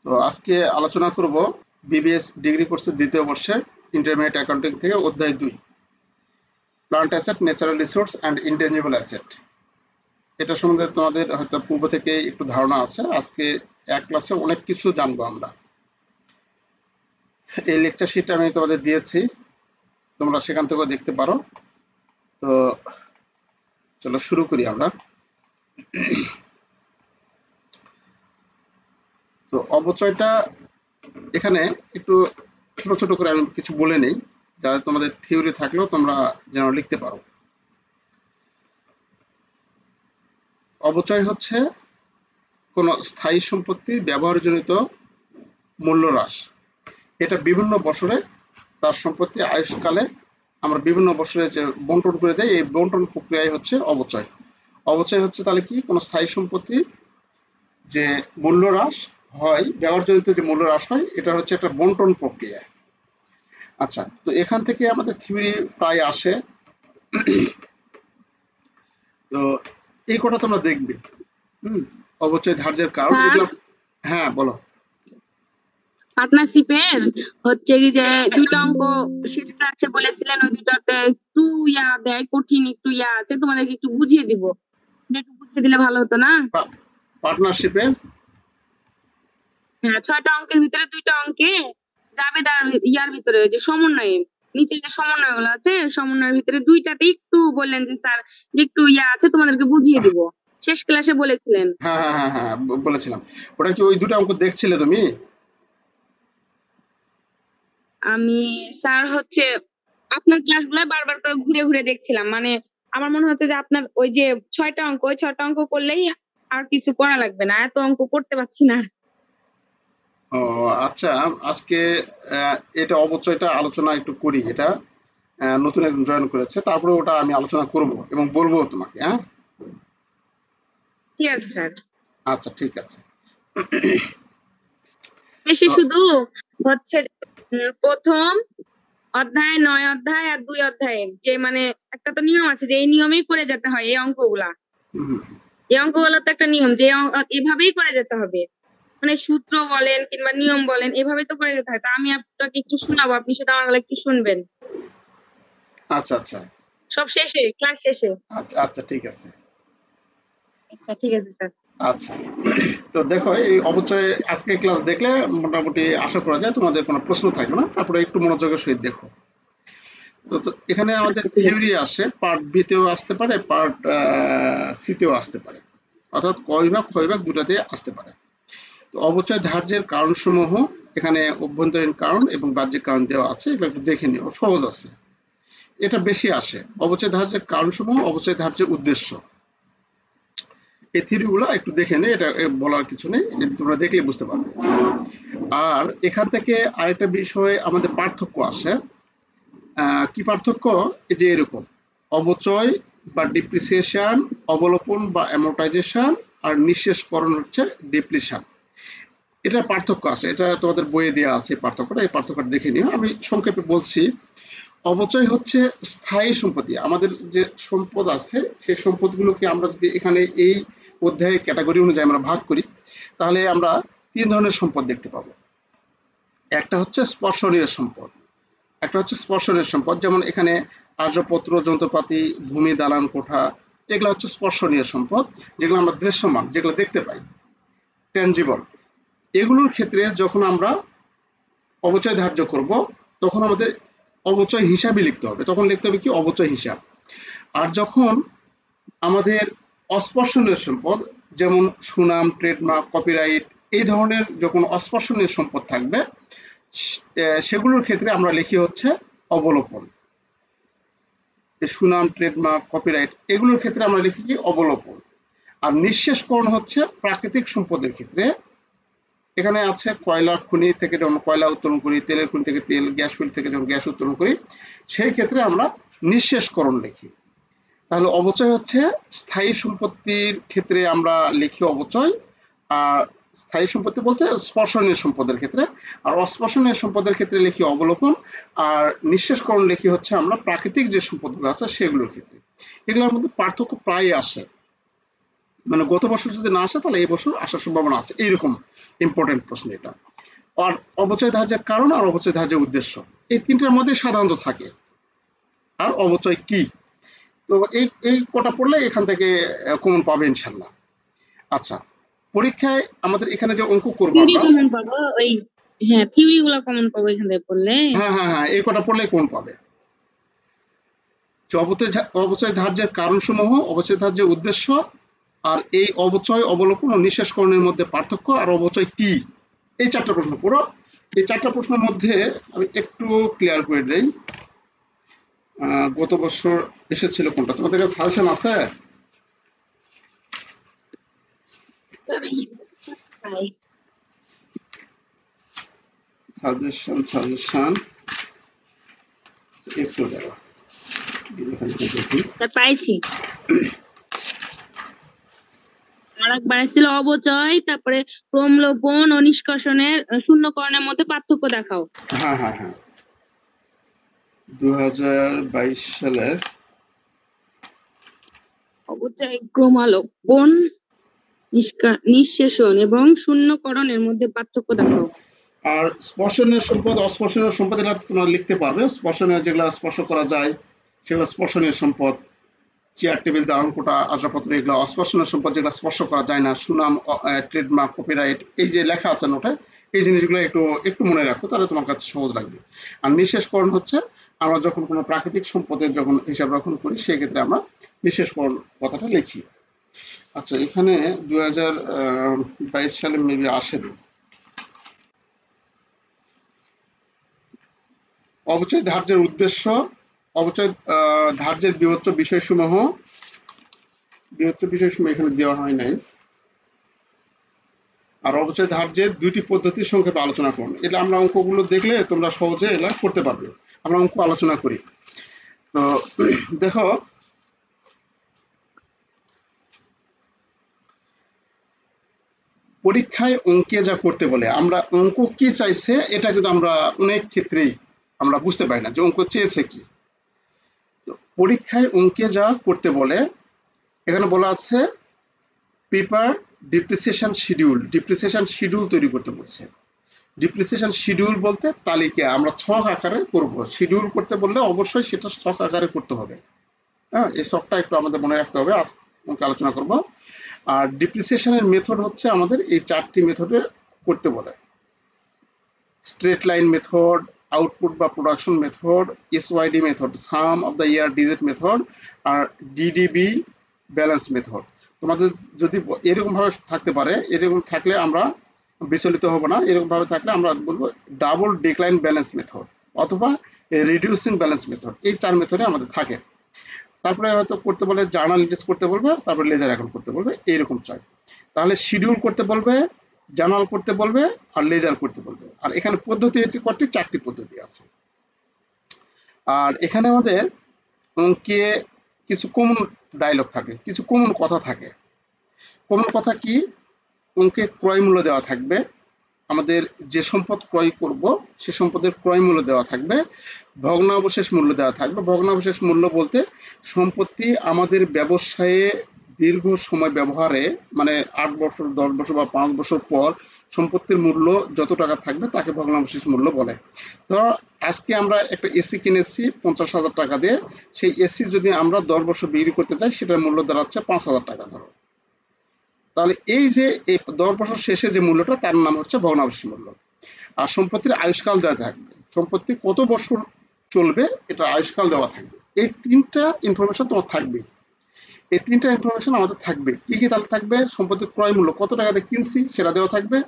তো আজকে আলোচনা করব বিবিএস ডিগ্রি কোর্সের দ্বিতীয় বর্ষের ইন্টারমিডিয়েট অ্যাকাউন্টিং থেকে অধ্যায় 2, plant asset, natural resource and intangible asset. এটা সম্বন্ধে তোমাদের হয়তো পূর্ব থেকে একটু ধারণা আছে। আজকে এক ক্লাসে অনেক কিছু জানবো আমরা। এই লেকচার শিটটা আমি তোমাদের দিয়েছি, তোমরা সেখান থেকেও দেখতে পারো। তো চলো শুরু করি আমরা। তো অবচয়টা এখানে একটু ছোট ছোট করে আমি কিছু বলে নেই, যাতে তোমাদের থিওরি থাকলেও তোমরা যেন লিখতে পারো। অবচয় হচ্ছে কোনো স্থায়ী সম্পত্তির ব্যবহারজনিত মূল্য হ্রাস। এটা বিভিন্ন বছরে তার সম্পত্তি আয়ুষ্কালে আমরা বিভিন্ন বছরে যে বন্টন করে দেয়, এই বন্টন প্রক্রিয়ায় হচ্ছে অবচয়। অবচয় হচ্ছে তাহলে কি, কোনো স্থায়ী সম্পত্তি যে মূল্য হ্রাস হয়, ব্যবহারজনিত যে মূল্য হ্রাস হয়, এটা হচ্ছে একটা বন্টন প্রক্রিয়া। আচ্ছা, তো এখান থেকে আমাদের থিওরি প্রায় আসে। তো এই কটা তোমরা দেখবে। হুম, অবচয় ধার্যের কারণ স্যার, এগুলো। হ্যাঁ, বলো। পার্টনারশিপের হচ্ছে কি যে দুইটা অঙ্ক শেষ ক্লাসে বলেছিলেন, ওই দুটাতে একটু দেয়, কঠিন একটু আছে, তোমাদেরকে একটু বুঝিয়ে দিব। একটু বুঝিয়ে দিলে ভালো হতো না? পার্টনারশিপে হ্যাঁ, 6টা অঙ্কের ভিতরে দুইটা অঙ্কে জাবেদার ভিতরে যে সমন্বয়ে, নিচে যে সমন্বয় গুলো আছে, সমন্বয়ের ভিতরে দুইটাতে একটু বললেন যে স্যার যে একটু আছে, তোমাদেরকে বুঝিয়ে দিব। শেষ ক্লাসে বলেছিলেন। হ্যাঁ, হ্যাঁ, হ্যাঁ, হ্যাঁ, বলেছিলাম। ওটা কি ওই দুটো অঙ্ক দেখছিলে তুমি? আমি স্যার হচ্ছে আপনার ক্লাসগুলো বারবার করে ঘুরে ঘুরে দেখছিলাম, মানে আমার মনে হচ্ছে যে আপনার ওই যে 6টা অঙ্ক, ওই 6টা অঙ্ক করলেই আর কিছু করা লাগবে না, এত অঙ্ক করতে পারছি না। ও আচ্ছা, আজকে এটা অবচয়টা আলোচনা একটু করি। এটা নতুন একজন জয়েন করেছে, তারপরে ওটা আমি আলোচনা করব এবং বলবো তোমাকে। হ্যাঁ, ঠিক আছে স্যার। আচ্ছা, ঠিক আছে। এসে তো শুধু হচ্ছে প্রথম অধ্যায়, 9 অধ্যায় আর 2 অধ্যায়ের যে মানে একটা তো নিয়ম আছে যে এই নিয়মেই করে যেতে হয় এই অঙ্কগুলা। হুম, এই অঙ্কগুলো তো একটা নিয়ম যে এভাবেই করে যেতে হবে, মানে সূত্র বলেন কিংবা নিয়ম বলেন, এভাবেই তো করে যেতে হয়। তা আমি আপনাকে একটু শোনাবো, আপনি সেটা আমার একটু শুনবেন। আচ্ছা, আচ্ছা, সব শেষে, ক্লাস শেষে। আচ্ছা, আচ্ছা, ঠিক আছে। আচ্ছা, ঠিক আছে স্যার। আচ্ছা, তো দেখো, এই অবচয় আজকে ক্লাস দেখলে মোটামুটি আশা করা যায় তোমাদের কোনো প্রশ্ন থাকবে না। তারপরে একটু মনোযোগের সহিত দেখো। তো এখানে আমাদের আচ্ছা, ঠিক আছে। থিওরি আসে, পার্ট বিতেও আসতে পারে, পার্ট সিতেও আসতে পারে, অর্থাৎ ক বিভাগ খ বিভাগ দুটাতে আসতে পারে। তো অবচয় ধার্যের কারণসমূহ এখানে অভ্যন্তরীণ কারণ এবং বাহ্যিক কারণ দেওয়া আছে, এগুলো একটু দেখে নিও, সহজ আছে। এটা বেশি আসে অবচয় ধার্যের কারণসমূহ, অবচয় ধার্যের উদ্দেশ্য। এই থিওরিগুলো একটু দেখে নে, এটা বলার কিছু নেই, এটা তোমরা দেখলে বুঝতে পারবে। আর এখান থেকে আরেকটা বিষয় আমাদের পার্থক্য আসে। কি পার্থক্য? এই যে এরকম অবচয় বা ডিপ্রিসিয়েশন, অবলোপন বা অ্যামোর্টাইজেশন, আর নিঃশেষকরণ হচ্ছে ডিপ্লিশন। এটা পার্থক্য আছে, এটা তোমাদের বইয়ে দেওয়া আছে পার্থক্যটা। এই পার্থক্যটা দেখে নিও, আমি সংক্ষেপে বলছি। অবচয় হচ্ছে স্থায়ী সম্পত্তি। আমাদের যে সম্পদ আছে, সেই সম্পদগুলোকে আমরা যদি এখানে এই অধ্যায়ে ক্যাটাগরি অনুযায়ী আমরা ভাগ করি, তাহলে আমরা 3 ধরনের সম্পদ দেখতে পাবো। একটা হচ্ছে স্পর্শনীয় সম্পদ, একটা হচ্ছে স্পর্শনীয় সম্পদ, যেমন এখানে আসবাবপত্র, যন্ত্রপাতি, ভূমি, দালান কোঠা, এগুলো হচ্ছে স্পর্শনীয় সম্পদ, যেগুলো আমরা দৃশ্যমান, যেগুলো দেখতে পাই, ট্যানজিবল। এগুলোর ক্ষেত্রে যখন আমরা অবচয় ধার্য করব, তখন আমাদের অবচয় হিসাবই লিখতে হবে। তখন লিখতে হবে কি, অবচয় হিসাব। আর যখন আমাদের অস্পর্শনীয় সম্পদ, যেমন সুনাম, ট্রেডমার্ক, কপিরাইট, এই ধরনের যখন অস্পর্শনীয় সম্পদ থাকবে, সেগুলোর ক্ষেত্রে আমরা লিখি হচ্ছে অবলোপন। সুনাম, ট্রেডমার্ক, কপিরাইট, এগুলোর ক্ষেত্রে আমরা লিখি কি, অবলোপন। আর নিঃশেষকরণ হচ্ছে প্রাকৃতিক সম্পদের ক্ষেত্রে। এখানে আছে কয়লার খনি থেকে যখন কয়লা উত্তোলন করি, তেলের খনি থেকে তেল, গ্যাস ফিল্ড থেকে যখন গ্যাস উত্তোলন করি, সেই ক্ষেত্রে আমরা নিঃশেষকরণ লিখি। তাহলে অবচয় হচ্ছে স্থায়ী সম্পত্তির ক্ষেত্রে আমরা লিখি অবচয়। আর স্থায়ী সম্পত্তি বলতে স্পর্শনীয় সম্পদের ক্ষেত্রে। আর অস্পর্শনীয় সম্পদের ক্ষেত্রে লিখি অবলোপন। আর নিঃশেষকরণ লিখি হচ্ছে আমরা প্রাকৃতিক যে সম্পদগুলো আছে সেগুলোর ক্ষেত্রে। এগুলোর মধ্যে পার্থক্য প্রায় আসে। মানে গত বছর যদি না আসে তাহলে এই বছর আসার সম্ভাবনা আছে, এইরকম ইম্পর্টেন্ট প্রশ্ন এটা। আর অবচয় ধার্যের কারণ আর অবচয় ধার্যের উদ্দেশ্য, এই তিনটার মধ্যে সাধারণত থাকে। আর অবচয় কি, তো এই এই কটা পড়লে এখান থেকে কমন পাবে ইনশাল্লাহ। আচ্ছা, পরীক্ষায় আমাদের এখানে যে অঙ্ক করবো থিওরি আমরা, কমন পাবো ওই, হ্যাঁ থিওরি গুলো কমন পাবো এখান থেকে পড়লে। হ্যাঁ হ্যাঁ হ্যাঁ, এই কটা পড়লেই কমন পাবে। যে অবচয় ধার্যের কারণসমূহ, অবচয় ধার্যের উদ্দেশ্য, আর এই অবচয় অবলোকন ও নিঃশেষকরণের মধ্যে পার্থক্য, আর অবচয় কি, এই চারটা প্রশ্ন পুরো। এই চারটা প্রশ্নের মধ্যে আমি একটু ক্লিয়ার করে দেই। গত বছর এসেছিল কোনটা, তোমাদের কাছে সাজেশন আছে? সাজেশন একটু দেওয়া দেখি। পাইছি, আরেকবার ছিল অবচয়, তারপরে প্রমলোপন ও নিষ্কাশনের শূন্যকরণের মধ্যে পার্থক্য দেখাও। হ্যাঁ হ্যাঁ হ্যাঁ, 2022 সালের অবচয়, ক্রমালোপন, নিঃশেষণ এবং শূন্যকরণের মধ্যে পার্থক্য দেখাও। আর স্পর্শনীয় সম্পদ, অস্পর্শনীয় সম্পদ, এটা তোমরা লিখতে পারবে। স্পর্শনীয় যেগুলো স্পর্শ করা যায় সেগুলো স্পর্শনীয় সম্পদ, চেয়ার টেবিল দারুণ কোটা আসবাবপত্র, এগুলো অস্পর্শনীয় সম্পদ, যেগুলো স্পর্শ করা যায় না। সুনাম, ট্রেডমার্ক, কপিরাইট, এই যে লেখা আছে নোটে, এই জিনিসগুলো একটু একটু মনে রাখো, তাহলে তোমার কাছে সহজ লাগবে। আর নিঃশেষকরণ হচ্ছে আমরা যখন কোনো প্রাকৃতিক সম্পদের যখন হিসাব রক্ষণ করি সেই ক্ষেত্রে আমরা নিঃশেষকরণ কথাটা লিখি। আচ্ছা, এখানে 2022 সালে মেবি আসেনি। অবচয় ধার্যের উদ্দেশ্য, অবচয় ধার্যের বিবেচ্য বিষয়সমূহ, বিবেচ্য বিষয়সমূহ এখানে দেওয়া হয় নাই। আর অবচয় ধার্যের দুইটি পদ্ধতির সংক্ষেপে আলোচনা করুন। এটা আমরা অঙ্কগুলো দেখলে তোমরা সহজে এগুলা করতে পারবে। আমরা অঙ্ক আলোচনা করি। তো দেখো, পরীক্ষায় অঙ্কে যা করতে বলে, আমরা অঙ্ক কি চাইছে এটা কিন্তু আমরা অনেক ক্ষেত্রেই আমরা বুঝতে পারি না যে অঙ্ক চেয়েছে কি। তো পরীক্ষায় অঙ্কে যা করতে বলে, এখানে বলা আছে prepare depreciation schedule, depreciation schedule তৈরি করতে বলছে। ডিপ্রিসিয়েশন শিডিউল বলতে তালিকা, আমরা ছক আকারে করব। শিডিউল করতে বললে অবশ্যই সেটা ছক আকারে করতে হবে। হ্যাঁ, এই ছকটা একটু আমাদের মনে রাখতে হবে, আজকে আলোচনা করব। আর ডিপ্রিসিয়েশনের মেথড হচ্ছে আমাদের এই চারটি মেথডে করতে বলে। স্ট্রেট লাইন মেথড, আউটপুট বা production method, SYD method, sum of the year digit method, আর ডিডিবি ব্যালেন্স মেথড। তোমাদের যদি এরকম ভাবে থাকতে পারে, এরকম থাকলে আমরা বিচলিত হব না। এরকম ভাবে থাকলে আমরা বলবো ডাবল ডিক্লাইন ব্যালেন্স মেথড অথবা রিডিউসিং ব্যালেন্স মেথড, এই চার মেথডে আমাদের থাকে। তারপরে হয়তো করতে বলে জার্নাল লিস্ট করতে বলবে, তারপরে লেজার অ্যাকাউন্ট করতে বলবে, এইরকম চাই। তাহলে শিডিউল করতে বলবে, জার্নাল করতে বলবে, আর লেজার করতে বলবে। আর এখানে পদ্ধতি হচ্ছে কটি, চারটি পদ্ধতি আছে। আর এখানে আমাদের অঙ্কে কিছু কমন ডায়লগ থাকে, কিছু কমন কথা থাকে। কমন কথা কি, অঙ্কে ক্রয় মূল্য দেওয়া থাকবে, আমাদের যে সম্পদ ক্রয় করব সে সম্পদের ক্রয় মূল্য দেওয়া থাকবে, ভগ্নাবশেষ মূল্য দেওয়া থাকবে। ভগ্নাবশেষ মূল্য বলতে সম্পত্তি আমাদের ব্যবসায়ে দীর্ঘ সময় ব্যবহারে, মানে 8 বছর, 10 বছর বা 5 বছর পর সম্পত্তির মূল্য যত টাকা থাকবে তাকে ভগ্নাবশেষ মূল্য বলে। ধরো আজকে আমরা একটা এসি কিনেছি 50,000 টাকা দিয়ে, সেই এসি যদি আমরা 10 বছর বিক্রি করতে চাই সেটার মূল্য দাঁড়াচ্ছে 5,000 টাকা ধরো। তাহলে এই যে এই 10 বছর শেষে যে মূল্যটা তার নাম হচ্ছে ভগ্নাবশেষ মূল্য। আর সম্পত্তির আয়ুষ্কাল দেওয়া থাকবে, সম্পত্তি কত বছর চলবে এটা আয়ুষ্কাল দেওয়া থাকবে। এই তিনটা ইনফরমেশন তোমার থাকবে। এই তিনটা ইনফরমেশন আমাদের থাকবে। কি কি তাহলে থাকবে, সম্পত্তির ক্রয় মূল্য কত টাকাতে কিনছি সেটা দেওয়া থাকবে,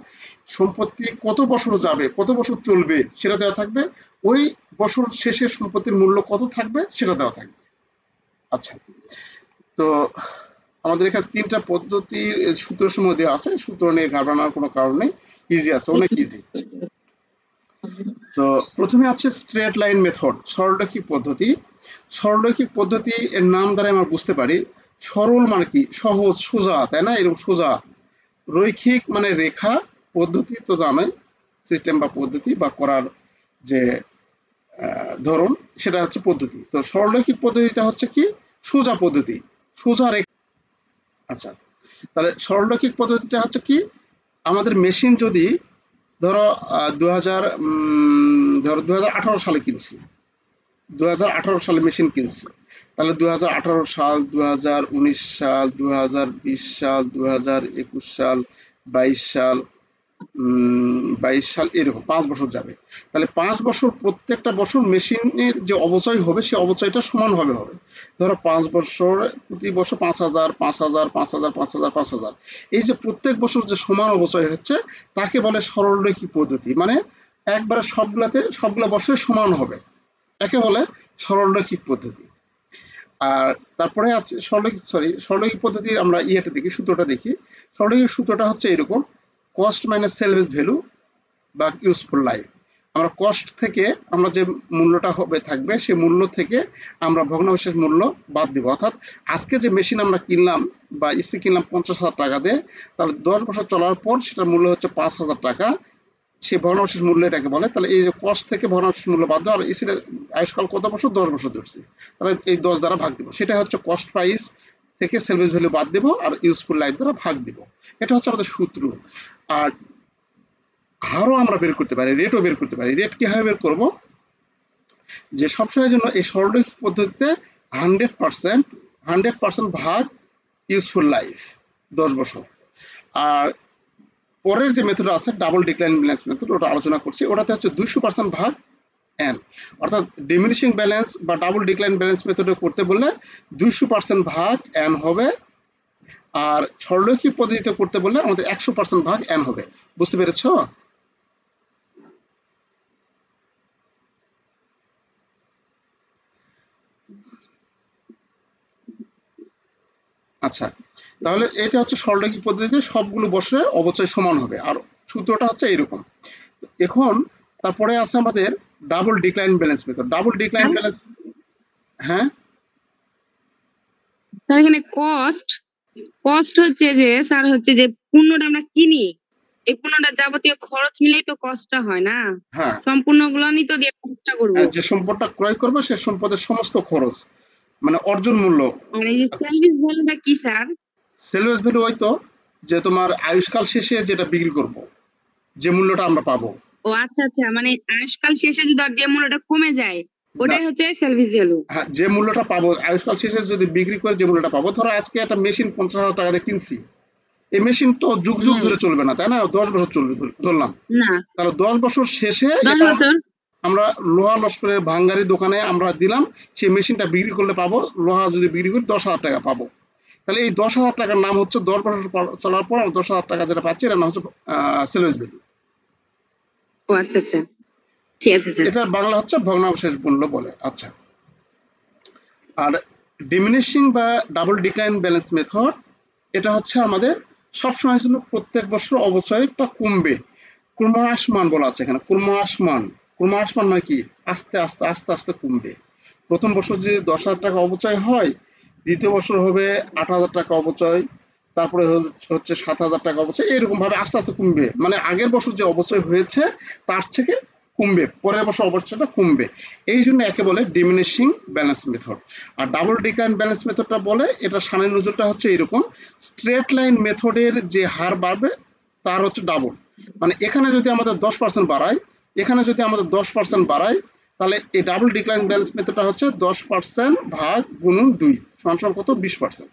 সম্পত্তি কত বছর যাবে, কত বছর চলবে সেটা দেওয়া থাকবে, ওই বছর শেষে সম্পত্তির মূল্য কত থাকবে সেটা দেওয়া থাকবে। আচ্ছা, তো আমাদের এখানে তিনটা পদ্ধতির সূত্র সমূহ দেওয়া আছে, সূত্র নিয়ে ঘাবড়ানোর কোনো কারণ নেই, ইজি আছে, অনেক ইজি। তো প্রথমে আছে স্ট্রেট লাইন মেথড, সরলরৈখিক পদ্ধতি। সরলরৈখিক পদ্ধতি এর নাম দ্বারা আমরা বুঝতে পারি, সরল মানে কি, সহজ, সোজা, তাই না, এরকম সোজা। রৈখিক মানে রেখা, পদ্ধতি তো জানাই, সিস্টেম বা পদ্ধতি বা করার যে ধরন, সেটা হচ্ছে পদ্ধতি। তো সরলরৈখিক পদ্ধতিটা হচ্ছে কি, সোজা পদ্ধতি, সোজা রেখা। আচ্ছা, তাহলে সরলরৈখিক পদ্ধতিটা হচ্ছে কি, আমাদের মেশিন যদি ধরো 2018 সালে কিনছি, 2018 সালে মেশিন কিনছি, তাহলে 2018 সাল, 2019 সাল, 2020 সাল, 2021 সাল, 22 সাল, 22 সাল, এরকম 5 বছর যাবে। তাহলে 5 বছর, প্রত্যেকটা বছর মেশিনের যে অবচয় হবে সে অবচয়টা সমানভাবে হবে। ধরো 5 বছর, প্রতি বছর 5,000, 5,000, 5,000, 5,000, 5,000, এই যে প্রত্যেক বছর যে সমান অবচয় হচ্ছে তাকে বলে সরলরৈখিক পদ্ধতি। মানে একবারে সবগুলা বছরে সমান হবে, একে বলে সরলরৈখিক পদ্ধতি। আর তারপরে আছে সরলরৈখিক পদ্ধতির আমরা ইয়েটা দেখি, সূত্রটা দেখি। সরলরৈখিক সূত্রটা হচ্ছে এরকম: কস্ট মাইনাস সেলভেজ ভ্যালু বা ইউজফুল লাইফ। আমরা কস্ট থেকে আমরা যে মূল্যটা হবে থাকবে সেই মূল্য থেকে আমরা ভগ্নাবশেষ মূল্য বাদ দিব। অর্থাৎ আজকে যে মেশিন আমরা কিনলাম বা ইসি কিনলাম 50,000 টাকা দিয়ে, তাহলে 10 বছর চলার পর সেটার মূল্য হচ্ছে 5,000 টাকা, সে ভগ্নাবশেষ মূল্য এটাকে বলে। তাহলে এই যে কস্ট থেকে ভগ্নাবশেষ মূল্য বাদ দেওয়া, আর ইসির আয়ুষ্কাল কত বছর? 10 বছর ধরছি, তাহলে এই 10 দ্বারা ভাগ দিব। সেটা হচ্ছে কস্ট প্রাইস থেকে সেলভেজ ভ্যালু বাদ দেব আর ইউজফুল লাইফ দ্বারা ভাগ দিব। এটা হচ্ছে আমাদের সূত্র। আর হারও আমরা বের করতে পারি, রেটও বের করতে পারি। রেট কিভাবে বের করব? যে সবসময়ের জন্য এই সরলরৈখিক পদ্ধতিতে 100% ভাগ ইউজফুল লাইফ 10 বছর। আর পরের যে মেথড আছে ডাবল ডিক্লাইন ব্যালেন্স মেথড, ওটা আলোচনা করছি, ওটাতে হচ্ছে 200% ভাগ এন। অর্থাৎ ডিমিনিশিং ব্যালেন্স বা ডাবল ডিক্লাইন ব্যালেন্স মেথডে করতে বললে 200% ভাগ এন হবে, আর সরলরৈখিক পদ্ধতিতে করতে বললে আমাদের 100% ভাগ এন হবে। বুঝতে পেরেছ? আচ্ছা, তাহলে এটা হচ্ছে সরলরৈখিক পদ্ধতিতে সবগুলো বছরে অবচয় সমান হবে, আর সূত্রটা হচ্ছে এইরকম। এখন তারপরে আছে আমাদের double decline balance method. Double decline balance, হ্যাঁ স্যার এখানে কস্ট কস্ট হচ্ছে যে স্যার হচ্ছে যে পণ্যটা আমরা কিনি, এই পণ্যটা যাবতীয় খরচ মিলেই তো কস্টটা হয় না, হ্যাঁ সম্পূর্ণগুলো আমি তো দিয়ে কস্টটা করব। যে সম্পদটা ক্রয় করবে সে সম্পদের সমস্ত খরচ, মানে অর্জন মূল্য। আর এই যে সার্ভিস ভ্যালুটা কি স্যার? সেলস ভ্যালু হয়তো যে তোমার আয়ুষ্কাল শেষে যেটা বিক্রি করব, যে মূল্যটা আমরা পাবো। ও আচ্ছা আচ্ছা, মানে আয়ুষ্কাল শেষে যদি আর যে মূল্যটা কমে যায় না, ওটাই হচ্ছে সার্ভিস ভ্যালু। হ্যাঁ, যে মূল্যটা পাবো আয়ুষ্কাল শেষে যদি বিক্রি করে যে মূল্যটা পাবো, ধরো আজকে একটা মেশিন 50,000 টাকা দিয়ে কিনছি, এই মেশিন তো যুগ যুগ হুম। ধরে চলবে না, তাই না? 10 বছর চলবে ধরলাম। না, তাহলে 10 বছর শেষে 10 এটা বছর। আমরা লোহা লস্করের ভাঙ্গারি দোকানে আমরা দিলাম, সেই মেশিনটা বিক্রি করলে পাবো, লোহা যদি বিক্রি করি 10,000 টাকা পাবো। তাহলে এই 10,000 টাকার নাম হচ্ছে 10 বছর চলার পর 10,000 টাকা যেটা পাচ্ছি এটার নাম হচ্ছে সেলস ভ্যালু। ও আচ্ছা আচ্ছা, ঠিক আছে স্যার। এটার বাংলা হচ্ছে ভগ্নাবশেষ মূল্য বলে। আচ্ছা, আর ডিমিনিশিং বা ডাবল ডিক্লাইন ব্যালেন্স মেথড, এটা হচ্ছে আমাদের সবসময়ের জন্য প্রত্যেক বছর অবচয়টা কমবে। ক্রমহ্রাসমান বলা আছে এখানে, ক্রমহ্রাসমান। ক্রমহ্রাসমান মানে কি? আস্তে আস্তে আস্তে আস্তে কমবে। প্রথম বছর যদি 10,000 টাকা অবচয় হয়, দ্বিতীয় বছর হবে 8,000 টাকা অবচয়, তারপরে হচ্ছে 7,000 টাকা অবচয়, এরকম ভাবে আস্তে আস্তে কমবে। মানে আগের বছর যে অবচয় হয়েছে তার থেকে কমবে, পরের বছর অবচয়টা কমবে। এই জন্য একে বলে ডিমিনিশিং ব্যালেন্স মেথড। আর ডাবল ডিক্লাইন ব্যালেন্স মেথডটা বলে, এটা সানের নজরটা হচ্ছে এরকম: স্ট্রেট লাইন মেথডের যে হার বাড়বে তার হচ্ছে ডাবল। মানে এখানে যদি আমাদের 10% বাড়ায়, এখানে যদি আমাদের 10% বাড়ায়, তাহলে এই ডাবল ডিক্লাইন ব্যালেন্স মেথডটা হচ্ছে 10% ভাগ গুণন 2 সমান সমান কত? 20%।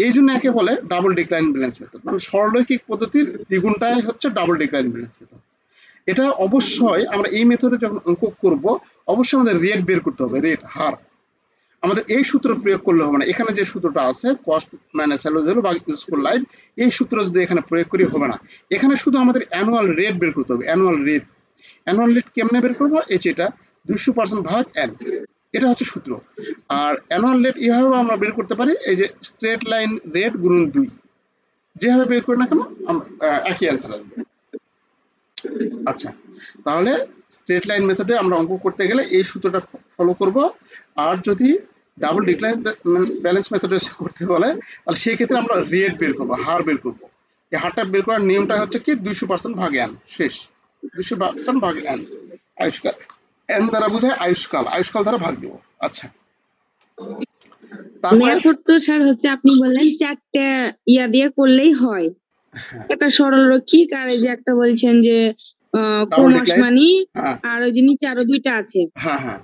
এই জন্য একে বলে ডাবল ডিক্লাইন ব্যালেন্স মেথড। মানে সরলরৈখিক পদ্ধতির দ্বিগুণটাই হচ্ছে ডাবল ডিক্লাইন ব্যালেন্স মেথড। এটা অবশ্যই আমরা এই মেথডে যখন অঙ্ক করব, অবশ্যই আমাদের রেট বের করতে হবে, রেট, হার। আমাদের এই সূত্র প্রয়োগ করলে হবে না। এখানে যে সূত্রটা আছে কস্ট মাইনাস সেলস ভ্যালু বা ইউজফুল লাইফ, এই সূত্র যদি এখানে প্রয়োগ করি হবে না। এখানে শুধু আমাদের অ্যানুয়াল রেট বের করতে হবে, অ্যানুয়াল রেট। অ্যানুয়াল রেট কেমনে বের করবো? এই যে এটা 200% ভাগ এন, এটা হচ্ছে সূত্র। আর অ্যানুয়াল রেট এইভাবে আমরা বের করতে পারি, এই যে স্ট্রেট লাইন রেট গুণন 2, যেভাবে বের করি না কেন একই অ্যান্সার আসবে। আচ্ছা, তাহলে স্ট্রেট লাইন মেথডে আমরা অঙ্ক করতে গেলে এই সূত্রটা ফলো করব। আর যদি ডাবল ডিক্লাইন ব্যালেন্স মেথডে করতে বলে, তাহলে সেই ক্ষেত্রে আমরা রেট বের করবো, হার বের করবো। এই হারটা বের করার নিয়মটা হচ্ছে কি 200% ভাগ এন, শেষ। 200% ভাগ এন, আয়ুষ্কাল। এন দ্বারা বোঝায় আয়ুষ্কাল, আয়ুষ্কাল দ্বারা ভাগ দেবো। আচ্ছা, তারপরে মেথড তো স্যার হচ্ছে আপনি বললেন 4টে ইয়া দিয়ে করলেই হয়, হ্যাঁ একটা সরলরৈখিক আর এই যে একটা বলছেন যে ডাবল ডিক্লাইন ক্রমশমানী, হ্যাঁ আর ওই যে নিচে আরো 2টা আছে। হ্যাঁ হ্যাঁ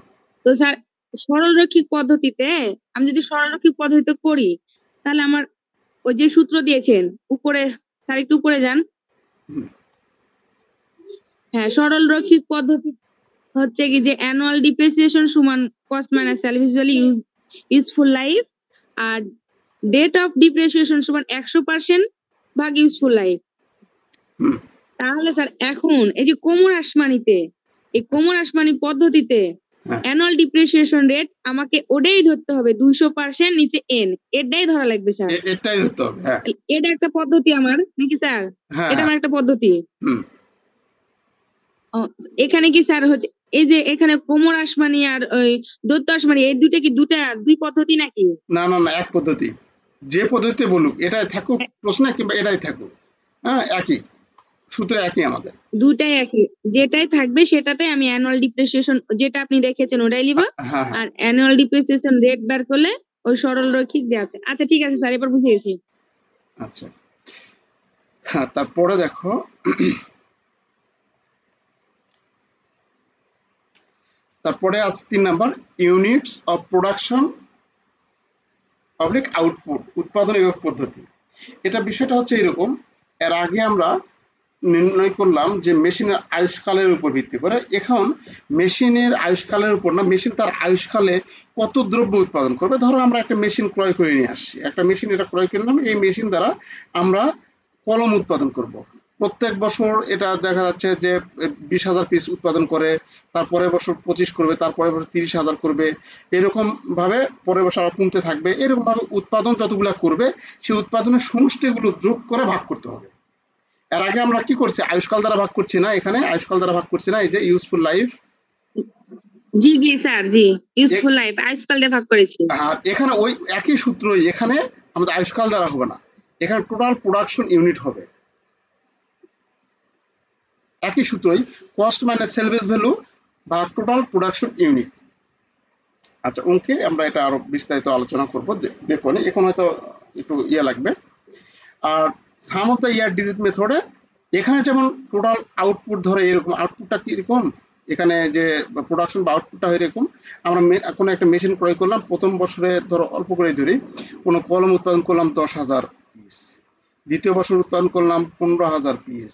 তো স্যার সরলরৈখিক পদ্ধতিতে আমি যদি সরলরৈখিক পদ্ধতিতে করি তাহলে আমার ওই যে সূত্র দিয়েছেন উপরে, স্যার একটু উপরে যান। হুম, হ্যাঁ, সরলরৈখিক পদ্ধতি হচ্ছে কি যে অ্যানুয়াল ডিপ্রিসিয়েশন সমান cost minus salary useful life, আর ডেট অফ ডিপ্রিসিয়েশন সমান 100% ভাগ ইউজফুল লাইফ। হুম, তাহলে স্যার এখন এই যে কোমর আসমানিতে, এই কোমর আসমানি পদ্ধতিতে হ্যাঁ অ্যানুয়াল ডিপ্রিসিয়েশন রেট আমাকে ওটাই ধরতে হবে 200% নিচে এন, এটাই ধরা লাগবে স্যার। এটাই ধরতে হবে হ্যাঁ এটা একটা পদ্ধতি আমার নাকি স্যার? হ্যাঁ এটা হ্যাঁ আমার একটা পদ্ধতি। হুম ও, এখানে কি স্যার হচ্ছে এই যে এখানে কোমর আসমানি আর ওই দৈত্য আসমানি এই দুইটা কি দুই পদ্ধতি নাকি? না না না এক পদ্ধতি, যে পদ্ধতিতে বলুক এটাই থাকুক প্রশ্নে কিংবা এটাই থাকুক, হ্যাঁ একই সূত্র একই আমাদের। দুইটাই একই, যেটাই থাকবে সেটাতে আমি অ্যানুয়াল ডিপ্রিসিয়েশন যেটা আপনি দেখেছেন ওটাই লিবা, হ্যাঁ হ্যাঁ আর অ্যানুয়াল ডিপ্রিসিয়েশন রেট বার করলে ওই সরলরৈখিক দেওয়া আছে। আচ্ছা ঠিক আছে স্যার, এবার বুঝে গেছি। আচ্ছা হ্যাঁ তারপরে দেখো তারপরে আছে 3 number, units of production public output, উৎপাদন একক পদ্ধতি। এটা বিষয়টা হচ্ছে এরকম, এর আগে আমরা নির্ণয় করলাম যে মেশিনের আয়ুষ্কালের উপর ভিত্তি করে, এখন মেশিনের আয়ুষ্কালের উপর না, মেশিন তার আয়ুষ্কালে কত দ্রব্য উৎপাদন করবে। ধরো আমরা একটা মেশিন ক্রয় করে নিয়ে আসছি, একটা মেশিন এটা ক্রয় করে নিলাম, এই মেশিন দ্বারা আমরা কলম উৎপাদন করব। প্রত্যেক বছর এটা দেখা যাচ্ছে যে 20,000 পিস উৎপাদন করে, তারপরে বছর 25 করবে, তারপরে বছর 30,000 করবে, এরকম ভাবে পরের বছর আরো কমতে থাকবে। এরকম ভাবে উৎপাদন যতগুলা করবে সেই উৎপাদনের সমষ্টিগুলো যোগ করে ভাগ করতে হবে। এর আগে আমরা কি করছি, আয়ুষ্কাল দ্বারা ভাগ করছি না, এখানে আয়ুষ্কাল দ্বারা ভাগ করছি না, এই যে ইউজফুল লাইফ। জি জি স্যার, জি ইউজফুল লাইফ আজকাল দিয়ে ভাগ করেছি। আর এখানে ওই একই সূত্রই এখানে আমাদের আয়ুষ্কাল দ্বারা হবে না, এখানে টোটাল প্রোডাকশন ইউনিট হবে। একই সূত্রই কস্ট মাইনাস সেলভেজ ভ্যালু বা টোটাল প্রোডাকশন ইউনিট। আচ্ছা অঙ্কে আমরা এটা আরো বিস্তারিত আলোচনা করব, দেখুন এখন হয়তো একটু ইয়ে লাগবে। আর sum of the year digit মেথডে এখানে যেমন টোটাল আউটপুট ধরে এরকম, আউটপুটটা কিরকম এখানে যে প্রোডাকশন বা আউটপুটটা হয় এরকম, আমরা কোনো একটা মেশিন ক্রয় করলাম, প্রথম বছরে ধরো অল্প করে ধরি, কোনো কলম উৎপাদন করলাম 10,000 পিস, দ্বিতীয় বছর উৎপাদন করলাম 15,000 পিস,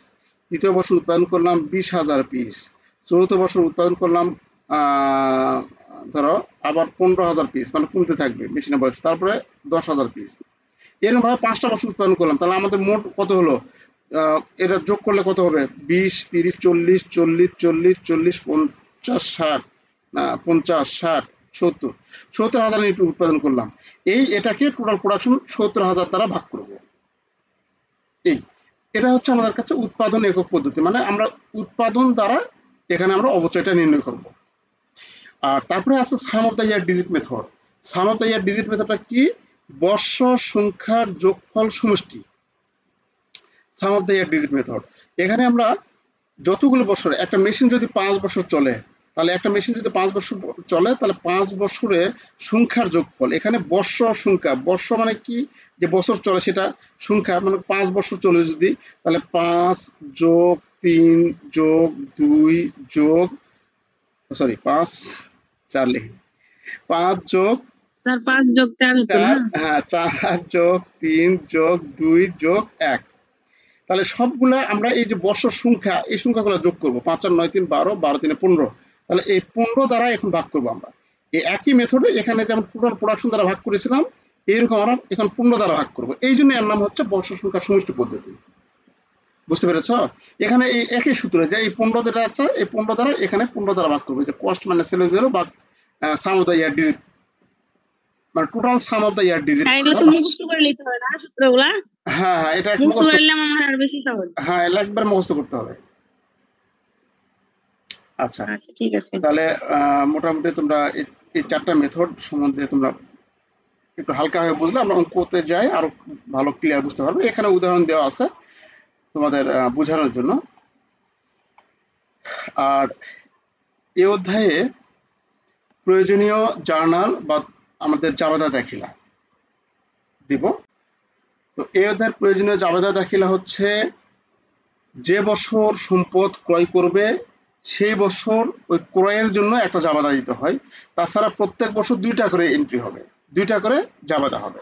তৃতীয় বছর উৎপাদন করলাম 20,000 পিস, চতুর্থ বছর উৎপাদন করলাম ধরো আবার 15,000 পিস, মানে কমতে থাকবে মেশিনের বয়স, তারপরে 10,000 পিস, এরকম ভাবে 5টা বছর উৎপাদন করলাম, তাহলে আমাদের মোট কত হলো, এটা যোগ করলে কত হবে, 20, 30, 40, 40, 40, 40, 50, 60, 50, 60, 70, 70,000 ইউনিট উৎপাদন করলাম। এটাকে টোটাল প্রোডাকশন 70,000 দ্বারা ভাগ করব। এই এটা হচ্ছে আমাদের কাছে উৎপাদন একক পদ্ধতি, মানে আমরা উৎপাদন দ্বারা এখানে আমরা অবচয়টা নির্ণয় করব। আর তারপরে আছে sum of the year digit method. Sum of the year digit মেথডটা কি, বর্ষ সংখ্যার যোগফল সমষ্টি, sum of the year digit method. এখানে আমরা যতগুলো বছর, একটা মেশিন যদি 5 বছর চলে, তাহলে একটা মেশিন যদি 5 বছর চলে, তাহলে 5 বছরে সংখ্যার যোগফল, এখানে বর্ষ সংখ্যা, বর্ষ মানে কি, যে বছর চলে সেটা সংখ্যা, মানে 5 বছর চলে যদি, তাহলে 5+3+2+5+4 লিখি, 5 স্যার 5+4 হতো না? 4, হ্যাঁ 4+3+2+1, তাহলে সবগুলা আমরা এই যে বর্ষর সংখ্যা, এই সংখ্যাগুলো যোগ করবো, 5 আর 9 3 12, 12 3 15, তাহলে এই 15 দ্বারা এখন ভাগ করবো আমরা। এই একই মেথডে এখানে যেমন টোটাল প্রোডাকশন দ্বারা ভাগ করেছিলাম, এইরকম আমরা এখন 15 দ্বারা ভাগ করবো, এই জন্য এর নাম হচ্ছে বর্ষ সংখ্যা সমষ্টি পদ্ধতি। বুঝতে পেরেছ? এখানে এই একই সূত্র, যে এই 15 যেটা আছে, এই 15 দ্বারা এখানে 15 দ্বারা ভাগ করবো, যে কস্ট মানে সেলস ভ্যালু বা সাম অফ দ্য ইয়ার ডিজিট, মানে total some of the year digit. Sir এগুলো তো মুখস্থ করে নিতে হবে না সূত্রগুলা? হ্যাঁ হ্যাঁ এটা মুখস্থ মুখস্থ, করে নিলে আমার মনে হয় আরো বেশি সহজ। হ্যাঁ এটা একবার মুখস্থ করতে হবে। আচ্ছা আচ্ছা ঠিক আছে। তাহলে মোটামুটি তোমরা এই 4টা মেথড সম্বন্ধে তোমরা একটু হালকা হয়ে বুঝলে, আমরা অঙ্কতে যাই আরো ভালো ক্লিয়ার বুঝতে পারবে। এখানে উদাহরণ দেওয়া আছে তোমাদের বোঝানোর জন্য। আর এই অধ্যায়ে প্রয়োজনীয় জার্নাল বা আমাদের জাবেদা দাখিলা দিব। তো এই অধ্যায়ের প্রয়োজনীয় জাবেদা দাখিলা হচ্ছে যে বছর সম্পদ ক্রয় করবে সেই বছর ওই ক্রয়ের জন্য একটা জাবেদা দিতে হয়। তাছাড়া প্রত্যেক বছর 2টা করে এন্ট্রি হবে, 2টা করে জাবেদা হবে।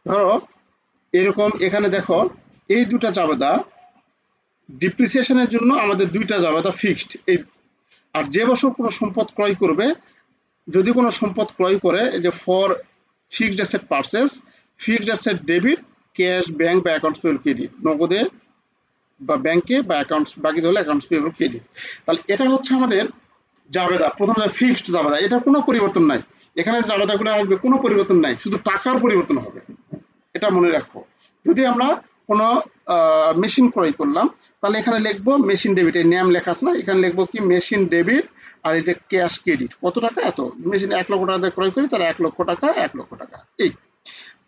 ধরো এরকম এখানে দেখো এই 2টা জাবেদা ডিপ্রিসিয়েশনের জন্য আমাদের 2টা জাবেদা ফিক্সড। এই আর যে বছর কোনো সম্পদ ক্রয় করবে, যদি কোনো সম্পদ ক্রয় করে, এই যে for fixed asset purchase, fixed asset debit, cash, bank বা অ্যাকাউন্টস পেয়েবল ক্রেডিট, নগদে বা ব্যাংকে বা অ্যাকাউন্টস বাকি হলে অ্যাকাউন্টস পেয়েবল ক্রেডিট। তাহলে এটা হচ্ছে আমাদের জাবেদা, প্রথম ফিক্সড জাবেদা, এটা কোনো পরিবর্তন নাই। এখানে জাবেদাগুলো আসবে কোনো পরিবর্তন নাই, শুধু টাকার পরিবর্তন হবে, এটা মনে রাখবো। যদি আমরা কোনো মেশিন ক্রয় করলাম, তাহলে এখানে লিখবো মেশিন ডেবিট, এই নাম লেখা আছে না, এখানে লিখবো কি মেশিন ডেবিট, আর এই যে ক্যাশ ক্রেডিট, কত টাকা এত, মেশিন 1 লক্ষ টাকা দিয়ে ক্রয় করি, তাহলে 1 লক্ষ টাকা 1 লক্ষ টাকা এই।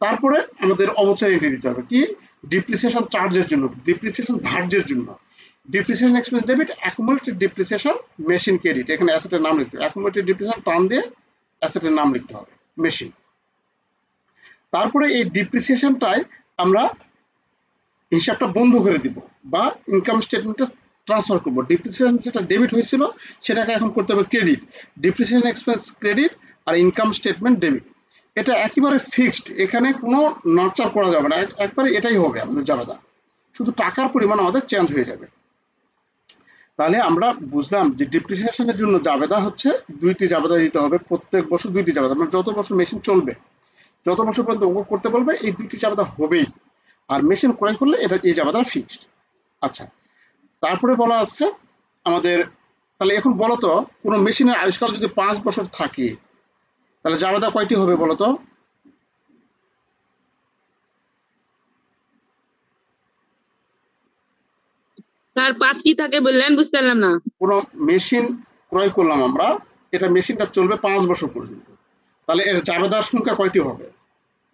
তারপরে আমাদের অবচয় এন্ট্রি দিতে হবে কি ডিপ্রিসিয়েশন চার্জের জন্য, ডিপ্রিসিয়েশন ধার্যের জন্য, depreciation expense debit, accumulated depreciation, machine credit, এখানে অ্যাসেটের নাম লিখতে হবে, অ্যাকুমুলেটেড ডিপ্রিসিয়েশন টার্ম দিয়ে অ্যাসেটের নাম লিখতে হবে মেশিন। তারপরে এই ডিপ্রিসিয়েশনটাই আমরা হিসাবটা বন্ধ করে দিব বা ইনকাম স্টেটমেন্টে ট্রান্সফার করব। ডিপ্রিসিয়েশন যেটা ডেবিট হয়েছিল সেটাকে এখন করতে হবে ক্রেডিট, ডিপ্রিসিয়েশন এক্সপেন্স ক্রেডিট আর ইনকাম স্টেটমেন্ট ডেবিট। এটা একেবারে ফিক্সড, এখানে কোনো নড়চড় করা যাবে না, একবারে এটাই হবে আমাদের জাবেদা, শুধু টাকার পরিমাণ আমাদের চেঞ্জ হয়ে যাবে। তাহলে আমরা বুঝলাম যে ডিপ্রিসিয়েশনের জন্য জাবেদা হচ্ছে 2টি জাবেদা দিতে হবে, প্রত্যেক বছর 2টি জাবেদা, মানে যত বছর মেশিন চলবে, যত বছর পর্যন্ত অঙ্ক করতে বলবে এই 2টি জাবেদা হবেই। আর মেশিন ক্রয় করলে এটা এই জাবেদা ফিক্সড। আচ্ছা, তারপরে বলা আছে আমাদের, তাহলে এখন বলো তো কোনো মেশিনের আয়ুষ্কাল যদি 5 বছর থাকে, তাহলে জাবেদা কয়টি হবে বলো তো? তার 5 কি থাকে বললেন, বুঝতে পারলাম না। কোনো মেশিন ক্রয় করলাম আমরা, এটা মেশিনটা চলবে 5 বছর পর্যন্ত, তাহলে এর জাবেদার সংখ্যা কয়টি হবে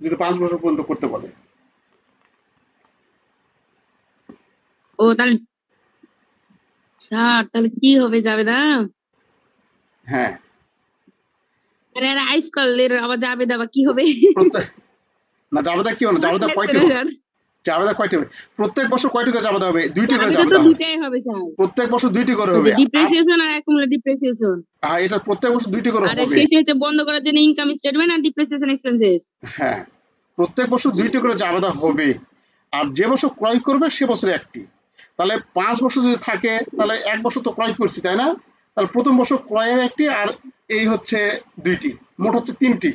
যদি 5 বছর পর্যন্ত করতে বলে? ও তাহলে স্যার তাহলে কি হবে জাবেদা? হ্যাঁ, আরে আরে আইসকালের আবার জাবেদা আবার কি হবে? প্রত্যেক না জাবেদা কি হবে, জাবেদা লাগছে কয়টি না হবে, স্যার। জাবেদা কয়টি হবে? প্রত্যেক বছর কয়টি করে জাবেদা হবে? 2টি করে জাবেদা তো জাবেদা হবে, দুটাই হবে স্যার। প্রত্যেক বছর 2টি করে ওই যে হবে। ডিপ্রিসিয়েশন আর অ্যাকুমুলেটেড ডিপ্রিসিয়েশন। হ্যাঁ, এটা প্রত্যেক বছর 2টি করে আর হবে। শেষে হচ্ছে বন্ধ করার জন্য ইনকাম স্টেটমেন্ট আর ডিপ্রিসিয়েশন এক্সপেন্সেস। হ্যাঁ, প্রত্যেক বছর 2টি করে জাবেদা হবে। আর যে বছর ক্রয় করবে সে বছরে একটি। তাহলে 5 বছর যদি থাকে তাহলে 1 বছর তো ক্রয় করছি, তাই না? তাহলে প্রথম বছর ক্রয়ের একটি, আর এই হচ্ছে 2টি, মোট হচ্ছে 3টি।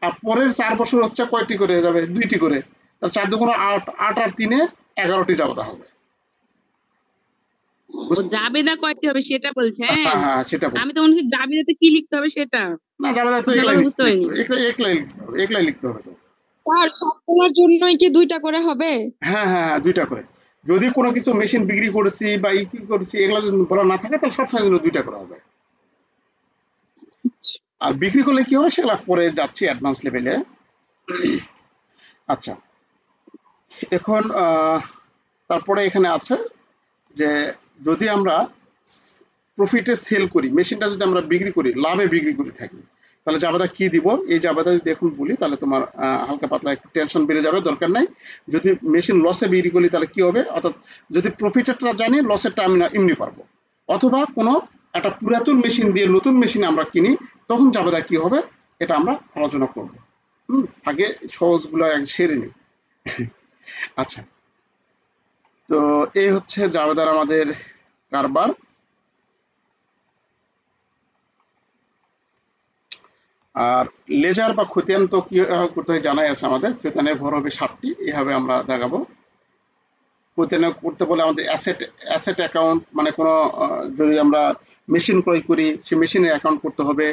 আর পরের 4 বছর হচ্ছে কয়টি করে যাবে? 2টি করে। তাহলে 4 দুগুণ 8, 8 আর 3-এ 11টি জাবেদা হবে। ও জাবেদা কয়টি হবে সেটা বলছেন? হ্যাঁ হ্যাঁ, সেটা বল। আমি তো মনে হচ্ছে জাবেদাতে কি লিখতে হবে সেটা। না, জাবেদা তো আপনার একলাই কথা বুঝতে লিখতে পারিনি। হবে, একলাই লিখতে হবে, একলাই লিখতে হবে তো। স্যার সবগুলোর জন্যই কি 2টা করে হবে? হ্যাঁ হ্যাঁ হ্যাঁ, 2টা করে। যদি কোনো কিছু মেশিন বিক্রি করেছি বা ই কি করেছি এগুলো যদি বলা না থাকে তাহলে সবসময় জন্য 2টা করা হবে। আর বিক্রি করলে কি হবে সেগুলো পরে যাচ্ছি অ্যাডভান্স লেভেলে। আচ্ছা, এখন তারপরে এখানে আছে যে যদি আমরা প্রফিটে সেল করি, মেশিনটা যদি আমরা বিক্রি করি, লাভে বিক্রি করে থাকি, তাহলে জাবেদা কি দিব? এই জাবেদা যদি এখন বলি তাহলে তোমার হালকা পাতলা একটু টেনশন বেড়ে যাবে, দরকার নাই। যদি মেশিন লসে বিক্রি করি তাহলে কি হবে, অর্থাৎ যদি প্রফিটেরটা জানি লসেরটা আমি না এমনি পারবো, অথবা কোনো একটা পুরাতন মেশিন দিয়ে নতুন মেশিন আমরা কিনি, তখন জাবেদা কি হবে এটা আমরা আলোচনা করব। আগে সহজগুলো সেরে নিই। আচ্ছা, তো এই হচ্ছে জাবেদার আমাদের কারবার। আর লেজার বা খতিয়ান তো কি করতে হয় জানাই আছে আমাদের, খতিয়ানের ঘর হবে 7টি, এভাবে আমরা দেখাবো। খতিয়ান করতে বলে আমাদের অ্যাসেট অ্যাকাউন্ট, মানে কোনো যদি আমরা মেশিন ক্রয় করি সে মেশিনের অ্যাকাউন্ট করতে হবে,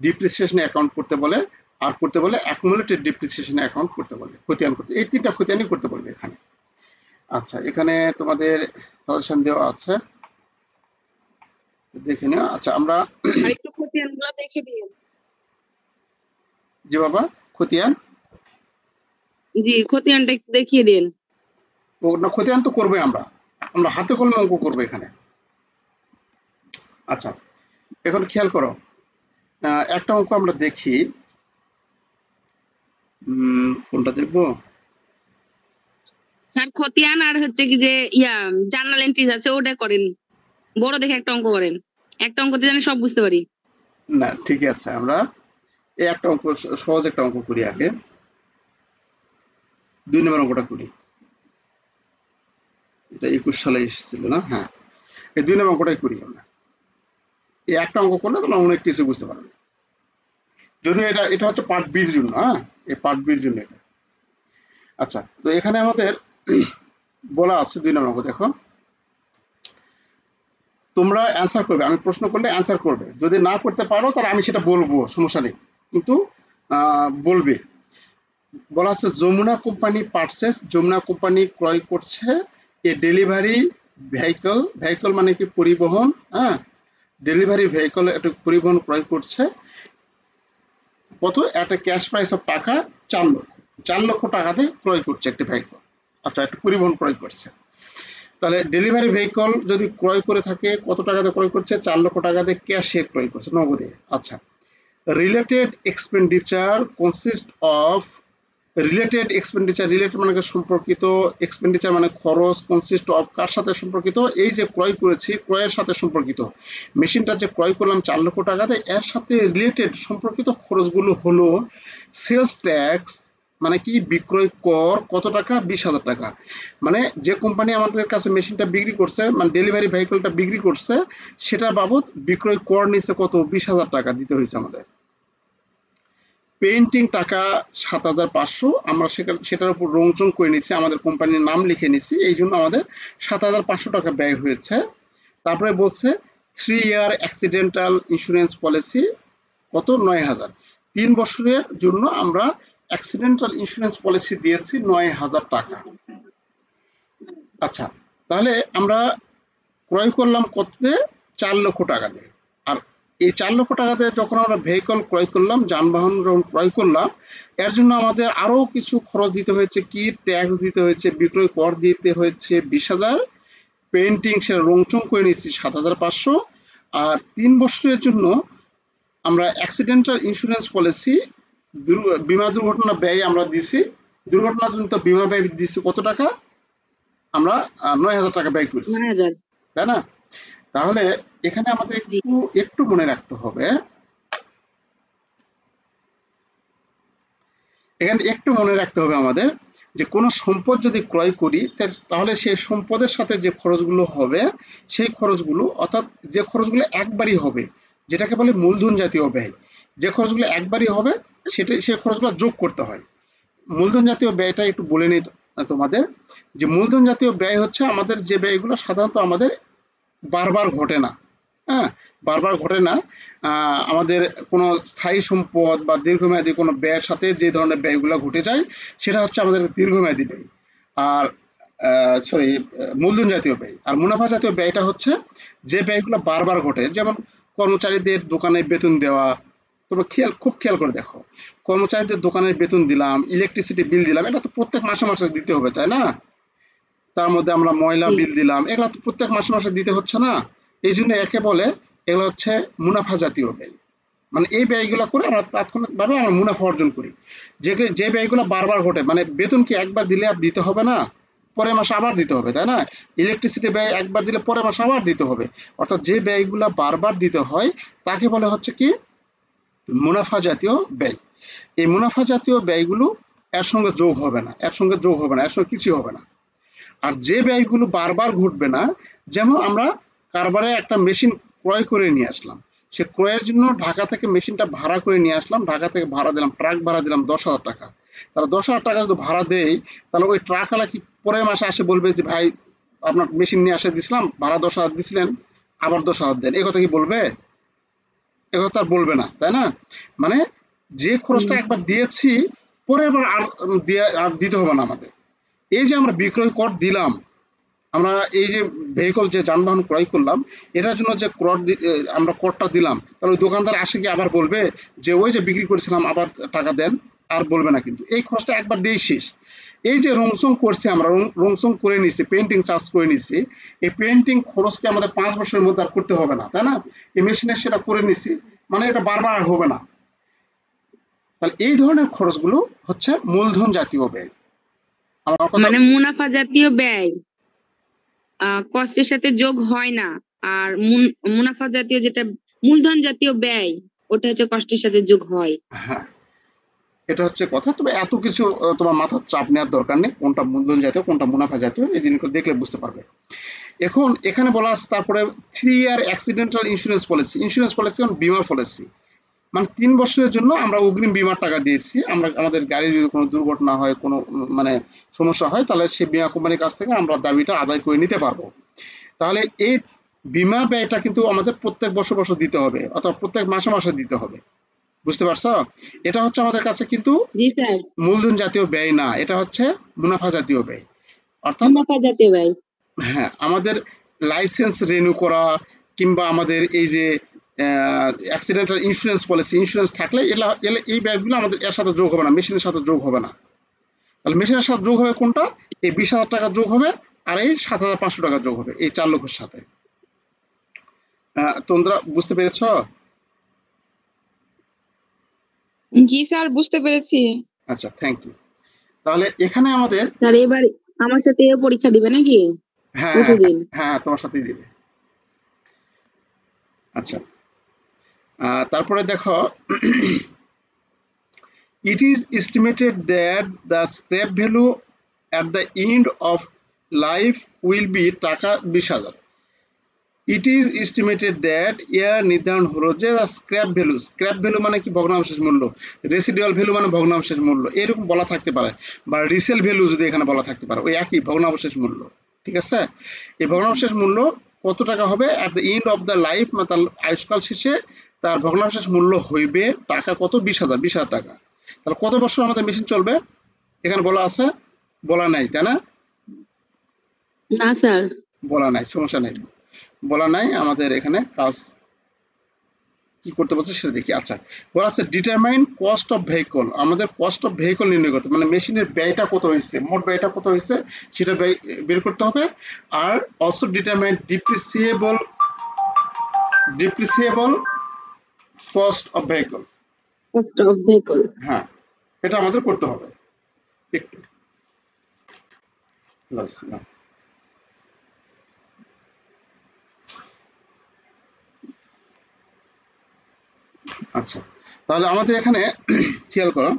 ডিপ্রিসিয়েশন অ্যাকাউন্ট করতে বলে, আর করতে বলে অ্যাকুমুলেটেড ডিপ্রিসিয়েশন অ্যাকাউন্ট করতে বলে, খতিয়ান করতে, এই 3টা খতিয়ানই করতে বলবে এখানে। আচ্ছা, এখানে তোমাদের সাজেশন দেওয়া আছে, দেখে নিও। আচ্ছা, আমরা আর একটু খতিয়ানগুলো দেখে দিন। জি বাবা, খতিয়ান, জি খতিয়ানটা একটু দেখিয়ে দিন। না খতিয়ান তো করবোই আমরা, আমরা হাতে কলমে অঙ্ক করবো এখানে। আচ্ছা, এখন খেয়াল করো, একটা অঙ্ক আমরা দেখি। কোনটা দেখবো? স্যার খতিয়ান আর হচ্ছে কি যে জার্নাল এন্ট্রিজ আছে ওটা করেন, বড় দেখে একটা অঙ্ক করেন, একটা অঙ্কতে জানি সব বুঝতে পারি। না ঠিক আছে, আমরা এই একটা অঙ্ক, সহজ একটা অঙ্ক করি আগে। 2 নম্বর অঙ্কটা করি। এটা 21 সালে এসেছিল না? হ্যাঁ, এই 2 নম্বর অঙ্কটাই করি আমরা। এই একটা অঙ্ক করলে তোমরা অনেক কিছু বুঝতে পারবে। যদিও এটা এটা হচ্ছে পার্ট বির জন্য, হ্যাঁ, এই পার্ট বির জন্য এটা। আচ্ছা, তো এখানে আমাদের বলা আছে 2 নম্বর অঙ্ক, দেখো। তোমরা অ্যান্সার করবে, আমি প্রশ্ন করলে অ্যান্সার করবে। যদি না করতে পারো তাহলে আমি সেটা বলবো, সমস্যা নেই, কিন্তু বলবে। বলা আছে Jamuna company purchases, Jamuna company ক্রয় করছে এ ডেলিভারি ভেহিকল, ভেহিকল মানে কি পরিবহন, হ্যাঁ, ডেলিভারি ভেহিকল একটা পরিবহন ক্রয় করছে কত, একটা ক্যাশ প্রাইস অফ টাকা 4 লক্ষ, 4 লক্ষ টাকাতে ক্রয় করছে একটা ভেহিকল। আচ্ছা, একটা পরিবহন ক্রয় করছে, তাহলে ডেলিভারি ভেহিকল যদি ক্রয় করে থাকে কত টাকাতে ক্রয় করছে, 4 লক্ষ টাকাতে ক্যাশে ক্রয় করছে, নগদে। আচ্ছা, related expenditure consist of, related expenditure, related মানে সম্পর্কিত, এক্সপেন্ডিচার মানে খরচ, কনসিস্ট অফ কার সাথে সম্পর্কিত, এই যে ক্রয় করেছি ক্রয়ের সাথে সম্পর্কিত, মেশিনটা যে ক্রয় করলাম 4 লক্ষ টাকাতে, এর সাথে রিলেটেড সম্পর্কিত খরচগুলো হলো সেলস ট্যাক্স, মানে কি বিক্রয় কর কত টাকা, 20,000 টাকা। মানে যে কোম্পানি আমাদের কাছে মেশিনটা বিক্রি করছে, মানে ডেলিভারি ভেহিকলটা বিক্রি করছে, সেটার বাবদ বিক্রয় কর নিচ্ছে কত, 20,000 টাকা দিতে হয়েছে আমাদের। পেইন্টিং টাকা 7,500, আমরা সেটার উপর রংচং করে নিচ্ছি, আমাদের কোম্পানির নাম লিখে নিচ্ছি, এই জন্য আমাদের 7,500 টাকা ব্যয় হয়েছে। তারপরে বলছে 3 ইয়ার অ্যাক্সিডেন্টাল ইন্স্যুরেন্স পলিসি কত, 9,000। 3 বছরের জন্য আমরা অ্যাক্সিডেন্টাল ইন্স্যুরেন্স পলিসি দিয়েছি 9,000 টাকা। আচ্ছা, তাহলে আমরা ক্রয় করলাম কত, 4 লক্ষ টাকা দিয়ে। আর এই 4 লক্ষ টাকা দিয়ে যখন আমরা ভেহিকল ক্রয় করলাম, যানবাহন যখন ক্রয় করলাম, এর জন্য আমাদের আরো কিছু খরচ দিতে হয়েছে, কি ট্যাক্স দিতে হয়েছে, বিক্রয় কর দিতে হয়েছে 20,000, পেইন্টিং সেটা রংচং করে নিচ্ছি 7,500। আর 3 বছরের জন্য আমরা অ্যাক্সিডেন্টাল ইন্স্যুরেন্স পলিসি, বিমা দুর্ঘটনা ব্যয় আমরা দিছি, দুর্ঘটনাজনিত বিমা ব্যয় দিচ্ছি কত টাকা, আমরা 9,000 টাকা ব্যয় করছি, 9,000। তাই না? তাহলে এখানে আমাদের জি। একটু একটু মনে রাখতে হবে, এখানে একটু মনে রাখতে হবে আমাদের, যে কোনো সম্পদ যদি ক্রয় করি তাহলে সেই সম্পদের সাথে যে খরচগুলো হবে, সেই খরচগুলো, অর্থাৎ যে খরচগুলো একবারই হবে, যেটাকে বলে মূলধন জাতীয় ব্যয়, যে খরচগুলো একবারই হবে সেই খরচগুলো যোগ করতে হয়। মূলধন জাতীয় ব্যয়টা একটু বলে নিই তোমাদের, যে মূলধন জাতীয় ব্যয় হচ্ছে আমাদের যে ব্যয়গুলো সাধারণত আমাদের বারবার ঘটে না, হ্যাঁ, বারবার ঘটে না। আমাদের কোনো স্থায়ী সম্পদ বা দীর্ঘমেয়াদী কোনো ব্যয়ের সাথে যে ধরনের ব্যয়গুলো ঘটে যায়, সেটা হচ্ছে আমাদের দীর্ঘমেয়াদী ব্যয়। আর সরি, মূলধন জাতীয় ব্যয়। আর মুনাফা জাতীয় ব্যয়টা হচ্ছে যে ব্যয়গুলো বারবার ঘটে, যেমন কর্মচারীদের দোকানে বেতন দেওয়া। তোমরা খুব খেয়াল করে দেখো, কর্মচারীদের দোকানের বেতন দিলাম, ইলেকট্রিসিটি বিল দিলাম, এটা তো প্রত্যেক মাসে মাসে দিতে হবে, তাই না? তার মধ্যে আমরা ময়লা জি। বিল দিলাম, এগুলো তো প্রত্যেক মাসে মাসে দিতে হচ্ছে না? এই জন্য একে বলে, এগুলো হচ্ছে মুনাফা জাতীয় ব্যয়। মানে এই ব্যয়গুলো করে আমরা তাৎক্ষণিকভাবে আমরা মুনাফা অর্জন করি। যে ব্যয়গুলো বারবার ঘটে, মানে বেতন কি একবার দিলে আর দিতে হবে না, পরের মাসে আবার দিতে হবে, তাই না? ইলেকট্রিসিটি ব্যয় একবার দিলে পরের মাসে আবার দিতে হবে। অর্থাৎ যে ব্যয়গুলো বারবার দিতে হয় তাকে বলে হচ্ছে কি, মুনাফা জাতীয় ব্যয়। এই মুনাফা জাতীয় ব্যয়গুলো এর সঙ্গে যোগ হবে না, এর সঙ্গে যোগ হবে না, এর সঙ্গে কিছু হবে না। আর যে ব্যয়গুলো বারবার ঘটবে না, যেমন আমরা কারবারে একটা মেশিন ক্রয় করে নিয়ে আসলাম, সে ক্রয়ের জন্য ঢাকা থেকে মেশিনটা ভাড়া করে নিয়ে আসলাম, ঢাকা থেকে ভাড়া দিলাম, ট্রাক ভাড়া দিলাম 10,000 টাকা। তাহলে 10,000 টাকা যদি ভাড়া দেই, তাহলে ওই ট্রাকওয়ালা কি পরের মাসে আসে বলবে যে ভাই আপনার মেশিন নিয়ে আসে দিছিলাম, ভাড়া 10,000 দিছিলেন, আবার 10,000 দেন, এই কথা কি বলবে? এ কথা আর বলবে না, তাই না? মানে যে খরচটা একবার দিয়েছি, পরের বার আর দিতে হবে না আমাদের। এই যে আমরা বিক্রয় কর দিলাম, আমরা এই যে ভেহিকল, যে যানবাহন ক্রয় করলাম, এটার জন্য যে আমরা করটা দিলাম, তাহলে ওই দোকানদার আসে কি আবার বলবে যে ওই যে বিক্রি করেছিলাম আবার টাকা দেন? আর বলবে না, কিন্তু এই খরচটা একবার দিয়েই শেষ। এই যে রংসং করছি আমরা, রংসং করে নিছি, পেন্টিং চার্জ করে নিছি, এই পেন্টিং খরচকে আমাদের 5 বছরের মধ্যে আর করতে হবে না, তাই না? এই মেশিনে সেটা করে নিছি, মানে এটা বারবার আর হবে না। তাহলে এই ধরনের খরচগুলো হচ্ছে মূলধন জাতীয় ব্যয়। আমার কথা মানে মুনাফা জাতীয় ব্যয় কষ্টের সাথে যোগ হয় না, আর মুনাফা জাতীয় যেটা মূলধন জাতীয় ব্যয় ওটা হচ্ছে কষ্টের সাথে যোগ হয়। হ্যাঁ, এটা হচ্ছে কথা। তবে এত কিছু তোমার মাথার চাপ নেওয়ার দরকার নেই, কোনটা মূলধন জাতীয় কোনটা মুনাফা জাতীয় এই জিনিসগুলো দেখলে বুঝতে পারবে। এখন এখানে বলা আছে তারপরে 3 year accidental insurance policy. Insurance policy মানে বীমা পলিসি, মানে 3 বছরের জন্য আমরা অগ্রিম বীমার টাকা দিয়েছি। আমরা আমাদের গাড়ির যদি কোনো দুর্ঘটনা হয়, কোনো মানে সমস্যা হয়, তাহলে সেই বীমা কোম্পানির কাছ থেকে আমরা দাবিটা আদায় করে নিতে পারবো। তাহলে এই বীমা ব্যয়টা কিন্তু আমাদের প্রত্যেক বছর বছর দিতে হবে, অথবা প্রত্যেক মাসে মাসে দিতে হবে। বুঝতে পারছো? এটা হচ্ছে আমাদের কাছে কিন্তু জি স্যার। মূলধন জাতীয় ব্যয় না, এটা হচ্ছে মুনাফা জাতীয় ব্যয়। অর্থাৎ মুনাফা জাতীয় ব্যয়। হ্যাঁ, আমাদের লাইসেন্স রিনিউ করা কিংবা আমাদের এই যে অ্যাক্সিডেন্টাল ইন্স্যুরেন্স পলিসি, ইন্স্যুরেন্স থাকলে এই ব্যয়গুলো আমাদের এর সাথে যোগ হবে না, মেশিনের সাথে যোগ হবে না। তাহলে মেশিনের সাথে যোগ হবে কোনটা? এই 20,000 টাকা যোগ হবে, আর এই 7,500 টাকা যোগ হবে এই 4 লক্ষের সাথে। তোমরা বুঝতে পেরেছ? জি স্যার, বুঝতে পেরেছি। আচ্ছা, থ্যাংক ইউ। তাহলে এখানে আমাদের স্যার এবার আমার সাথে এও পরীক্ষা দিবে নাকি হ্যাঁ পরশুদিন? হ্যাঁ তোমার সাথেই দিবে। আচ্ছা, তারপরে দেখো, it is estimated that the scrap value at the end of life will be টাকা 20,000. It is estimated that এর নির্ধারণ হলো যে স্ক্র্যাপ ভ্যালু মানে কি? ভগ্নাবশেষ মূল্য। রেসিডুয়াল ভ্যালু মানে ভগ্নাবশেষ মূল্য, এরকম বলা থাকতে পারে, বা রিসেল ভ্যালু যদি এখানে বলা থাকতে পারে, ওই একই ভগ্নাবশেষ মূল্য। ঠিক আছে? এই ভগ্নাবশেষ মূল্য কত টাকা হবে at the end of the life, মানে তার আয়ুষ্কাল শেষে তার ভগ্নাবশেষ মূল্য হইবে টাকা কত? 20,000 টাকা। তাহলে কত বছর আমাদের মেশিন চলবে এখানে বলা আছে? বলা নাই, তাই না? না স্যার। বলা নাই, সমস্যা নেই, বলা নাই। আমাদের এখানে কাজ কি করতে বলছে সেটা দেখি। আচ্ছা, বলা আছে ডিটারমাইন কস্ট অফ ভেহিকল। আমাদের কস্ট অফ ভেহিকল নির্ণয় করতে, মানে মেশিনের ব্যয়টা কত হয়েছে, মোট ব্যয়টা কত হয়েছে সেটা ব্যয় বের করতে হবে। আর also determine depreciable cost of vehicle. Cost of vehicle. হ্যাঁ, এটা আমাদের করতে হবে একটু। আচ্ছা, তাহলে আমাদের এখানে খেয়াল করো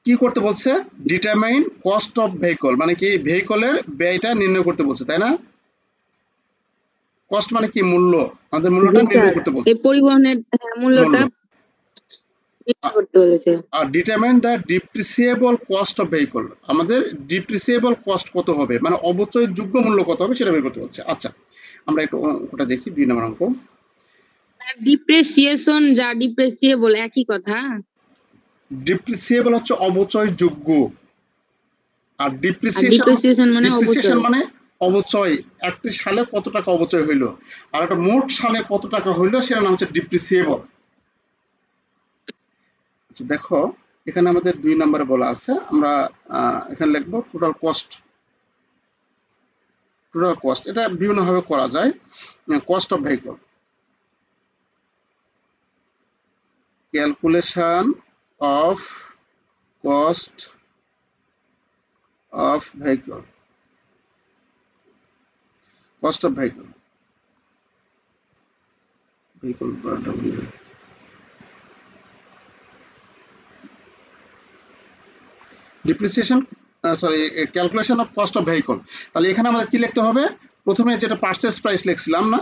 কি করতে বলছে? ডিটারমাইন কস্ট অফ ভেহিকল, মানে কি? ভেহিকলের ব্যয়টা নির্ণয় করতে বলছে, তাই না? কস্ট মানে কি? মূল্য। আমাদের মূল্যটা জি স্যার, নির্ণয় করতে বলছে, এই পরিবহনের মূল্যটা মূল্য। নির্ণয় করতে বলেছে। আর determine the depreciable cost of vehicle, আমাদের ডিপ্রিসিয়েবল কস্ট কত হবে, মানে অবচয়যোগ্য মূল্য কত হবে সেটা বের করতে বলছে। আচ্ছা, আমরা একটু ওটা দেখি, 2 নম্বর অঙ্ক। ডিপ্রিসিয়েশন যা ডিপ্রিসিয়েবল একই কথা। ডিপ্রিসিয়েবল হচ্ছে অবচয়যোগ্য, আর আর ডিপ্রিসিয়েশন ডিপ্রিসিয়েশন মানে অবচয়। মানে অবচয়। একটি সালে কত টাকা অবচয় হইলো, আর একটা মোট সালে কত টাকা হইলো সেটার নাম হচ্ছে ডিপ্রিসিয়েবল। আচ্ছা, দেখো এখানে আমাদের 2 নম্বরে বলা আছে, আমরা এখানে লিখবো টোটাল কস্ট। এটা বিভিন্ন ভাবে করা যায়। Cost of vehicle, calculation of cost of vehicle, cost of vehicle, depreciation, sorry, calculation of cost of vehicle. তাহলে এখানে আমাদের কি লিখতে হবে? প্রথমে যেটা পারচেজ প্রাইস লিখছিলাম না,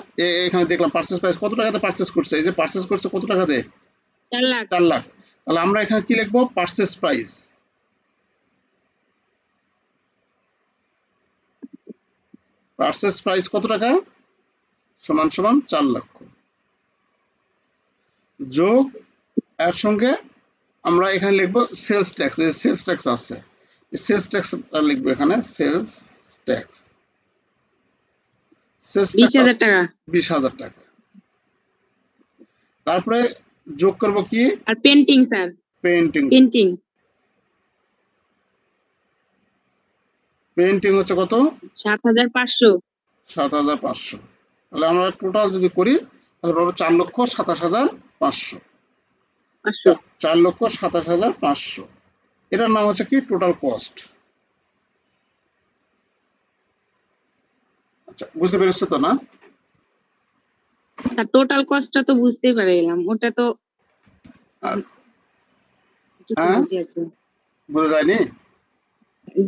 এখানে দেখলাম পারচেজ প্রাইস কত টাকাতে পারচেজ করছে, এই যে পারচেজ করছে কত টাকাতে? 4 লাখ। 4 লাখ। তাহলে আমরা এখানে কি লিখবো? Purchase price. পারচেজ প্রাইস কত টাকা? সমান সমান 4 লক্ষ, যোগ এর সঙ্গে আমরা এখানে লিখবো সেলস ট্যাক্স। এই সেলস ট্যাক্স আছে, সেলস ট্যাক্স লিখবো এখানে, সেলস ট্যাক্স। 20,000 টাকা। 20,000 টাকা। তারপরে যোগ করব কি? আর পেন্টিং স্যার, পেইন্টিং হচ্ছে কত? 7,500। 7,500। তাহলে আমরা টোটাল যদি করি তাহলে পাবো 4,27,500। 500। 4,27,500। এটার নাম হচ্ছে কি টোটাল কস্ট। আচ্ছা, বুঝতে পেরেছো তো না? স্যার টোটাল কস্টটা তো বুঝতেই পারলাম, ওটা তো আর একটু তো হ্যাঁ, বুঝে আছে। বোঝা যায়নি?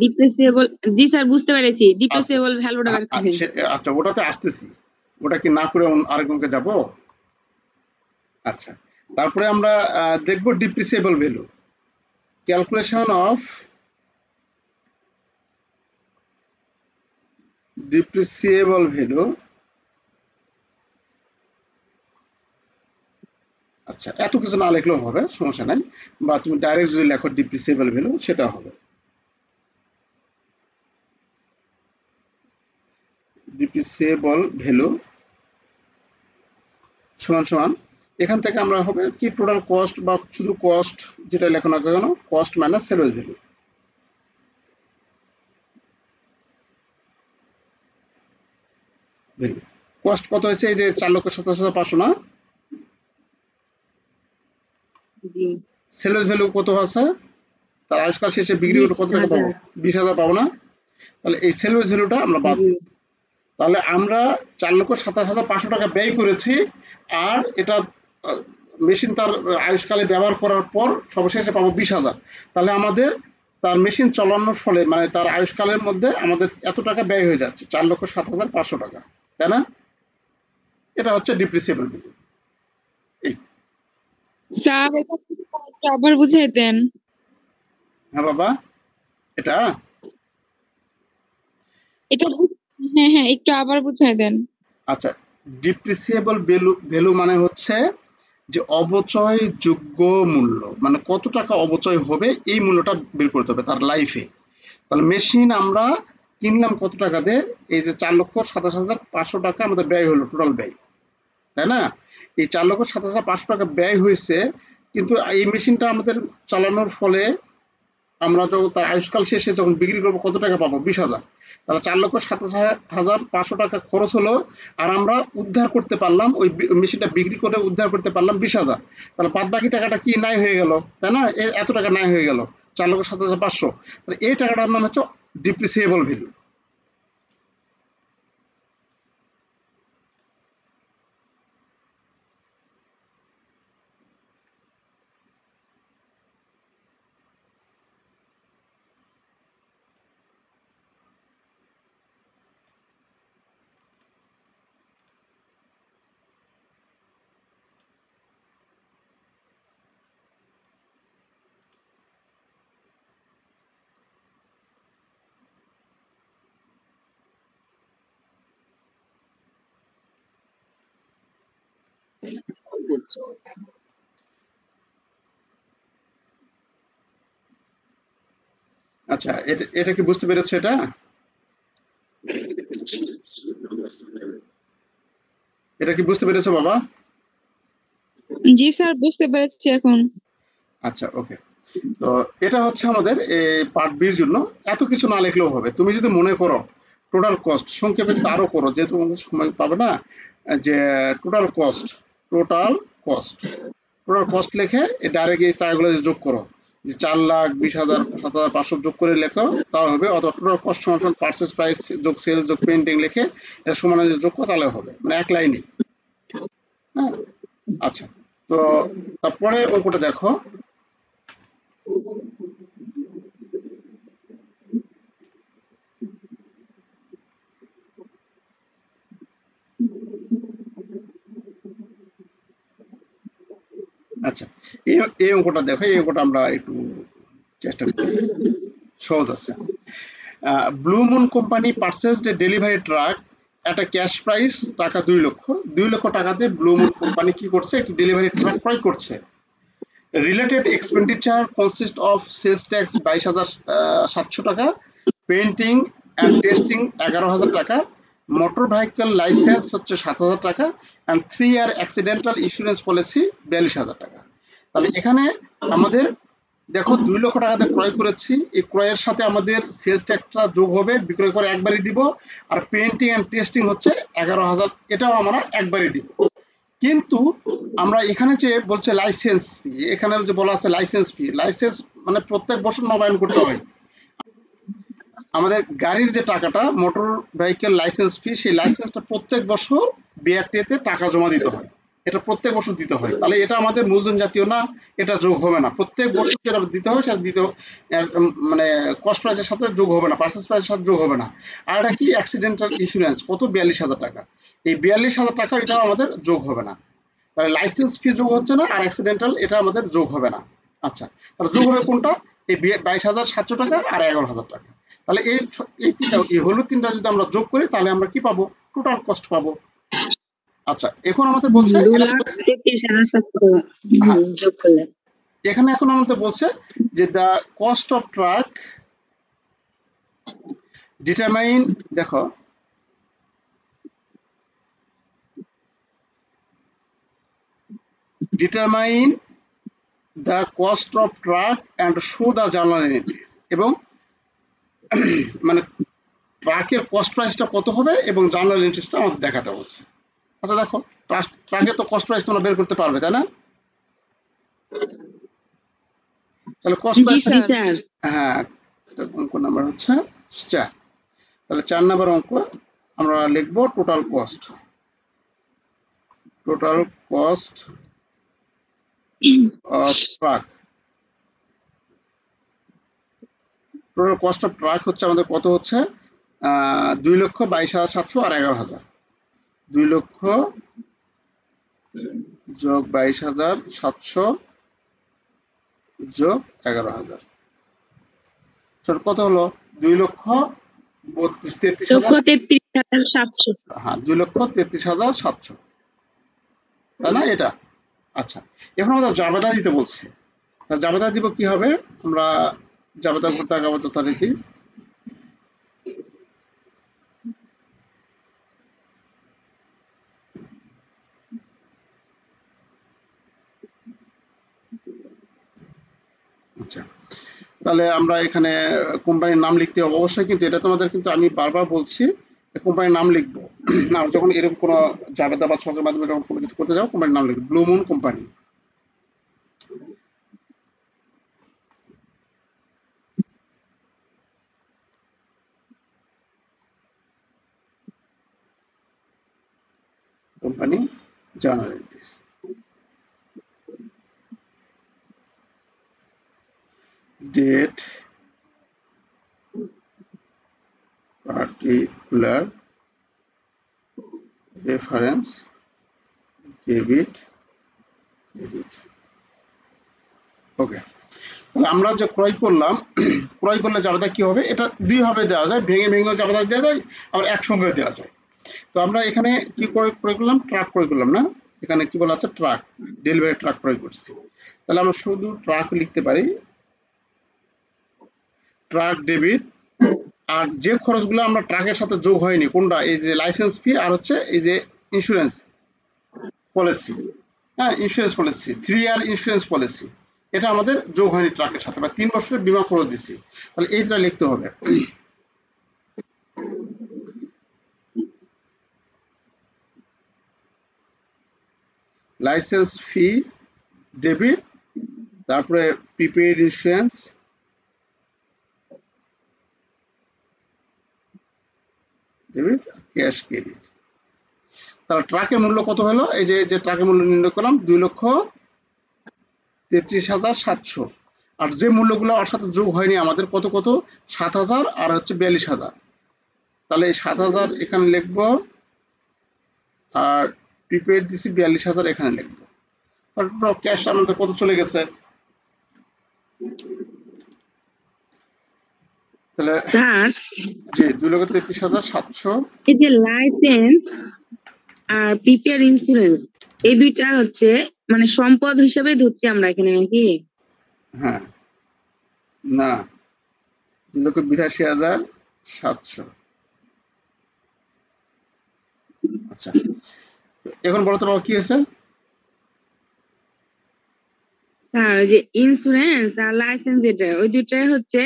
ডিপ্রিসিয়েবল, জি স্যার বুঝতে পেরেছি, আচ্ছা, ডিপ্রিসিয়েবল ভ্যালুটা বের করেন। আচ্ছা, ওটাতে আসতেছি। ওটা কি না করে আরেকজনকে যাব? আচ্ছা, তারপরে আমরা দেখব ডিপ্রিসিয়েবল ভ্যালু, ক্যালকুলেশন অফ ডিপ্রিসিয়েবল ভ্যালু। আচ্ছা, এত কিছু না লিখলেও হবে, সমস্যা নাই, বা তুমি ডাইরেক্ট যদি লেখো ডিপ্রিসিয়েবল ভ্যালু সেটা হবে। ডিপ্রিসিয়েবল ভ্যালু সমান সমান, এখান থেকে আমরা হবে কি টোটাল কস্ট বা শুধু কস্ট যেটা লেখো না কেন, cost minus sales value. Value cost কত হয়েছে? এই যে 4,27,500 না? জি। সেলস ভ্যালু কত আছে? তার আজকাল শেষে বিক্রি করে কত টাকা পাবো? 20,000। 20,000 পাবো না? তাহলে এই সেলস ভ্যালুটা আমরা বাদ জি দিই। তাহলে আমরা 4,27,500 টাকা ব্যয় করেছি, আর এটা মেশিন তার আয়ুষ্কালে ব্যবহার করার পর সর্বশেষে পাবো 20,000। তাহলে আমাদের তার মেশিন চালানোর ফলে মানে তার আয়ুষ্কালের মধ্যে আমাদের এত টাকা ব্যয় হয়ে যাচ্ছে, 4,07,500 টাকা, তাই না? এটা হচ্ছে ডিপ্রিসিয়েবল ভ্যালু। এই, স্যার এটা একটু আবার বুঝাই দেন। হ্যাঁ বাবা, এটা এটা হ্যাঁ হ্যাঁ, একটু আবার বুঝাই দেন। আচ্ছা, ডিপ্রিসিয়েবল ভ্যালু ভ্যালু মানে হচ্ছে যে অবচয়যোগ্য মূল্য, মানে কত টাকা অবচয় হবে এই মূল্যটা বের করতে হবে তার লাইফে। তাহলে মেশিন আমরা কিনলাম কত টাকা দিয়ে? এই যে 4,27,500 টাকা আমাদের ব্যয় হলো, টোটাল ব্যয়, তাই না? এই 4,27,500 টাকা ব্যয় হয়েছে, কিন্তু এই মেশিনটা আমাদের চালানোর ফলে আমরা যখন তার আয়ুষ্কাল শেষে যখন বিক্রি করবো কত টাকা পাবো? 20,000। তাহলে 4,27,500 টাকা খরচ হলো, আর আমরা উদ্ধার করতে পারলাম, ওই মেশিনটা বিক্রি করে উদ্ধার করতে পারলাম 20,000। তাহলে বাদ বাকি টাকাটা কি নাই হয়ে গেল, তাই না? এত টাকা নাই হয়ে গেল, 4,27,500। তাহলে এই টাকাটার নাম হচ্ছে ডিপ্রিসিয়েবল ভ্যালু। আচ্ছা, এটা এটা কি বুঝতে পেরেছো? এটা কি বুঝতে পেরেছো বাবা? জি স্যার, বুঝতে পেরেছি এখন। আচ্ছা, ওকে। তো এটা হচ্ছে আমাদের পার্ট বির জন্য। এত কিছু না লিখলেও হবে, তুমি যদি মনে করো টোটাল কস্ট, সংক্ষেপে কিন্তু আরো করো যেহেতু তোমাদের সময় পাবে না, যে total cost, total cost, total cost লিখে ডাইরেক্ট এই টাকাগুলো যোগ করো, যে 4,20,000, 7,500 যোগ করে লেখো, তাহলে হবে। অথবা টোটাল কস্ট সমান পারচেজ প্রাইস যোগ সেলস যোগ পেন্টিং লিখে এটা সমানে যোগ করো, তাহলে হবে, মানে এক লাইনে। হ্যাঁ, আচ্ছা। তো তারপরে ওপরে দেখো, আচ্ছা, এই এই অঙ্কটা দেখো, এই অঙ্কটা আমরা একটু চেষ্টা করি, সহজ আছে। ব্লু মুন কোম্পানি পারচেসড এ ডেলিভারি ট্রাক এট আ ক্যাশ প্রাইস টাকা 2 লক্ষ। 2 লক্ষ টাকাতে ব্লু মুন কোম্পানি কি করছে? একটি ডেলিভারি ট্রাক ক্রয় করছে। Related expenditure consist of sales tax 22,700 টাকা, পেন্টিং অ্যান্ড টেস্টিং 11,000 টাকা, মোটর ভেহিকল লাইসেন্স হচ্ছে 7,000 টাকা, and 3 year accidental insurance policy 42,000 টাকা। তাহলে এখানে আমাদের দেখো 2 লক্ষ টাকাতে ক্রয় করেছি, এই ক্রয়ের সাথে আমাদের সেলস ট্যাক্সটা যোগ হবে, বিক্রয় করে একবারই দিব, আর পেন্টিং অ্যান্ড টেস্টিং হচ্ছে 11,000, এটাও আমরা একবারই দিব। কিন্তু আমরা এখানে যে বলছে লাইসেন্স ফি, এখানে যে বলা আছে লাইসেন্স ফি, লাইসেন্স মানে প্রত্যেক বছর নবায়ন করতে হয়। আমাদের গাড়ির যে টাকাটা মোটর ভেহিকেল লাইসেন্স ফি, সেই লাইসেন্সটা প্রত্যেক বছর বিআরটিএতে টাকা জমা দিতে হয়, এটা প্রত্যেক বছর দিতে হয়। তাহলে এটা আমাদের মূলধন জাতীয় না, এটা যোগ হবে না। প্রত্যেক বছর যেটা দিতে হয় সেটা দিতে মানে কস্ট প্রাইসের সাথে যোগ হবে না, পার্চেস প্রাইসের সাথে যোগ হবে না। আর এটা কি অ্যাক্সিডেন্টাল ইন্স্যুরেন্স, কত 42,000 টাকা। এই 42,000 টাকা এটাও আমাদের যোগ হবে না। তাহলে লাইসেন্স ফি যোগ হচ্ছে না, আর অ্যাক্সিডেন্টাল এটা আমাদের যোগ হবে না। আচ্ছা, তাহলে যোগ হবে কোনটা? এই 22,700 টাকা আর 11,000 টাকা। তাহলে এই তিনটা, এই হলুদ তিনটা যদি আমরা যোগ করি তাহলে আমরা কি পাবো? টোটাল কস্ট পাবো। আচ্ছা, এখন আমাদের বলছে 2,33,700 হ্যাঁ, যোগ করলে এখানে এখন আমাদের বলছে যে the cost of truck determine, দেখো determine the cost of truck and show the journal entries, এবং মানে ট্রাকের কস্ট প্রাইসটা কত হবে এবং জার্নাল এন্ট্রিজটা আমাদের দেখাতে বলছে। আচ্ছা দেখো, ট্রাকের তো কস্ট প্রাইস তোমরা বের করতে পারবে, তাই না? তাহলে কস্ট জি প্রাইস, জি স্যার। স্যার। হ্যাঁ, এটা অঙ্ক নাম্বার হচ্ছে 4। তাহলে 4 নাম্বার অঙ্ক আমরা লিখব total cost. Total cost of truck, total cost of truck হচ্ছে আমাদের কত হচ্ছে? 2,22,700 আর 11,000। 2 লক্ষ যোগ 22,700 যোগ 11,000 কত হলো? 2,33,700। হ্যাঁ, 2,33,700, তাই না এটা? আচ্ছা, এখন আমাদের জাবেদা দিতে বলছে। তা জাবেদা দিব কি হবে? আমরা জাবেদা করতে আগাবো যথারীতি। আচ্ছা, তাহলে আমরা এখানে কোম্পানির নাম লিখতে হবে অবশ্যই, কিন্তু এটা তোমাদের কিন্তু আমি বারবার বলছি, কোম্পানির নাম লিখবো। আর যখন এরকম কোনো জাবেদা বা ছকের মাধ্যমে যখন কোনো কিছু করতে যাও, কোম্পানির নাম লিখবো। Blue moon company. Company journal entries, date, particular, reference, debit, okay. তাহলে আমরা যে ক্রয় করলাম, ক্রয় করলে জাবেদা কি হবে? এটা দুই ভাবে দেওয়া যায়, ভেঙে ভেঙেও জাবেদা দেওয়া যায়, আবার একসঙ্গেও দেওয়া যায়। তো আমরা এখানে কি ক্রয় করলাম? ট্রাক ক্রয় করলাম না, এখানে কি বলা আছে? ট্রাক, ডেলিভারি ট্রাক ক্রয় করছি। তাহলে আমরা শুধু ট্রাক লিখতে পারি, ট্রাক ডেবিট। আর যে খরচগুলো আমরা ট্রাকের সাথে যোগ হয়নি, কোনটা? এই যে লাইসেন্স ফি, আর হচ্ছে এই যে ইন্স্যুরেন্স পলিসি, হ্যাঁ, ইন্স্যুরেন্স পলিসি, 3 ইয়ার ইন্স্যুরেন্স পলিসি, এটা আমাদের যোগ হয়নি ট্রাকের সাথে, বা 3 বছরের বীমা খরচ দিচ্ছি। তাহলে এইটা লিখতে হবে। লাইসেন্স ফি ডেবিট, তারপরে prepaid insurance debit, cash credit. তাহলে ট্রাকের মূল্য কত হলো? এই যে ট্রাকের মূল্য নির্ণয় করলাম 2,33,700, আর যে মূল্যগুলো ওর সাথে যোগ হয়নি আমাদের, কত কত? 7,000 আর হচ্ছে 42,000। তাহলে এই 7,000 এখানে লিখবো, আর প্রিপেড দিছি 42,000 এখানে লিখবো। ক্যাশ আমাদের কত চলে গেছে? তাহলে স্যার, জি, 2,33,700। এই যে লাইসেন্স আর প্রিপেয়ার ইন্স্যুরেন্স, এই দুইটা হচ্ছে মানে সম্পদ হিসেবে ধরছি আমরা এখানে নাকি? হ্যাঁ, না, 2,82,700। আচ্ছা, এখন বলতে পারবো কি হয়েছে? স্যার, ওই যে ইন্স্যুরেন্স আর লাইসেন্স, যেটা ওই দুইটাই হচ্ছে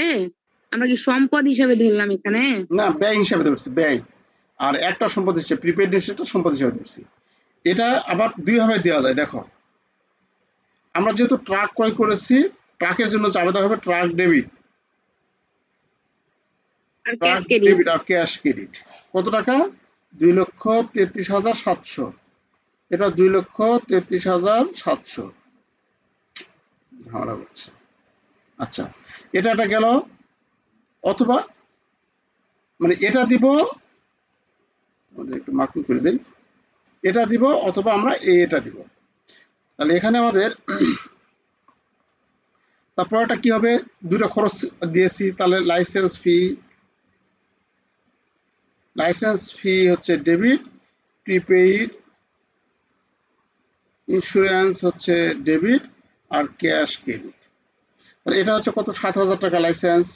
আমরা কি সম্পদ হিসেবে ধরলাম এখানে? না, ব্যয় হিসাবে ধরছি, ব্যয়। আর একটা সম্পদ হিসেবে, প্রিপেড ইন্স্যুরেন্সটা সম্পদ হিসেবে ধরছি। এটা আবার দুই ভাবে দেওয়া যায়, দেখো। আমরা যেহেতু ট্রাক ক্রয় করেছি, ট্রাকের জন্য চাঁদা হবে ট্রাক ডেবিট, আর ট্রাক ক্যাশ ক্রেডিট। ডেবিট আর ক্যাশ ক্রেডিট। কত টাকা? 2,33,700। এটা 2,33,700 ঝামেলা করছে। আচ্ছা, এটা গেল। অথবা মানে এটা দিব, একটু মার্কিং করে দিই, এটা দিব অথবা আমরা এটা দিব। তাহলে এখানে আমাদের তারপর এটা কি হবে? দুটো খরচ দিয়েছি, তাহলে লাইসেন্স ফি হচ্ছে ডেবিট, প্রিপেইড ইন্স্যুরেন্স হচ্ছে ডেবিট, আর ক্যাশ ক্রেডিট। তাহলে এটা হচ্ছে কত? 7,000 টাকা লাইসেন্স,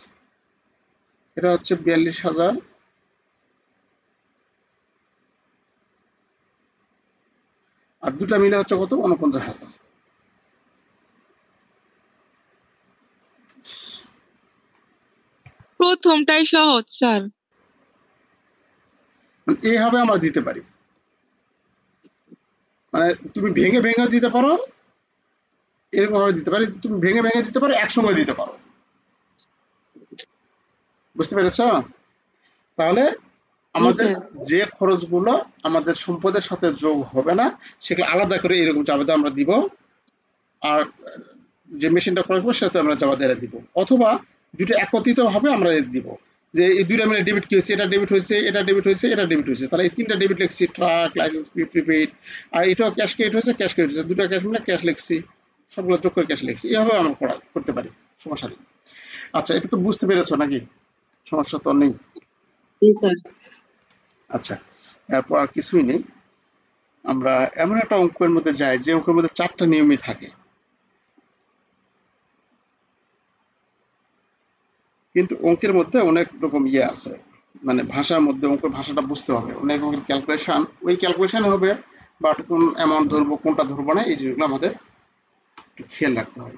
এটা হচ্ছে 42,000, আর দুটা মিলে হচ্ছে কত? 49,000। প্রথমটাই সহজ স্যার। এইভাবে আমরা দিতে পারি, মানে তুমি ভেঙে ভেঙে দিতে পারো, এরকম ভাবে দিতে পারি, তুমি ভেঙে ভেঙে দিতে পারো, একসঙ্গে দিতে পারো। বুঝতে পেরেছ? তাহলে জি আমাদের স্যার। যে খরচগুলো আমাদের সম্পদের সাথে যোগ হবে না, সেগুলো আলাদা করে এরকম চাঁদা আমরা দিব, আর যে মেশিনটা ক্রয় করবো সেটাতে আমরা চাঁদা দিয়ে দিব, অথবা দুটো একত্রিত ভাবে আমরা দিব, যে এই দুইটা মিলে ডেবিট কি হয়েছে, এটা ডেবিট হয়েছে, এটা ডেবিট হয়েছে, এটা ডেবিট হয়েছে, তাহলে এই তিনটা ডেবিট লিখছি, ট্রাক, লাইসেন্স ফি, প্রিপেইড, আর এটাও ক্যাশ ক্রেডিট হয়েছে, ক্যাশ ক্রেডিট হয়েছে, দুটো ক্যাশ মিলে ক্যাশ লিখছি, সবগুলো যোগ করে ক্যাশ লিখছি। এইভাবে আমরা করতে পারি, সমস্যা নেই। আচ্ছা, এটা তো বুঝতে পেরেছো নাকি? সমস্যা তো নেই। জি স্যার। আচ্ছা, এরপর আর কিছুই নেই। আমরা এমন একটা অঙ্কের মধ্যে যাই যে অঙ্কের মধ্যে 4টা নিয়মই থাকে, কিন্তু অঙ্কের মধ্যে অনেক রকম আছে, মানে ভাষার মধ্যে অঙ্কের ভাষাটা বুঝতে হবে, অনেক রকমের ক্যালকুলেশন, ওই ক্যালকুলেশন হবে, বাট কোন অ্যামাউন্ট ধরবো কোনটা ধরবো না, এই জিনিসগুলো আমাদের একটু খেয়াল রাখতে হয়।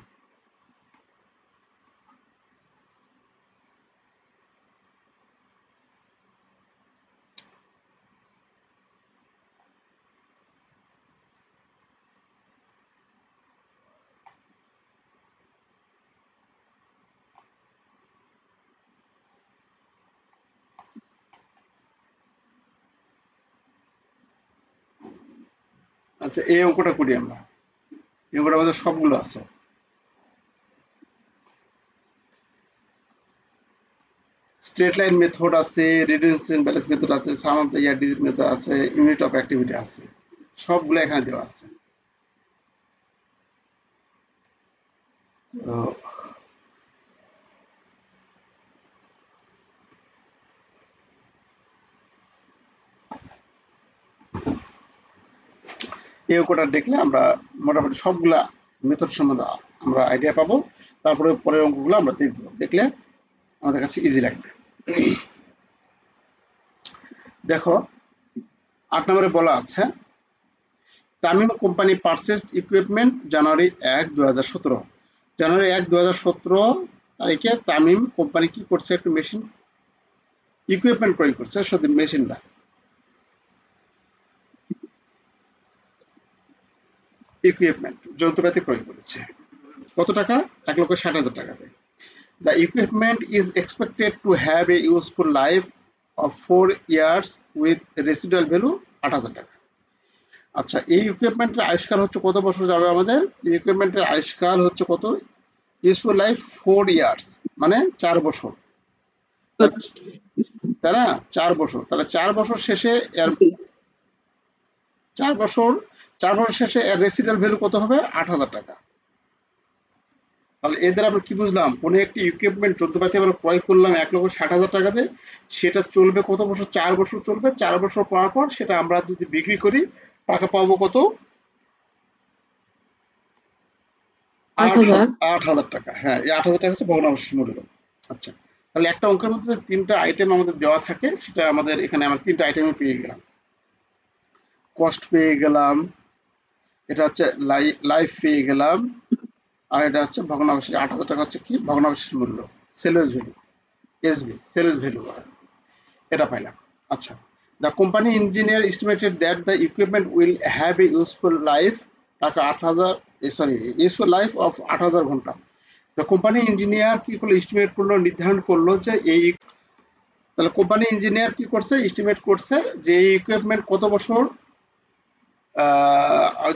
আচ্ছা, এই অঙ্কটা করি আমরা। এই অঙ্কটা আমাদের সবগুলো আছে। স্ট্রেট লাইন মেথড আছে, রিডিউসিং ব্যালেন্স মেথড আছে, sum of the year digit method আছে, ইউনিট অফ অ্যাক্টিভিটি আছে, সবগুলো এখানে দেওয়া আছে। তো এই অঙ্কটা দেখলে আমরা মোটামুটি সবগুলা মেথড সম্বন্ধে আমরা আইডিয়া পাবো। তারপরে পরের অঙ্কগুলো আমরা দেখবো, দেখলে আমাদের কাছে ইজি লাগবে। দেখো 8 নম্বরে বলা আছে, তামিম কোম্পানি পারচেসড ইকুইপমেন্ট জানুয়ারি 1, 2017। জানুয়ারি 1, 2017 তারিখে তামিম কোম্পানি কি করছে? একটু মেশিন ইকুইপমেন্ট ক্রয় করছে, শুধু মেশিনটা, ইকুইপমেন্ট যন্ত্রপাতি ক্রয় করেছে। কত টাকা? 1,60,000 টাকাতে। The equipment is expected to have a useful life of 4 years with residual value 8,000 টাকা। আচ্ছা, এই ইকুইপমেন্টের আয়ুষ্কাল হচ্ছে কত বছর যাবে আমাদের? এই ইকুইপমেন্টের আয়ুষ্কাল হচ্ছে কত? ইউজফুল লাইফ 4 ইয়ার্স, মানে 4 বছর, তাই না? 4 বছর, তাহলে 4 বছর শেষে এর 4 বছর 4 বছর শেষে এর রেসিডুয়াল ভ্যালু কত হবে? 8,000 টাকা। তাহলে এদের আমরা কি বুঝলাম? কোনো একটি ইকুইপমেন্ট যন্ত্রপাতি আমরা ক্রয় করলাম 1,60,000 টাকাতে, সেটা চলবে কত বছর? 4 বছর চলবে। 4 বছর পাওয়ার পর সেটা আমরা যদি বিক্রি করি, টাকা পাবো কত? 8,000। 8,000 টাকা। হ্যাঁ, এই 8,000 টাকা হচ্ছে ভগ্নাংশ মূল্য। আচ্ছা, তাহলে একটা অঙ্কের মধ্যে 3টা আইটেম আমাদের দেওয়া থাকে, সেটা আমাদের এখানে আমরা 3টা আইটেমে পেয়ে গেলাম। কস্ট পেয়ে গেলাম, এটা হচ্ছে লাইফ পেয়ে গেলাম, আর এটা হচ্ছে ভগ্নাংশের 8,000 টাকা হচ্ছে কি? ভগ্নাংশের মূল্য, sales value, SV, sales value এটা পাইলাম। আচ্ছা, the company engineer estimated that the equipment will have a useful life, টাকা 8,000 সরি ইউজফুল লাইফ অফ ৮,০০০ ঘন্টা। তো কোম্পানি ইঞ্জিনিয়ার কি করলো, এস্টিমেট করলো, নির্ধারণ করলো যে এই, তাহলে কোম্পানি ইঞ্জিনিয়ার কি করছে, এস্টিমেট করছে যে এই ইকুইপমেন্ট কত বছর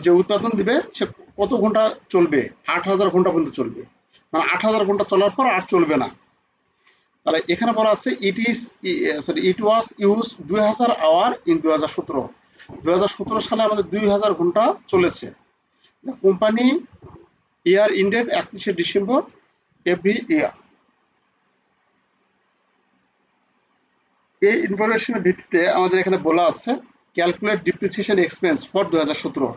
যে উৎপাদন দিবে সে কত ঘন্টা চলবে, ৮,০০০ ঘন্টা পর্যন্ত চলবে, মানে ৮,০০০ ঘন্টা চলার পর আর চলবে না। তাহলে এখানে বলা আছে ইট ওয়াজ ইউজ ২,০০০ আওয়ার ইন ২০১৭। ২০১৭ সালে আমাদের ২,০০০ ঘন্টা চলেছে। কোম্পানি ইয়ার ইন্ডেড ৩১শে ডিসেম্বর এভরি ইয়ার। এই ইনফরমেশনের ভিত্তিতে আমাদের এখানে বলা আছে ক্যালকুলেট ডিপ্রিসিয়েশন এক্সপেন্স ফর ২০১৭।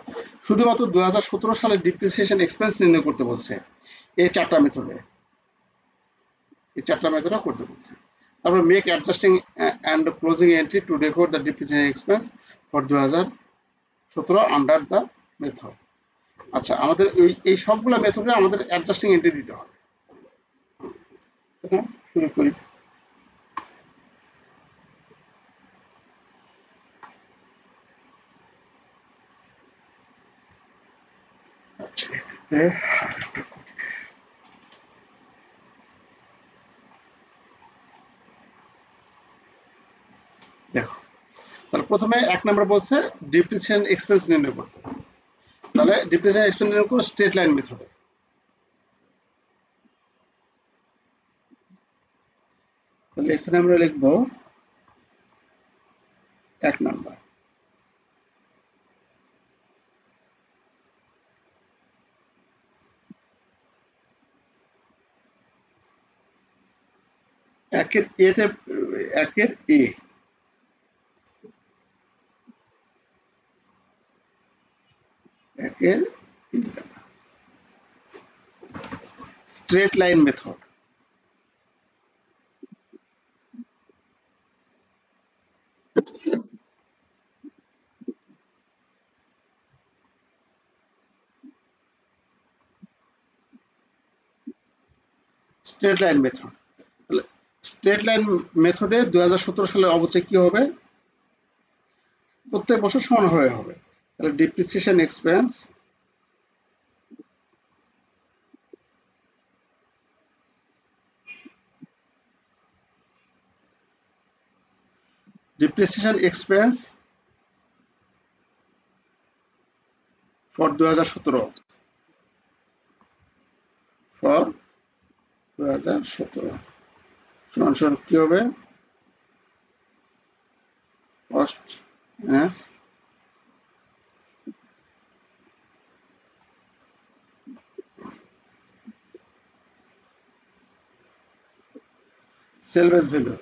শুধুমাত্র ২০১৭ সালের ডিপ্রিসিয়েশন এক্সপেন্স নির্ণয় করতে বলছে এই চারটা মেথডে, এই চারটা মেথডে করতে বলছে। তারপর make adjusting and closing entry two record the depreciation expense for ২০১৭ under the method. আচ্ছা, আমাদের এই সবগুলো মেথডে আমাদের অ্যাডজাস্টিং এন্ট্রি দিতে হবে। শুরু করি। দেখো, তাহলে প্রথমে ১ নম্বর বলছে ডিপ্রিসিয়েশন এক্সপেন্স নির্ণয় করতে। তাহলে ডিপ্রিসিয়েশন এক্সপেন্স নির্ণয় করব স্ট্রেট লাইন মেথডে। তাহলে এখানে আমরা লিখব ১ নাম্বার। একের এতে, একের এ, একের straight line method. Straight line method. তাহলে স্ট্রেট লাইন মেথডে ২০১৭ সালের অবচয় কি হবে, প্রত্যেক বছর সমানভাবে হবে। তাহলে ডিপ্রিসিয়েশন এক্সপেন্স ফর ২০১৭ ফর ২০১৭ সমান কি হবে, cost minus sale base value,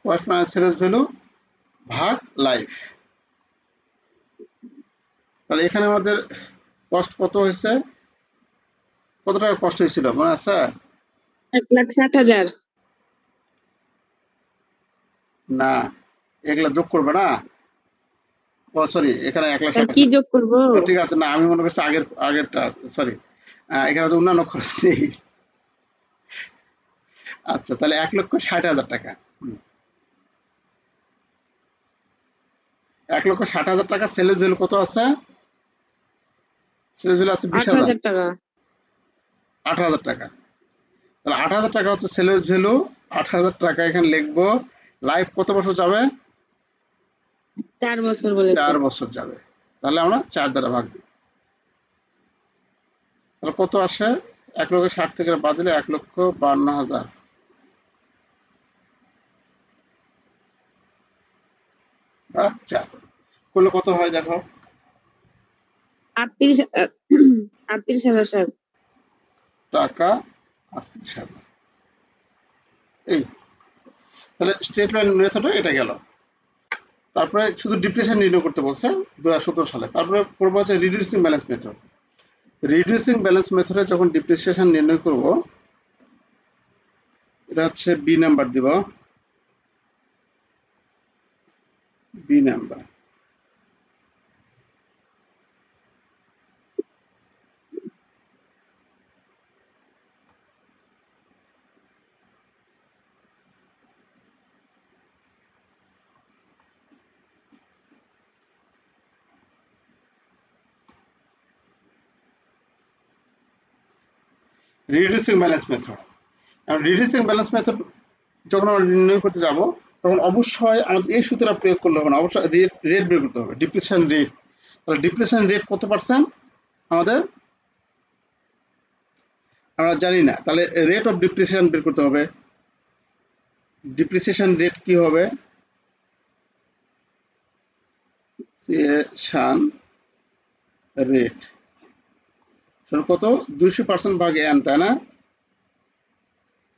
cost minus sale base value ভাগ লাইফ। তাহলে এখানে আমাদের কস্ট কত হয়েছে, কত টাকা কষ্ট হয়েছিল মনে আছে? ১,৬০,০০০। না, এগুলা যোগ করবে না। ও সরি, এখানে ১,৬০,০০০। কি যোগ করব? ঠিক আছে, না আমি মনে করছি আগেরটা, সরি, এখানে তো অন্যান্য খরচ নেই। আচ্ছা, তাহলে ১,৬০,০০০ টাকা। ১,৬০,০০০ টাকা সেলের ভ্যালু কত আছে? সেলের ভ্যালু আছে ২০,০০০। ৮,০০০ টাকা। ৮,০০০ টাকা। তাহলে ৮,০০০ টাকা হচ্ছে সেলের ভ্যালু। ৮,০০০ টাকা এখানে লিখবো। লাইফ কত বছর যাবে? ৪ বছর বলেছে। ৪ বছর যাবে। তাহলে আমরা ৪ দ্বারা ভাগ দিই। তাহলে কত আসে? ১,৬০,০০০ থেকে বাদ দিলে ১,৫২,০০০। আচ্ছা, করলে কত হয় দেখো? ৩৮,০০০ টাকা ৩৮,০০০। এই তাহলে স্ট্রেট লাইন মেথডে এটা গেল। তারপরে শুধু ডিপ্রেশন নির্ণয় করতে বলছে ২০১৭ সালে। তারপরে করবো হচ্ছে reducing balance method. Reducing balance মেথডে যখন ডিপ্রিসিয়েশন নির্ণয় করব, এটা হচ্ছে বি নাম্বার দিব, B number. Reducing balance method. Reducing balance method যখন আমরা নির্ণয় করতে যাব তখন অবশ্যই আমাদের এই সূত্রটা প্রয়োগ করলে হবে না, অবশ্যই রেট বের করতে হবে, ডিপ্রিসিয়েশন রেট। তাহলে ডিপ্রিসিয়েশন রেট কত পার্সেন্ট আমাদের আমরা জানি না, তাহলে রেট অফ ডিপ্রিসিয়েশন বের করতে হবে। ডিপ্রিসিয়েশন রেট কি হবে? ডিপ্রিসিয়েশন রেট কত? 200% ভাগ n, তাই না?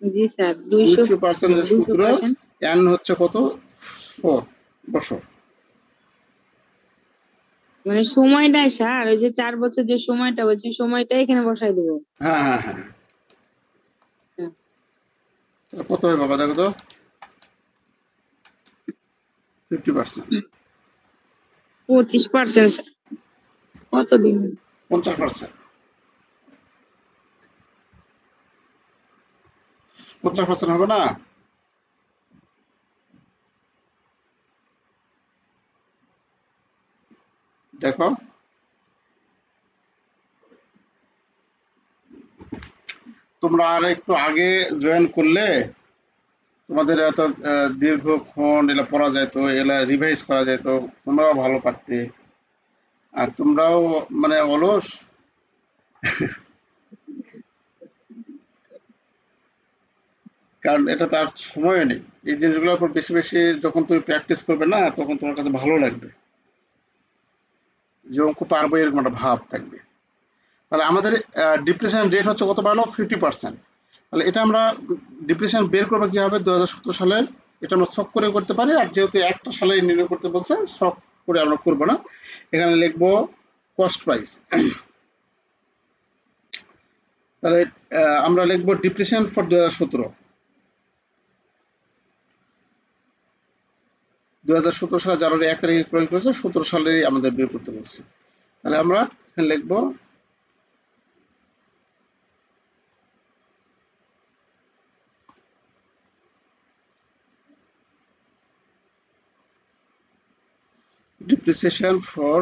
জি স্যার, 200% এর সূত্র 200%। n হচ্ছে কত? 4 বছর। মানে সময়টাই স্যার, ওই যে 4 বছর যে সময়টা বলছি, সময়টা এখানে বসাই দেবো। হ্যাঁ হ্যাঁ হ্যাঁ, হ্যাঁ। তাহলে কত হয় বাবা দেখো তো? 50%। 25% স্যার। কতদিন? 50%। 50% হবে না? দেখো তোমরা আর একটু আগে জয়েন করলে তোমাদের এত দীর্ঘক্ষণ এলা পড়া যেত, এলা রিভাইজ করা যেত, তোমরাও ভালো পারতে। আর তোমরাও মানে অলস, কারণ এটা তার সময় নেই। এই জিনিসগুলোর উপর বেশি বেশি যখন তুমি প্র্যাকটিস করবে না, তখন তোমার কাছে ভালো লাগবে, যে অঙ্ক পারবো এরকম একটা ভাব থাকবে। তাহলে আমাদের ডিপ্রেশন রেট হচ্ছে কত বাড়লো? 50%। তাহলে এটা আমরা ডিপ্রেশন বের করবো কি হবে 2017 সালের, এটা আমরা শখ করে করতে পারি। আর যেহেতু একটা সালে নির্ণয় করতে বলছে, শখ করে আমরা করবো না, এখানে লিখবো কস্ট প্রাইস। তাহলে আমরা লিখবো ডিপ্রেশন ফর 2017। 2017 সালে জানুয়ারি 1 তারিখে ক্রয় করেছে, 17 সালেরই আমাদের বের করতে বলছে। তাহলে আমরা এখানে লিখবো depreciation for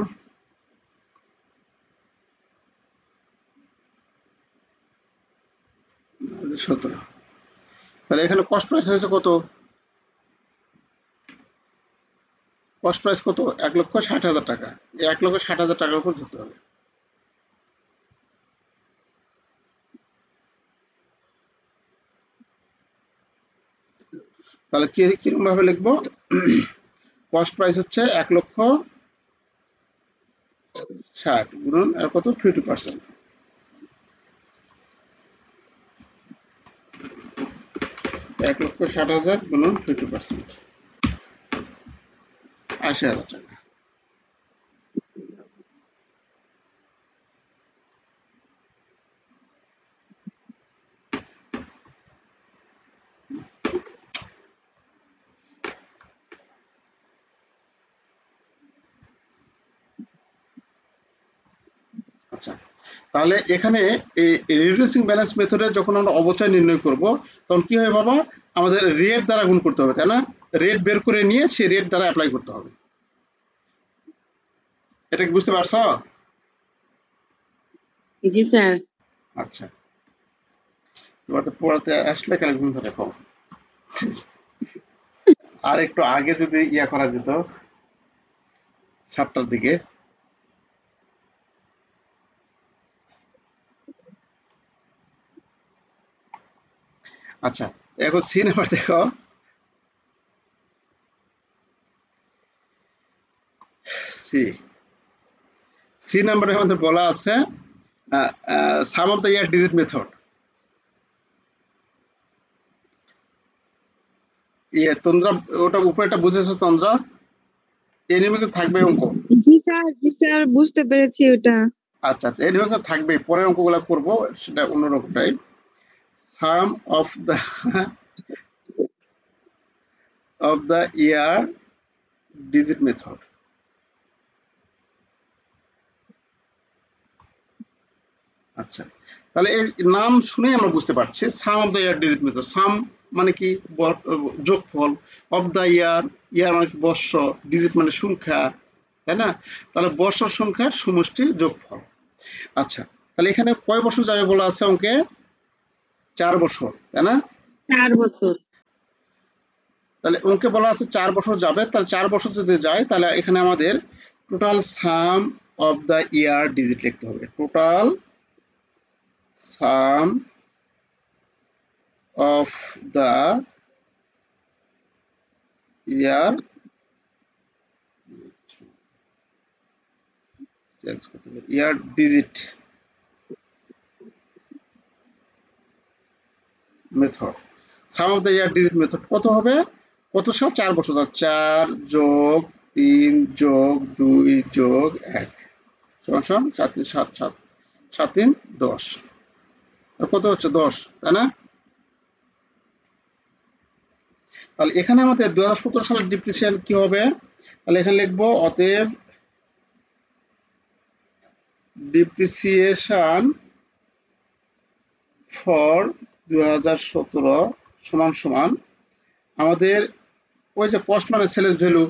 2017। তাহলে এখানে কস্ট প্রাইস হয়েছে কত? কস্ট প্রাইস কত? 1,60,000 টাকা। এই 1,60,000 টাকার উপর ধরতে হবে। তাহলে কিরকম ভাবে লিখবো? কস্ট প্রাইস হচ্ছে 1,60,000 গুণন আর কত? 50%। 1,60,000 গুণন 50%, 80,000 টাকা। আচ্ছা, তাহলে এখানে এই রিডিউসিং ব্যালেন্স মেথডে যখন আমরা অবচয় নির্ণয় করব, তখন কি হয় বাবা? আমাদের রেট দ্বারা গুণ করতে হবে, তাই না? রেট বের করে নিয়ে সেই রেট দ্বারা অ্যাপ্লাই করতে হবে। এটা কি বুঝতে পারছো? জি স্যার। আচ্ছা, তোমাদের পড়াতে আসলে ক্যালকুলেশন দেখো। আর একটু আগে যদি ইয়া করা যেত, 7টার দিকে। আচ্ছা, এখন সি নাম্বার দেখো। সি সি নাম্বারে আমাদের বলা আছে sum of the year digit method. ইয়ে তোমরা ওটা উপরেটা বুঝেছো তোমরা? এই নিয়মে থাকবে অঙ্ক। জি স্যার, বুঝতে পেরেছি ওটা। আচ্ছা আচ্ছা, এই নিয়মে থাকবে। পরের অঙ্কগুলো করবো সেটা অন্যরকম type. Sum of the year digit method. আচ্ছা, তাহলে এর নাম শুনেই আমরা বুঝতে পারছি sum of the year digit method. Sum মানে কি? যোগফল। অফ দ্য ইয়ার, ইয়ার মানে কি? বর্ষ। ডিজিট মানে সংখ্যা, তাই না? তাহলে বর্ষর সংখ্যার সমষ্টি যোগফল। আচ্ছা, তাহলে এখানে কয় বছর যাবে বলা আছে অঙ্কে? 4 বছর, তাই না? 4 বছর। তাহলে অঙ্কে বলা আছে 4 বছর যাবে, তাহলে 4 বছর যদি যায় তাহলে এখানে আমাদের total some of the year digit লিখতে হবে। Total some of the year year digit method. Sum of the year digit method কত হবে? কত সাল? 4 বছর। 4 যোগ 3 যোগ 2 যোগ 1 সমান সমান 7 3 7 7 7 3 10। কত হচ্ছে? 10, তাই না? তাহলে এখানে আমাদের 2017 সালের ডিপ্রিসিয়েশন কি হবে? তাহলে এখানে লিখবো অতএব ডিপ্রিসিয়েশন ফর 2017 সমান সমান আমাদের ওই যে কস্ট মানে সেলস ভ্যালু,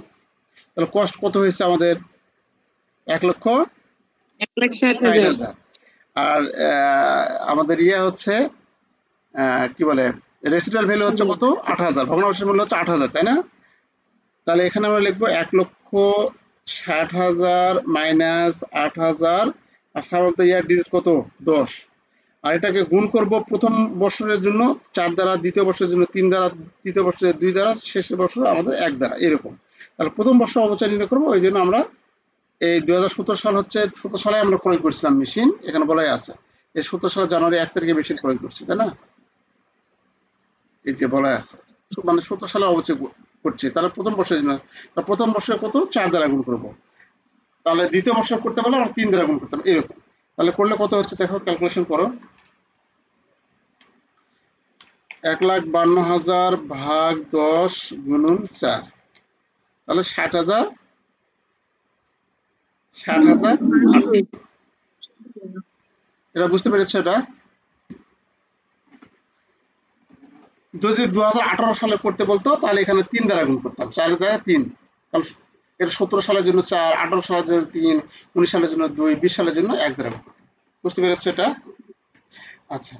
তাহলে কস্ট কত হয়েছে আমাদের? 1,60,000। 1,60,000। আর আমাদের ইয়ে হচ্ছে কি বলে রেসিডুয়াল ভ্যালু হচ্ছে কত? 8,000। ভগ্নাংশের মূল্য হচ্ছে 8,000, তাই না? তাহলে এখানে আমরা লিখবো 1,60,000 মাইনাস 8,000 আর sum of the year digit কত? 10। আর এটাকে গুণ করব প্রথম বছরের জন্য 4 দ্বারা, দ্বিতীয় বছরের জন্য 3 দ্বারা, তৃতীয় বছরে 2 দ্বারা, শেষের বছর আমাদের 1 দ্বারা, এরকম। তাহলে প্রথম বছর অবচয় নির্ণয় করবো। ওই জন্য আমরা এই 2017 সাল হচ্ছে 17 সালে আমরা ক্রয় করছিলাম মেশিন, এখানে বলাই আছে এই 17 সালের জানুয়ারি 1 তারিখে মেশিন ক্রয় করছি, তাই না? এই যে বলাই আছে মানে 17 সালে অবচয় করছি। তাহলে প্রথম বছরের জন্য, প্রথম বছরে কত? 4 দ্বারা গুণ করবো। তাহলে দ্বিতীয় বছর করতে পারলে আমরা 3 দ্বারা গুণ করতাম, এরকম। তাহলে করলে কত হচ্ছে দেখো, ক্যালকুলেশন করো। 1,52,000 ভাগ 10 গুণন 4, তাহলে 60,000 এটা বুঝতে পেরেছো? এটা যদি 2018 সালে করতে বলতো তাহলে এখানে 3 দ্বারা গুণ করতাম, 4 দ্বারা 3। কারণ এটা 17 সালের জন্য 4, 18 সালের জন্য 3, 19 সালের জন্য 2, 20 সালের জন্য 1 দ্বারা গুণ করতাম। বুঝতে পেরেছো এটা? আচ্ছা,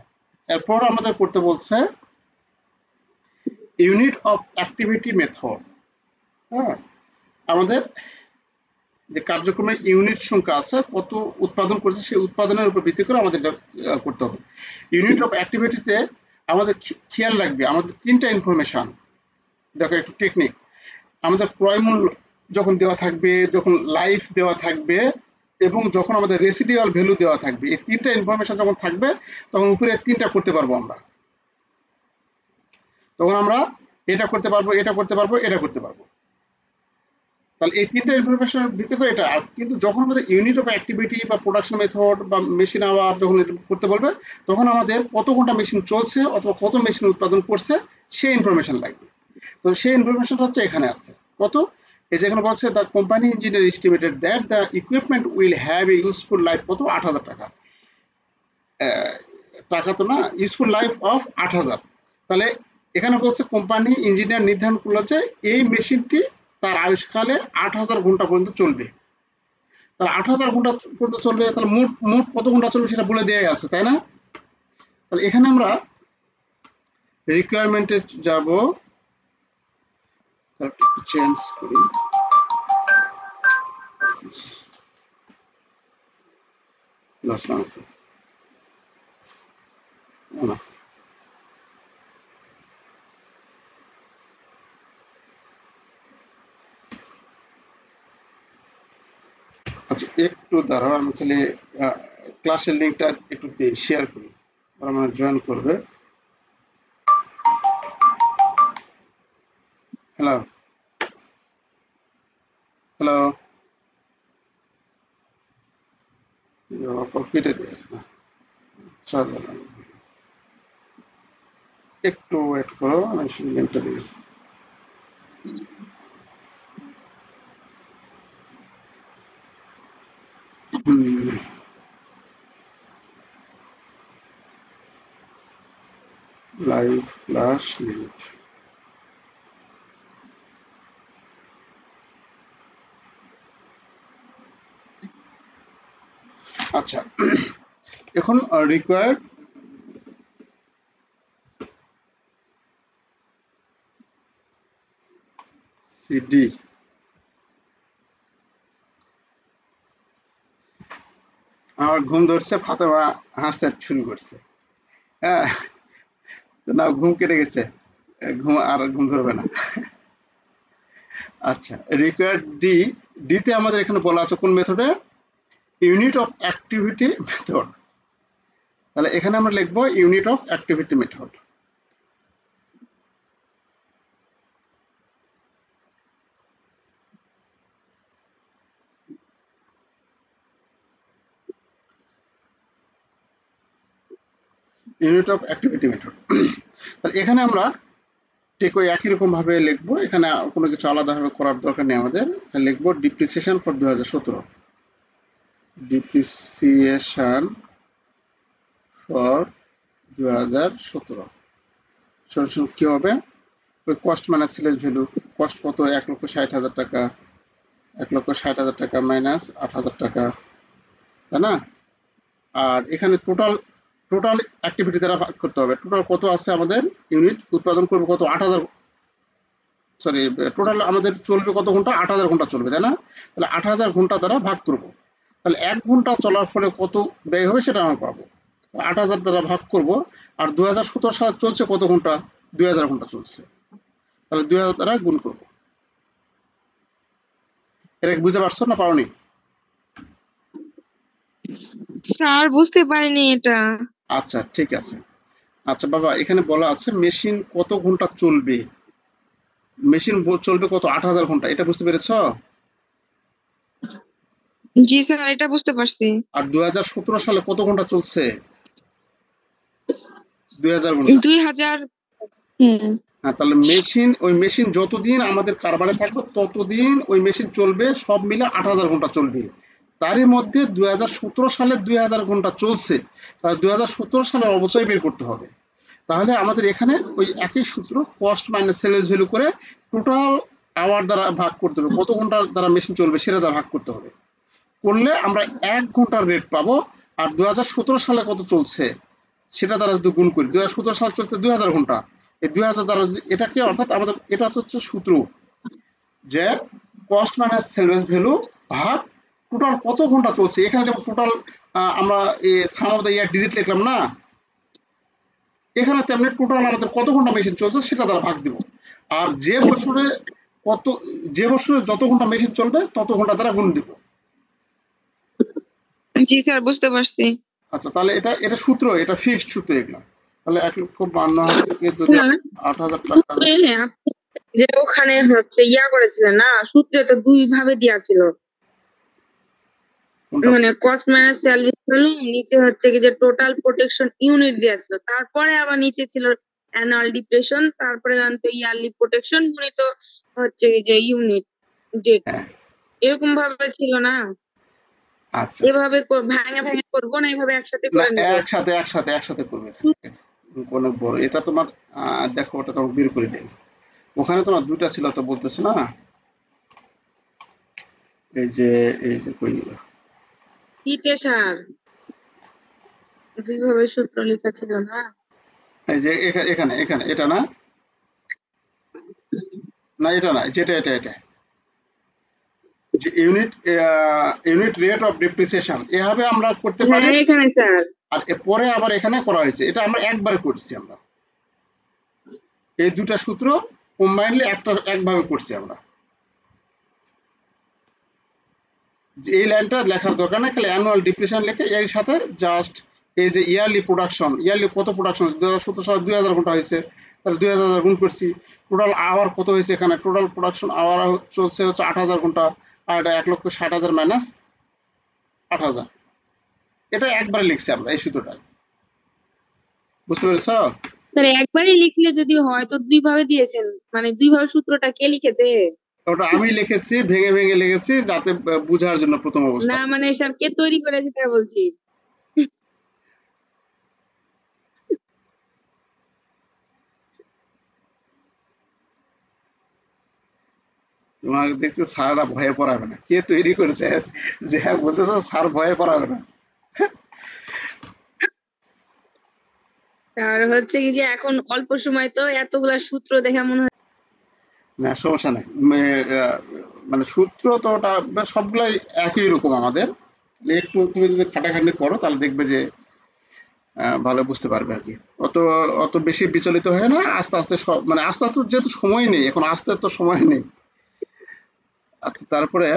এরপর আমাদের করতে বলছে ইউনিট অফ অ্যাক্টিভিটি মেথড। হ্যাঁ, আমাদের যে কার্যক্রমের ইউনিট সংখ্যা আছে, কত উৎপাদন করছে সেই উৎপাদনের উপর ভিত্তি করে আমাদের করতে হবে। ইউনিট অফ অ্যাক্টিভিটিতে আমাদের খেয়াল রাখবে আমাদের 3টা ইনফরমেশন। দেখো একটু টেকনিক, আমাদের ক্রয় মূল্য যখন দেওয়া থাকবে, যখন লাইফ দেওয়া থাকবে এবং যখন আমাদের রেসিডিউয়াল ভ্যালু দেওয়া থাকবে, এই 3টা ইনফরমেশন যখন থাকবে তখন উপরে 3টা করতে পারবো আমরা। তখন আমরা এটা করতে পারবো, এটা করতে পারবো, এটা করতে পারবো। তাহলে এই 3টা ইনফরমেশনের ভিত্তি করে এটা। আর কিন্তু যখন আমাদের ইউনিট অফ অ্যাক্টিভিটি বা প্রোডাকশন মেথড বা মেশিন আওয়ার যখন এটা করতে বলবে তখন আমাদের কত ঘন্টা মেশিন চলছে অথবা কত মেশিন উৎপাদন করছে সেই ইনফরমেশন লাগবে। তো সেই ইনফরমেশনটা হচ্ছে এখানে আছে। কত? এই যে এখানে বলছে the company engineer estimated that the equipment will have a useful life কত? 8,000 টাকা। টাকা তো না, ইউজফুল লাইফ অফ 8,000। তাহলে এখানে বলছে কোম্পানি ইঞ্জিনিয়ার নির্ধারণ করলো যে এই মেশিনটি তার আয়ুষ্কালে 8,000 ঘন্টা পর্যন্ত চলবে। তাহলে 8,000 ঘন্টা পর্যন্ত চলবে, তাহলে মোট মোট কত ঘন্টা চলবে সেটা বলে দেওয়া আছে, তাই না? তাহলে এখানে আমরা রিকোয়ারমেন্টে যাব, চেঞ্জ করি, আচ্ছা একটু দাঁড়াও, আমি খালি ক্লাসের লিঙ্কটা একটু শেয়ার করি, আমার জয়েন করবে। হ্যালো হ্যালো, কেটে দিয়ে একটু ওয়েট করো, আমি লিঙ্কটা দিই। লাইভ ক্লাস লিঙ্ক, আচ্ছা এখন রিকোয়ার্ড ডি। আমার ঘুম ধরছে, ফাতেমা হাসতে শুরু করছে। হ্যাঁ, তো না, ঘুম কেটে গেছে, ঘুম আর ঘুম ধরবে না। আচ্ছা, রিকোয়ার্ড ডি। ডিতে আমাদের এখানে বলা আছে কোন মেথডে? Unit of activity method. তাহলে এখানে আমরা লিখবো unit of activity method. Unit of activity method. তাহলে এখানে আমরা ঠিক ওই একই রকম ভাবে লিখবো, এখানে কোনো কিছু আলাদাভাবে করার দরকার নেই আমাদের। লিখবো depreciation for 2017। Depreciation for 2017 solution কি হবে? ওই cost minus sales value. Cost কত? 1,60,000 টাকা। 1,60,000 টাকা মাইনাস 8,000 টাকা, তাই না? আর এখানে টোটাল টোটাল অ্যাক্টিভিটি দ্বারা ভাগ করতে হবে। টোটাল কত আছে আমাদের? ইউনিট উৎপাদন করবে কত? 8,000, সরি, টোটাল আমাদের চলবে কত ঘন্টা? 8,000 ঘন্টা চলবে, তাই না? তাহলে 8,000 ঘন্টা দ্বারা ভাগ করব। তাহলে 1 ঘন্টা চলার ফলে কত ব্যয় হবে সেটা আমরা পাবো। 8,000 দ্বারা ভাগ করব। আর 2017 সাল চলছে কত ঘন্টা? 2,000 ঘন্টা চলছে। তাহলে 2,000 দ্বারা গুণ করব। এটা কি বুঝতে পারছো না পারোনি? স্যার বুঝতে পারিনি এটা। আচ্ছা, ঠিক আছে। আচ্ছা বাবা, এখানে বলা আছে মেশিন কত ঘন্টা চলবে। মেশিন চলবে কত? 8,000 ঘন্টা। এটা বুঝতে পেরেছো? জি স্যার, এটা বুঝতে পারছি। আর 2017 সালে কত ঘন্টা চলছে? 2,000 ঘন্টা। 2,000। হুম। হ্যাঁ, তাহলে ওই মেশিন যতদিন আমাদের কারবারে থাকবে ততদিন ওই মেশিন চলবে, সব মিলে 8,000 ঘন্টা চলবে। তারই মধ্যে 2017 সালে 2,000 ঘন্টা চলছে, তাহলে 2017 সালের অবচয় বের করতে হবে। তাহলে আমাদের এখানে ওই একই সূত্র, কস্ট মাইনাস সেলস ভ্যালু করে টোটাল আওয়ার দ্বারা ভাগ করতে হবে, কত ঘন্টা দ্বারা মেশিন চলবে সেটা দ্বারা ভাগ করতে হবে। করলে আমরা 1 ঘন্টার রেট পাবো। আর 2017 সালে কত চলছে সেটা দ্বারা যদি গুণ করি, 2017 সাল চলছে 2,000 ঘন্টা, এই 2,000 দ্বারা এটাকে, অর্থাৎ আমাদের এটা হচ্ছে সূত্র যে কস্ট মাইনাস সেলস ভ্যালু ভাগ টোটাল কত ঘন্টা চলছে। এখানে যেমন টোটাল আমরা সাম অফ দ্য ইয়ার ডিজিট লিখলাম না, এখানে তেমনি টোটাল আমাদের কত ঘন্টা মেশিন চলছে সেটা দ্বারা ভাগ দিব। আর কত যে বছরে যত ঘন্টা মেশিন চলবে তত ঘন্টা দ্বারা গুণ দিব। জি স্যার, বুঝতে পারছি। আচ্ছা, তাহলে এটা এটা সূত্র, এটা ফিক্সড সূত্র এগুলা। তাহলে 1,52,000 থেকে যদি হ্যাঁ, 8,000 টাকা। সূত্রে আপনি যে ওখানে হচ্ছে করেছিলেন না, সূত্রে তো দুই ভাবে দেওয়া ছিল। কোনটা? মানে কস্ট মাইনাস সেলস ভ্যালু, নিচে হচ্ছে কি যে টোটাল প্রোটেকশন ইউনিট দেওয়া ছিল, তারপরে আবার নিচে ছিল অ্যানুয়াল ডিপ্রেশন, তারপরে ইয়ারলি প্রোটেকশন গুণিত হচ্ছে কি যে ইউনিট ডেট, হ্যাঁ, এরকম ভাবে ছিল না? আচ্ছা। এভাবে ভাঙে ভাঙে করবো না, এভাবে একসাথে না, করে নিবো? একসাথে একসাথে একসাথে করবে এখানে। অনেক বড় এটা তোমার। দেখো, ওটা তোমাকে বের করে দেয়। ওখানে তোমার দুটা ছিল তো বলতেছে না, এই যে এই যে কই গেল? শীতে সার দুইভাবে সূত্র লেখা ছিল না? এই যে এখানে এখানে এটা না, না এটা না, যেটা এটা এটা যে ইউনিট রেট অফ ডেপ্রিসিয়েশন, এভাবে আমরা করতে পারি। হ্যাঁ, এখানে স্যার। আর পরে আবার এখানে করা হয়েছে, এটা আমরা একবারে করছি আমরা। এই দুটা সূত্র কম্বাইনলি একভাবে করছি আমরা। যে এই লাইনটা লেখার দরকার নাই, খালি অ্যানুয়াল ডিপ্রেশন লিখে এর সাথে জাস্ট এই যে ইয়ারলি প্রোডাকশন, ইয়ারলি কত প্রোডাকশন 2017 সালে 2,000 ঘন্টা হয়েছে, তাহলে 2,000 গুণ করছি। টোটাল আওয়ার কত হয়েছে? এখানে টোটাল প্রোডাকশন আওয়ার চলছে হচ্ছে 8,000 ঘন্টা। আর এটা 1,60,000 মাইনাস 8,000, এটা একবারে লিখছি আমরা এই সূত্রটা। বুঝতে পেরেছ? স্যার একবারই লিখলে যদি হয় তো দুই ভাবে দিয়েছেন, মানে দুই ভাবে সূত্রটা কে লিখেছে? ওটা আমি লিখেছি, ভেঙে ভেঙে লিখেছি যাতে বোঝার জন্য প্রথম অবস্থা। না মানে স্যার কে তৈরি করেছে তা বলছি। তোমাকে দেখছি স্যাররা ভয়ে পড়াবে না, কে তৈরি করেছে যে হ্যাঁ বলতেছে স্যার ভয়ে পড়াবে না। আর হচ্ছে কি যে এখন অল্প সময় তো এতগুলা সূত্র দেখে মনে হয় না সমস্যা নাই। মানে সূত্র তো ওটা সবগুলাই একই রকম আমাদের। একটু তুমি যদি খাটাখাটনি করো তাহলে দেখবে যে ভালো বুঝতে পারবে আর কি। অত অত বেশি বিচলিত হয় না, আস্তে আস্তে সব মানে আস্তে আস্তে যেহেতু সময় নেই এখন, আসতে তো সময় নেই। আচ্ছা তারপরে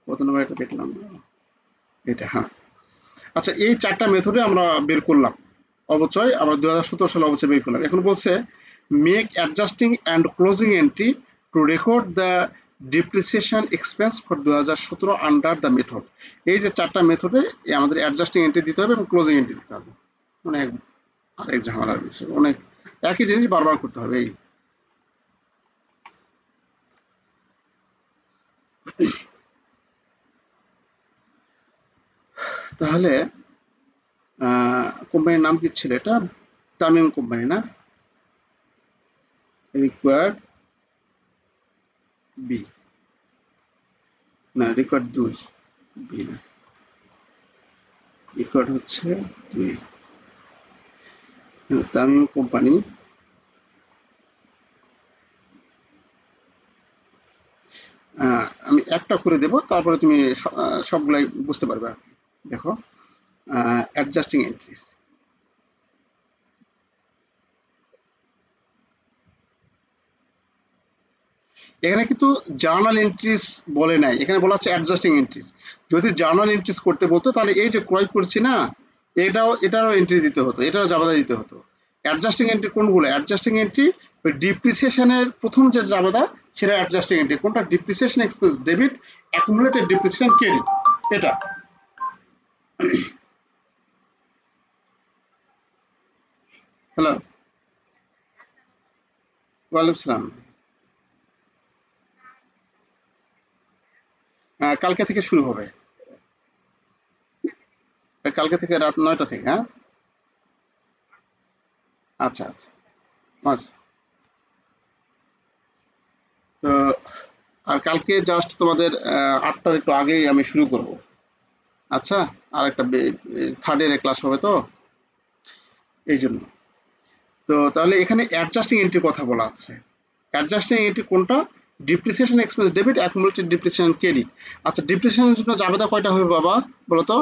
কত নম্বর এটা দেখলাম, এটা হ্যাঁ। আচ্ছা এই চারটা মেথডে আমরা বের করলাম অবচয়, আমরা 2017 সালে অবচয় বের করলাম। এখন বলছে make adjusting and closing entry two record the depreciation expense for 2017 under the method. এই যে চারটা মেথডে আমাদের অ্যাডজাস্টিং এন্ট্রি দিতে হবে এবং ক্লোজিং এন্ট্রি দিতে হবে। অনেক আরেক ঝামেলার বিষয়, অনেক একই জিনিস বারবার করতে হবে এই। তাহলে কোম্পানির নাম কি ছিল এটা? তামিম কোম্পানি না? রিকোয়ার্ড বি, না রিকোয়ার্ড 2, বি না, রিকোয়ার্ড হচ্ছে 2। তামিম কোম্পানি, আমি একটা করে দেব তারপরে তুমি সবগুলাই বুঝতে পারবে আর কি। দেখো অ্যাডজাস্টিং এন্ট্রিজ, এখানে কিন্তু জার্নাল এন্ট্রিজ বলে নাই, এখানে বলা হচ্ছে অ্যাডজাস্টিং এন্ট্রিজ। যদি জার্নাল এন্ট্রিজ করতে বলতো তাহলে এই যে ক্রয় করছি না, এটারও এন্ট্রি দিতে হতো, এটারও জাবেদা দিতে হতো। অ্যাডজাস্টিং এন্ট্রি কোনগুলো? অ্যাডজাস্টিং এন্ট্রি ওই ডিপ্রিসিয়েশনের প্রথম যে জাবেদা সেটা অ্যাডজাস্টিং এন্ট্রি। কোনটা? Depreciation expense debit, accumulated depreciation credit, এটা। হ্যালো, ওয়ালাইকুম সালাম। কালকে থেকে শুরু হবে, কালকে থেকে রাত 9টা থেকে, হ্যাঁ। আচ্ছা আচ্ছা আচ্ছা। তো আর কালকে জাস্ট তোমাদের 8টার একটু আগেই আমি শুরু করব। আচ্ছা, আর একটা থার্ড ইয়ারের ক্লাস হবে তো এই জন্য। তো তাহলে এখানে অ্যাডজাস্টিং এন্ট্রির কথা বলা আছে। অ্যাডজাস্টিং এন্ট্রি কোনটা? Depreciation expense debit, accumulated depreciation credit. আচ্ছা ডিপ্রিসিয়েশনের জন্য জাবেদা কয়টা হবে বাবা বলো তো?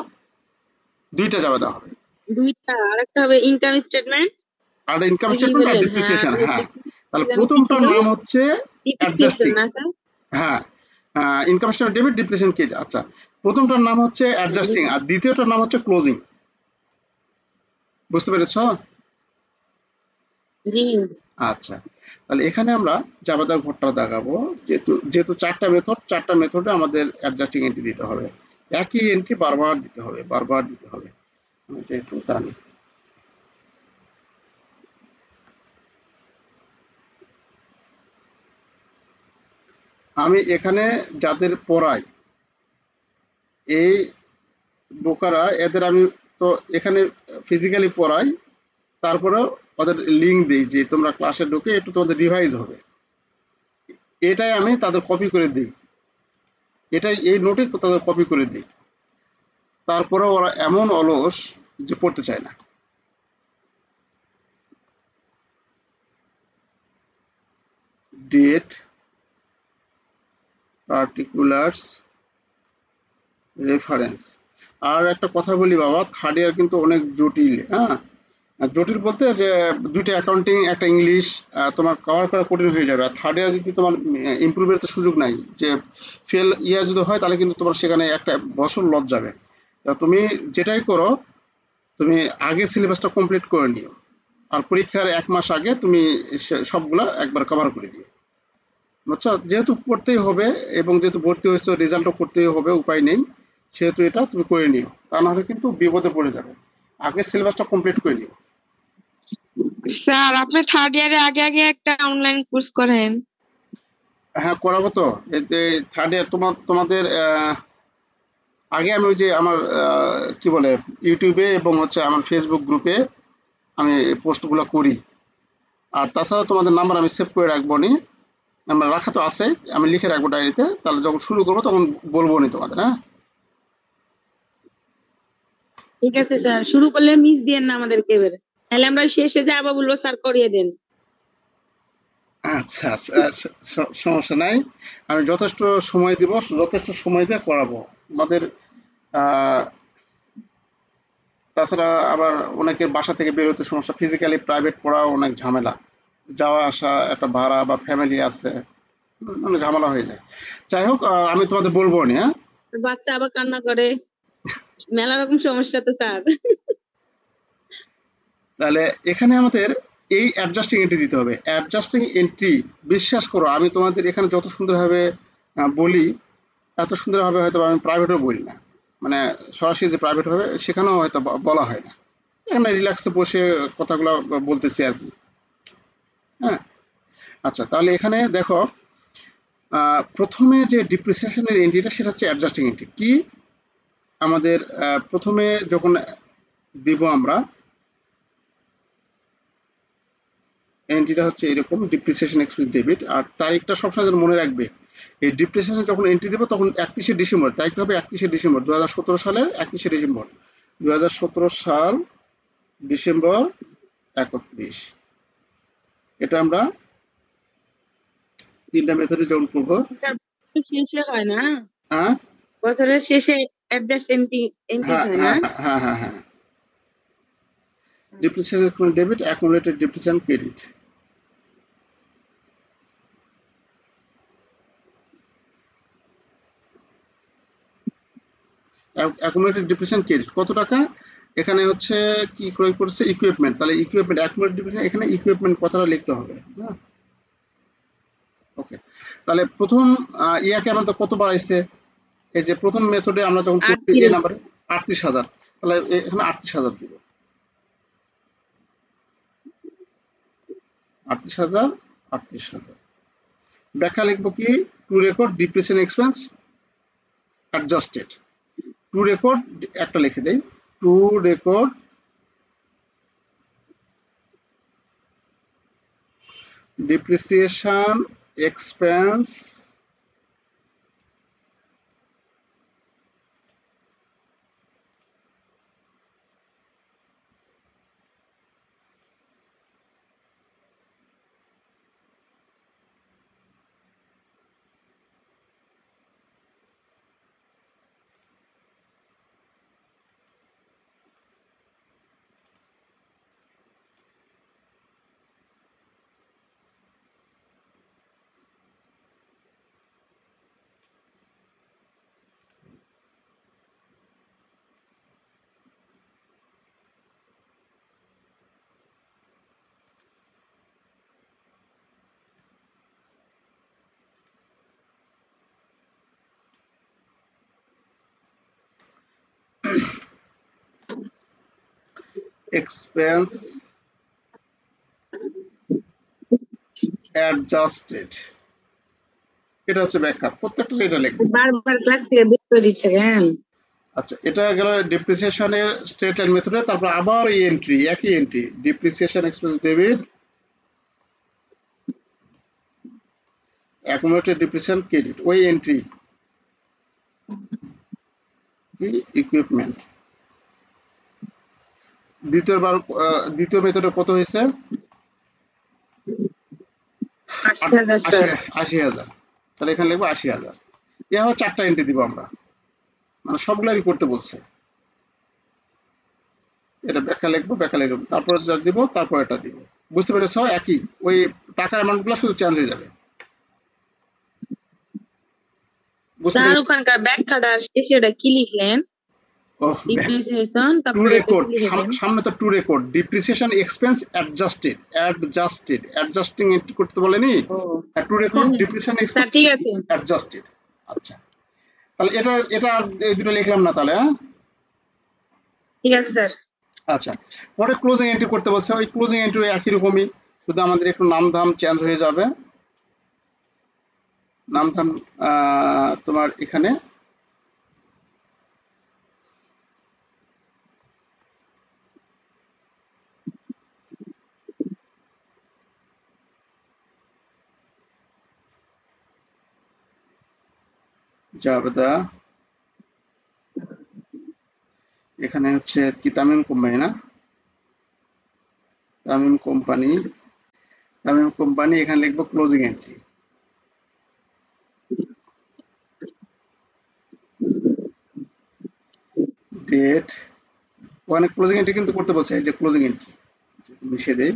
2টা জাবেদা হবে। দুইটা, আরেকটা হবে ইনকাম স্টেটমেন্ট, আর ইনকাম কি স্টেটমেন্ট আর বললেন? হ্যাঁ, ডিপ্রিসিয়েশন, আর হ্যাঁ। হচ্ছে তাহলে জানি কি প্রথমটার ছিল, নাম হচ্ছে ডিপ্রিসিয়েশন অ্যাডজাস্টিং, না স্যার? হ্যাঁ। Income statement debit, depreciation credit. আচ্ছা প্রথমটার নাম হচ্ছে অ্যাডজাস্টিং আর দ্বিতীয়টার নাম হচ্ছে ক্লোজিং। বুঝতে পেরেছো? জি। আচ্ছা তাহলে এখানে আমরা জাবেদার ঘরটা দেখাবো। যেহেতু যেহেতু চারটা মেথডে আমাদের অ্যাডজাস্টিং এন্ট্রি দিতে হবে, একই এন্ট্রি বারবার দিতে হবে, বারবার দিতে হবে। আমি এটা একটু টানি। আমি এখানে যাদের পড়াই এই বোকারা, এদের আমি তো এখানে ফিজিক্যালি পড়াই, তারপরেও ওদের লিঙ্ক দিই যে তোমরা ক্লাসে ঢুকে একটু তোমাদের রিভাইজ হবে, এটাই আমি তাদের কপি করে দিই, এটাই এই নোটে তাদের কপি করে দিই। তারপরেও ওরা এমন অলস যে পড়তে চায় না। Date, particulars, reference. আর একটা কথা বলি বাবা, থার্ড ইয়ার কিন্তু অনেক জটিল, হ্যাঁ। আর জটিল বলতে যে দুইটা অ্যাকাউন্টিং একটা ইংলিশ তোমার কভার করা কঠিন হয়ে যাবে। আর থার্ড ইয়ার যদি তোমার ইমপ্রুভের তো সুযোগ নাই, যে ফেল ইয়ার যদি হয় তাহলে কিন্তু তোমার সেখানে একটা বছর লস যাবে। তা তুমি যেটাই করো, তুমি আগে সিলেবাসটা কমপ্লিট করে নিও, আর পরীক্ষার 1 মাস আগে তুমি সবগুলা একবার কভার করে দিও। বুঝছো? যেহেতু পড়তেই হবে এবং যেহেতু ভর্তি হয়েছে রেজাল্টও করতেই হবে, উপায় নেই, সেহেতু এটা তুমি করে নিও, তা নাহলে কিন্তু বিপদে পড়ে যাবে। আগে সিলেবাসটা কমপ্লিট করে নিও। স্যার আপনি থার্ড ইয়ারে আগে আগে একটা অনলাইন কোর্স করেন। হ্যাঁ করাবো তো। এতে থার্ড ইয়ার তোমাদের আগে আমি ওই যে আমার কি বলে ইউটিউবে এবং হচ্ছে আমার ফেসবুক গ্রুপে আমি পোস্টগুলো করি। আর তাছাড়া তোমাদের নাম্বার আমি সেভ করে রাখবো নি, নাম্বার রাখা তো আছে, আমি লিখে রাখবো ডায়েরিতে, তাহলে যখন শুরু করবো তখন বলবো নি তোমাদের, হ্যাঁ। ঠিক আছে স্যার, শুরু করলে মিস দিয়েন না আমাদেরকে এবারে, তাহলে আমরা শেষে যা আবার বলবো স্যার করিয়ে দেন। আচ্ছা, সমস্যা নাই। আমি যথেষ্ট সময় দিব, যথেষ্ট সময় দিয়ে করাবো। আমাদের আহ, তাছাড়া আবার অনেকের বাসা থেকে বের হতে সমস্যা, ফিজিক্যালি প্রাইভেট পড়াও অনেক ঝামেলা, যাওয়া আসা একটা ভাড়া বা ফ্যামিলি আছে, অনেক ঝামেলা হয়ে যায়। যাই হোক, আমি তোমাদের বলবো নি, হ্যাঁ। বাচ্চা আবার কান্না করে, মেলা রকম সমস্যা তো স্যার। তাহলে এখানে আমাদের এই অ্যাডজাস্টিং এন্ট্রি দিতে হবে। অ্যাডজাস্টিং এন্ট্রি, বিশ্বাস করো আমি তোমাদের এখানে যত সুন্দরভাবে বলি, এত সুন্দরভাবে হয়তো আমি প্রাইভেটও বলি না, মানে সরাসরি যে প্রাইভেট হবে সেখানেও হয়তো বলা হয় না। এখানে রিল্যাক্সে বসে কথাগুলো বলতেছি আর কি। হ্যাঁ, আচ্ছা, তাহলে এখানে দেখো, প্রথমে যে ডিপ্রিসিয়েশনের এন্ট্রিটা সেটা হচ্ছে অ্যাডজাস্টিং এন্ট্রি। কি আমাদের প্রথমে যখন দিব আমরা এন্ট্রিটা হচ্ছে এরকম, ডিপ্রিসিয়েশন এক্সপেন্স ডেবিট, আর তারিখটা সবসময় যেন মনে রাখবে। এই ডিপ্রিসিয়েশন যখন এন্ট্রি দেবো তখন 31শে ডিসেম্বর, তারিখটা হবে 31শে ডিসেম্বর 2017 সালের 31শে ডিসেম্বর 2017 সাল, ডিসেম্বর 31। এটা আমরা তিনটা মেথডে যখন করবো। স্যার শেষে হয় না, হ্যাঁ, বছরের শেষে অ্যাডজাস্ট এন্ট্রিজ হ্যাঁ, হয় না? হ্যাঁ, হ্যাঁ, হ্যাঁ, হ্যাঁ। Depreciation debit, accumulated depreciation credit. Accumulated depreciation credit কত টাকা? এখানে হচ্ছে কি ক্রয় করছে, ইকুইপমেন্ট। তাহলে ইকুইপমেন্ট অ্যাকুমুলেটেড ডিপ্রিসিয়েশন, এখানে ইকুইপমেন্ট কথাটা লিখতে হবে। হ্যাঁ, ওকে। তাহলে প্রথম ইয়াকে আমাদের কত বাড়াইছে? এই যে প্রথম মেথডে আমরা যখন করছি এই 38। নাম্বারে 38,000, তাহলে এখানে 38,000 দিব। 38,000, 38,000। ব্যাখ্যা লিখবো কি? Two record depreciation expense adjusted. Two record একটা লিখে দেই, two record depreciation expense expense adjusted, এটা হচ্ছে ব্যাখ্যা। প্রত্যেকটা এটা লিখবো। বারবার ক্লাস থেকে বের করে দিচ্ছে কেন? আচ্ছা, এটা গেল ডিপ্রিসিয়েশনের স্টেট লাইন মেথডে। তারপর আবার এই এন্ট্রি, একই entry, depreciation expense debit, accumulated depreciation credit, ওই এন্ট্রি কি ইকুইপমেন্ট। দ্বিতীয় মেথডে কত হয়েছে? 80,000 আশি, স্যার। 80,000। তাহলে এখানে লিখবো 80,000। এ আবার 4টা এন্ট্রি দিব আমরা, মানে সবগুলাই করতে বলছে। এটা ব্যাখ্যা লিখবো, তারপর যা দিব, তারপর এটা দিব। বুঝতে পেরেছ? একই, ওই টাকার অ্যামাউন্ট গুলো শুধু চেঞ্জ হয়ে যাবে। বুঝতে স্যার পেরেছ? ওখানকার ব্যাখ্যাটা শেষে ওটা কি লিখলেন? ও, ডিপ্রিসিয়েশন, টু তারপরে এটা রেকর্ড, কি লিখলেন? সামনে তো to record depreciation expense adjusted, adjusting entry করতে বলেনি? ও to record hmm, depreciation sir expense ঠিক আছে। অ্যাডজাস্টেড। আচ্ছা, তাহলে এটা এটা এই দুটো লিখলাম না তাহলে, হ্যাঁ? ঠিক আছে স্যার। আচ্ছা, পরে ক্লোজিং এন্ট্রি করতে বলছে। ওই ক্লোজিং এন্ট্রি একই রকমই, শুধু আমাদের একটু নাম ধাম চেঞ্জ হয়ে যাবে। নাম ধাম তোমার এখানে জাবেদা, এখানে হচ্ছে কি তামিম কোম্পানি না, তামিম কোম্পানি। তামিম কোম্পানি, এখানে লিখবো ক্লোজিং এন্ট্রি। ডেট, ওখানে ক্লোজিং এন্ট্রি কিন্তু করতে বলছে, এই যে ক্লোজিং এন্ট্রি মিশিয়ে দেই,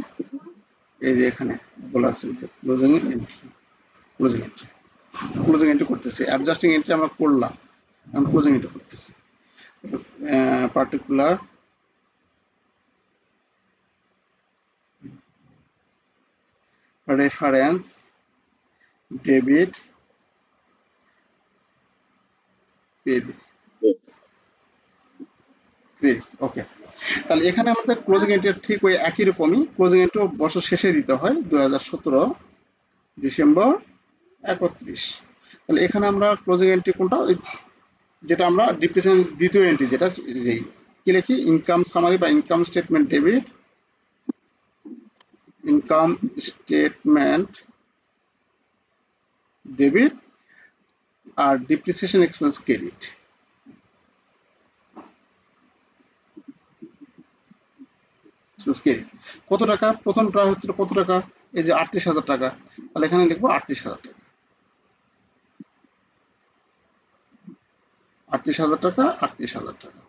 এই যে এখানে বলা আছে যে closing entry, closing entry, closing entry করতেছি। অ্যাডজাস্টিং এন্ট্রি আমরা করলাম, এখন ক্লোজিং এন্ট্রি করতেছি। পার্টিকুলার রেফারেন্স ডেবিট ক্রেডিট, ওকে। তাহলে এখানে আমাদের ক্লোজিং এন্ট্রি ঠিক ওই একই রকমই, ক্লোজিং এন্ট্রি বছর শেষে দিতে হয় 2017 ডিসেম্বর 31। তাহলে এখানে আমরা ক্লোজিং এন্ট্রি কোনটা, যেটা আমরা ডিপ্রিসিয়েশন দ্বিতীয় এন্ট্রি, যেটা যেই কি লিখি, ইনকাম সামারি বা income statement debit, income statement debit আর ডিপ্রিসিয়েশন এক্সপেন্স ক্রেডিট। কত টাকা, প্রথমটা হচ্ছে কত টাকা, এই যে 38,000 টাকা, তাহলে এখানে লিখবো 38,000 টাকা, 38,000 টাকা, 38,000 টাকা।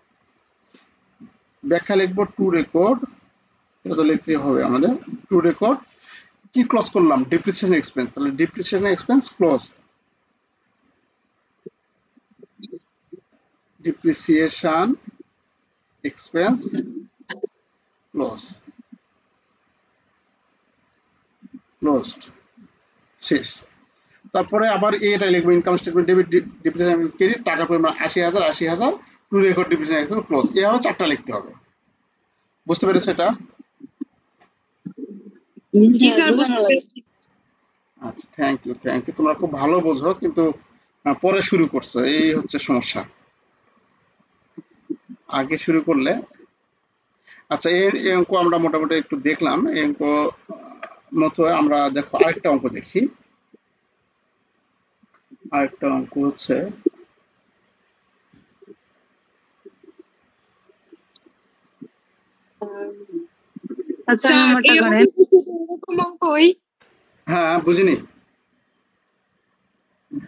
ব্যাখ্যা লিখবো টু রেকর্ড, এটা তো লিখতে হবে আমাদের, টু রেকর্ড কি ক্লোজ করলাম, ডিপ্রিসিয়েশন এক্সপেন্স, তাহলে depreciation expense close, depreciation expense close, closed, শেষ। তারপরে আবার এটা লিখবো, income statement debit depreciation credit, টাকার পরিমাণ 80,000, 80,000, two record depreciation expense close, এভাবে 4টা লিখতে হবে। বুঝতে পেরেছো এটা? জি স্যার, বুঝতে পেরেছি। আচ্ছা, থ্যাংক ইউ, থ্যাংক ইউ, তোমরা খুব ভালো বোঝো, কিন্তু পরে শুরু করছো, এই হচ্ছে সমস্যা, আগে শুরু করলে। আচ্ছা, এই অঙ্ক আমরা মোটামুটি একটু দেখলাম, এই অঙ্ক মতো আমরা দেখো আরেকটা অঙ্ক দেখি। আরেকটা অঙ্ক হচ্ছে, স্যার এই অঙ্ক কি এরকম অঙ্কই, হ্যাঁ বুঝিনি,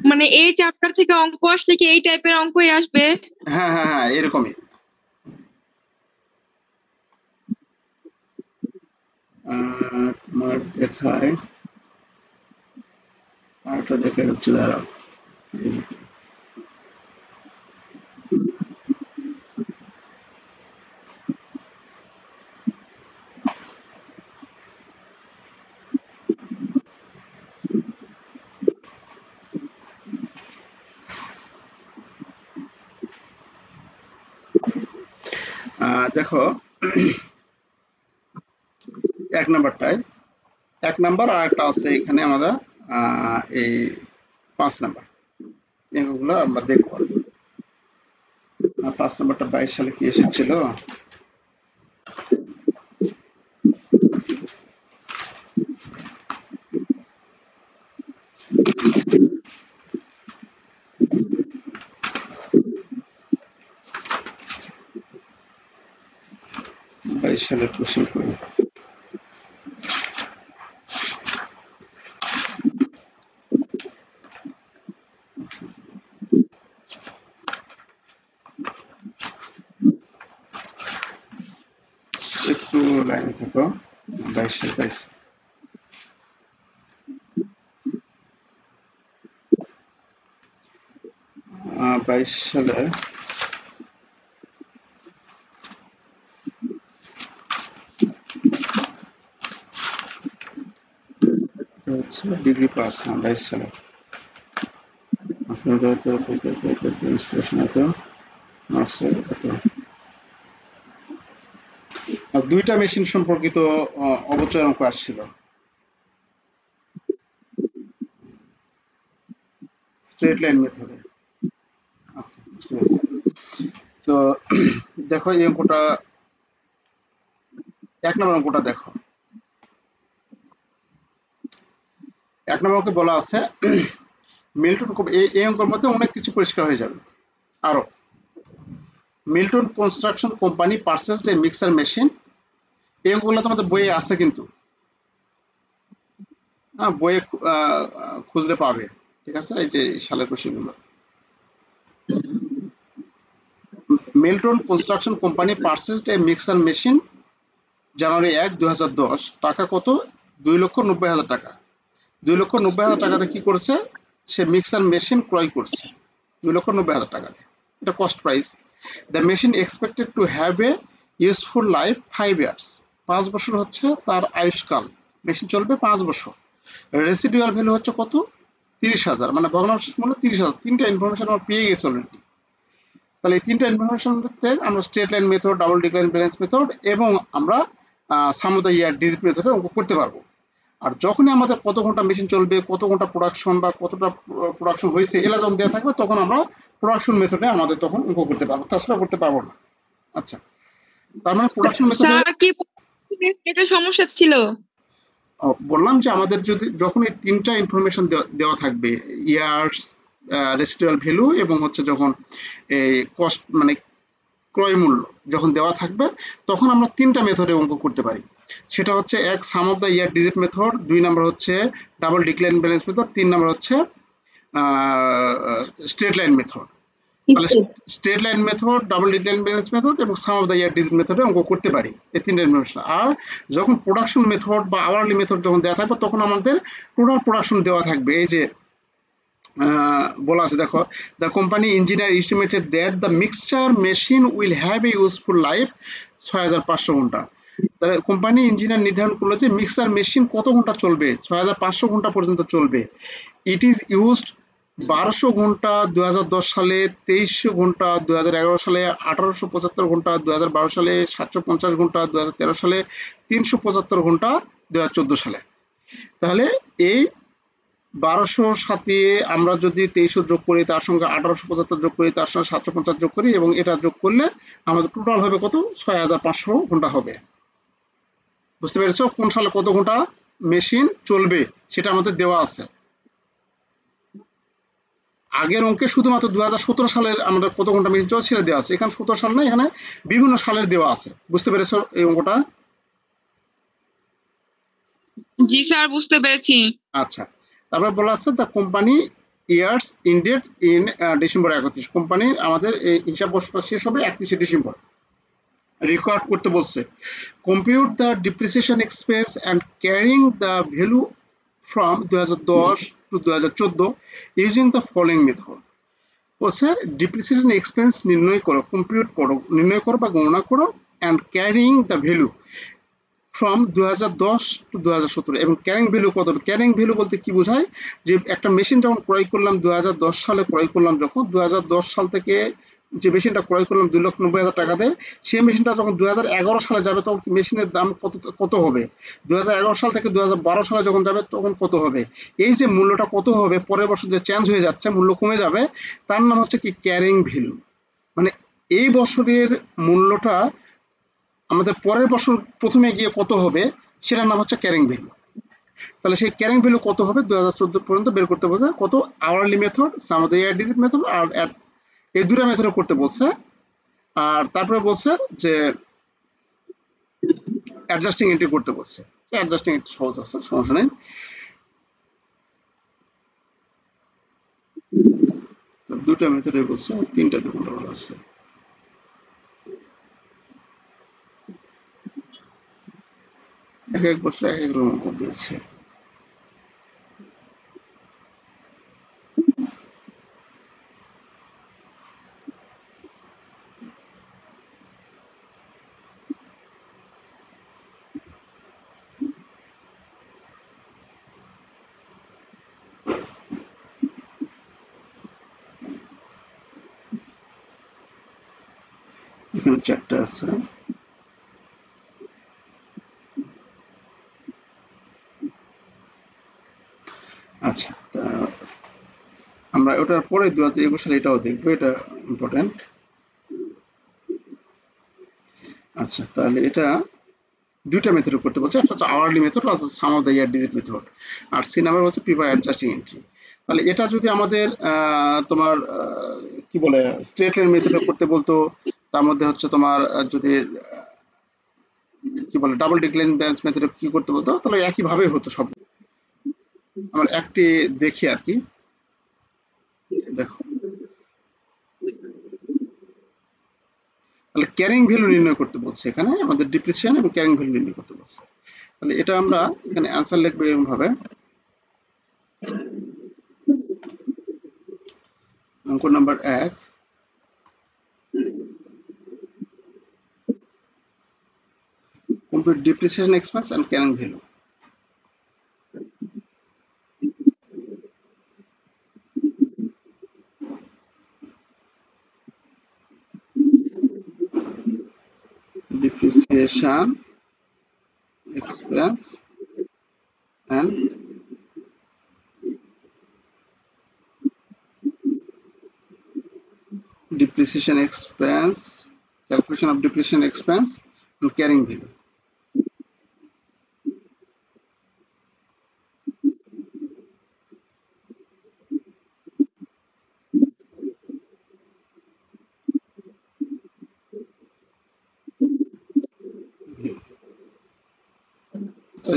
মানে এই চ্যাপ্টার থেকে অঙ্ক আসলে কি এই টাইপের অঙ্কই আসবে? হ্যাঁ হ্যাঁ হ্যাঁ এরকমই। তোমার দেখায়, আরেকটা দেখে হচ্ছে, দাঁড়াও, দেখো 1 নাম্বারটায়, 1 নাম্বার আর একটা আছে এখানে আমাদের, এই 5 নাম্বার, এগুলো আমরা দেখবো। 5 নাম্বারটা 22 সালে কি এসেছিল, সালের কোশ্চেন করি। একটু লাইনে থাকো, 22 সাল, 22 সালে হচ্ছে ডিগ্রি পাস, হ্যাঁ 22 সালে ইনস্টিটিউশন এত মার্কসের এত। দুইটা মেশিন সম্পর্কিত অবচয় অঙ্ক আসছিল, স্ট্রেট লাইন মেথডে। আচ্ছা, বুঝতে পারছি। তো দেখো এই অঙ্কটা, 1 নম্বর অঙ্কটা দেখো, 1 নম্বর অঙ্কে বলা আছে মিল্টন, এই অঙ্কের মধ্যে অনেক কিছু পরিষ্কার হয়ে যাবে আরো। মিল্টন কনস্ট্রাকশন কোম্পানি পারচেজড এ মিক্সার মেশিন, এই অঙ্কগুলো তোমাদের বইয়ে আছে কিন্তু, বইয়ে খুঁজলে পাবে। ঠিক আছে, এই যে সালের কোশ্চেনগুলো। মিল্টন কনস্ট্রাকশন কোম্পানি পারচেজড এ মিক্সার মেশিন জানুয়ারি 1, 2010। টাকা কত? 2,90,000 টাকা। 2,90,000 টাকাতে কি করছে? সে মিক্সার মেশিন ক্রয় করছে 2,90,000 টাকাতে। এটা cost price. The machine expected to have a useful life 5 years. 5 বছর হচ্ছে তার আয়ুষ্কাল। মেশিন চলবে 5 বছর। রেসিডুয়াল ভ্যালু হচ্ছে কত? 30,000, মানে ভগ্নাংশের মূল্য 30,000। তিনটা ইনফরমেশন আমরা পেয়ে গেছি অলরেডি। তাহলে এই তিনটা ইনফরমেশন মধ্যে আমরা straight line method, double decline balance method এবং আমরা সাম অফ দ্য ইয়ার ডিজিট মেথডে অঙ্ক করতে পারবো। আর যখনই আমাদের কত ঘন্টা মেশিন চলবে, কত ঘন্টা প্রোডাকশন বা কতটা প্রোডাকশন হয়েছে এগুলা যখন দেওয়া থাকবে, তখন আমরা প্রোডাকশন মেথডে আমাদের তখন অঙ্ক করতে পারবো, তাছাড়া করতে পারবো না। আচ্ছা, তার মানে প্রোডাকশন মেথডে স্যার কি এটা সমস্যা ছিল? বললাম যে আমাদের যদি যখন এই তিনটা ইনফরমেশন দেওয়া থাকবে, ইয়ার্স, রেসিডুয়াল ভ্যালু এবং হচ্ছে যখন এই কস্ট মানে ক্রয় মূল্য যখন দেওয়া থাকবে, তখন আমরা তিনটা মেথডে অঙ্ক করতে পারি। সেটা হচ্ছে এক, sum of the year digit method; 2 number হচ্ছে double decline balance method; 3 number হচ্ছে স্ট্রেট লাইন মেথড। তাহলে straight line method, double decline balance method এবং sum of the year digit মেথডে অঙ্ক করতে পারি, এই তিনটা ইনফরমেশন। আর যখন প্রোডাকশন মেথড বা আওয়ারলি মেথড যখন দেওয়া থাকবে, তখন আমাদের টোটাল প্রোডাকশন দেওয়া থাকবে। এই যে বলা আছে দেখো, the company engineer estimated that the mixture machine will have a useful life 6,500 ঘন্টা। তাহলে কোম্পানি ইঞ্জিনিয়ার নির্ধারণ করলো যে মিক্সার মেশিন কত ঘন্টা চলবে? 6,500 ঘন্টা পর্যন্ত চলবে। ইট ইজ ইউজড 1200 ঘন্টা 2010 সালে, 2300 ঘন্টা 2011 সালে, 1875 ঘন্টা 2012 সালে, 750 ঘন্টা 2013 সালে, 375 ঘন্টা 2014 সালে। তাহলে এই 1200 সাথে আমরা যদি 2300 যোগ করি, তার সঙ্গে 1875 যোগ করি, তার সঙ্গে 750 যোগ করি এবং এটা যোগ করলে আমাদের টোটাল হবে কত? 6,500 ঘন্টা হবে। বুঝতে পেরেছো কোন সালে কত ঘন্টা মেশিন চলবে সেটা আমাদের দেওয়া আছে। আগের অঙ্কে শুধুমাত্র 2017 সালের আমরা কত ঘন্টা মেশিন চলছে সেটা দেওয়া আছে। এখানে 17 সাল না, এখানে বিভিন্ন সালের দেওয়া আছে। বুঝতে পেরেছো এই অঙ্কটা? জি স্যার, বুঝতে পেরেছি। আচ্ছা, তারপর বলা আছে the company years ended in December 31। কোম্পানির আমাদের এই হিসাব বর্ষটা শেষ হবে 31শে ডিসেম্বর। রেকর্ড করতে বলছে, compute the depreciation expense and carrying the value from 2010 to 2014 using the following method. বলছে ডিপ্রিসিয়েশন এক্সপেন্স নির্ণয় করো, কম্পিউট করো, নির্ণয় করো বা গণনা করো, and carrying the value from 2010 to 2017। এবং ক্যারিং ভ্যালু কত? ক্যারিং ভ্যালু বলতে কি বোঝায়? যে একটা মেশিন যখন ক্রয় করলাম 2010 সালে ক্রয় করলাম, যখন 2010 সাল থেকে যে মেশিনটা ক্রয় করলাম 2,90,000 টাকা দিয়ে, সেই মেশিনটা যখন 2011 সালে যাবে তখন মেশিনের দাম কত হবে? 2011 সাল থেকে 2012 সালে যখন যাবে তখন কত হবে? এই যে মূল্যটা কত হবে, পরের বছর যে চেঞ্জ হয়ে যাচ্ছে, মূল্য কমে যাবে, তার নাম হচ্ছে কি? Carrying value. মানে এই বছরের মূল্যটা আমাদের পরের বছর প্রথমে গিয়ে কত হবে সেটার নাম হচ্ছে ক্যারিং ভ্যালু। তাহলে সেই ক্যারিং ভ্যালু কত হবে 2014 পর্যন্ত বের করতে বলছে। কত? Hourly method, sum of the year digit method, আর এই দুটা মেথড করতে বলছে। আর তারপরে বলছে যে অ্যাডজাস্টিং এন্ট্রি করতে বলছে। অ্যাডজাস্টিং এন্ট্রি সহজ আছে, সমস্যা নেই। দুটা মেথডে বলছে, তিনটা দুটো বলা আছে। এক এক বছর এক এক রকম দিয়েছে। এখানে চারটা আছে। আচ্ছা, আমরা ওটার পরে 2021 সালে এটাও দেখবো, এটা ইম্পর্টেন্ট। আচ্ছা, তাহলে এটা দুইটা মেথড করতে বলছে, একটা হচ্ছে আওয়ারলি মেথড, অর্থাৎ sum of the year digit method, আর সি নাম্বার হচ্ছে প্রিপেয়ার অ্যাডজাস্টিং এন্ট্রি। তাহলে এটা যদি আমাদের তোমার কি বলে স্ট্রেট লাইন মেথডে করতে বলতো, তার মধ্যে হচ্ছে তোমার যদি কি বলে ডাবল ডিক্লাইন ব্যালেন্স মেথডে কি করতে বলতো, তাহলে একই ভাবেই হতো সব। আমরা একটি দেখি আর কি। দেখো, তাহলে ক্যারিং ভ্যালু নির্ণয় করতে বলছে, এখানে আমাদের ডিপ্রিসিয়েশন এবং ক্যারিং ভ্যালু নির্ণয় করতে বলছে। তাহলে এটা আমরা এখানে অ্যান্সার লিখবো এরকম ভাবে। অঙ্ক number 1, compute depreciation expense and carrying value. Depreciation expense and depreciation expense, calculation of depreciation expense and carrying value.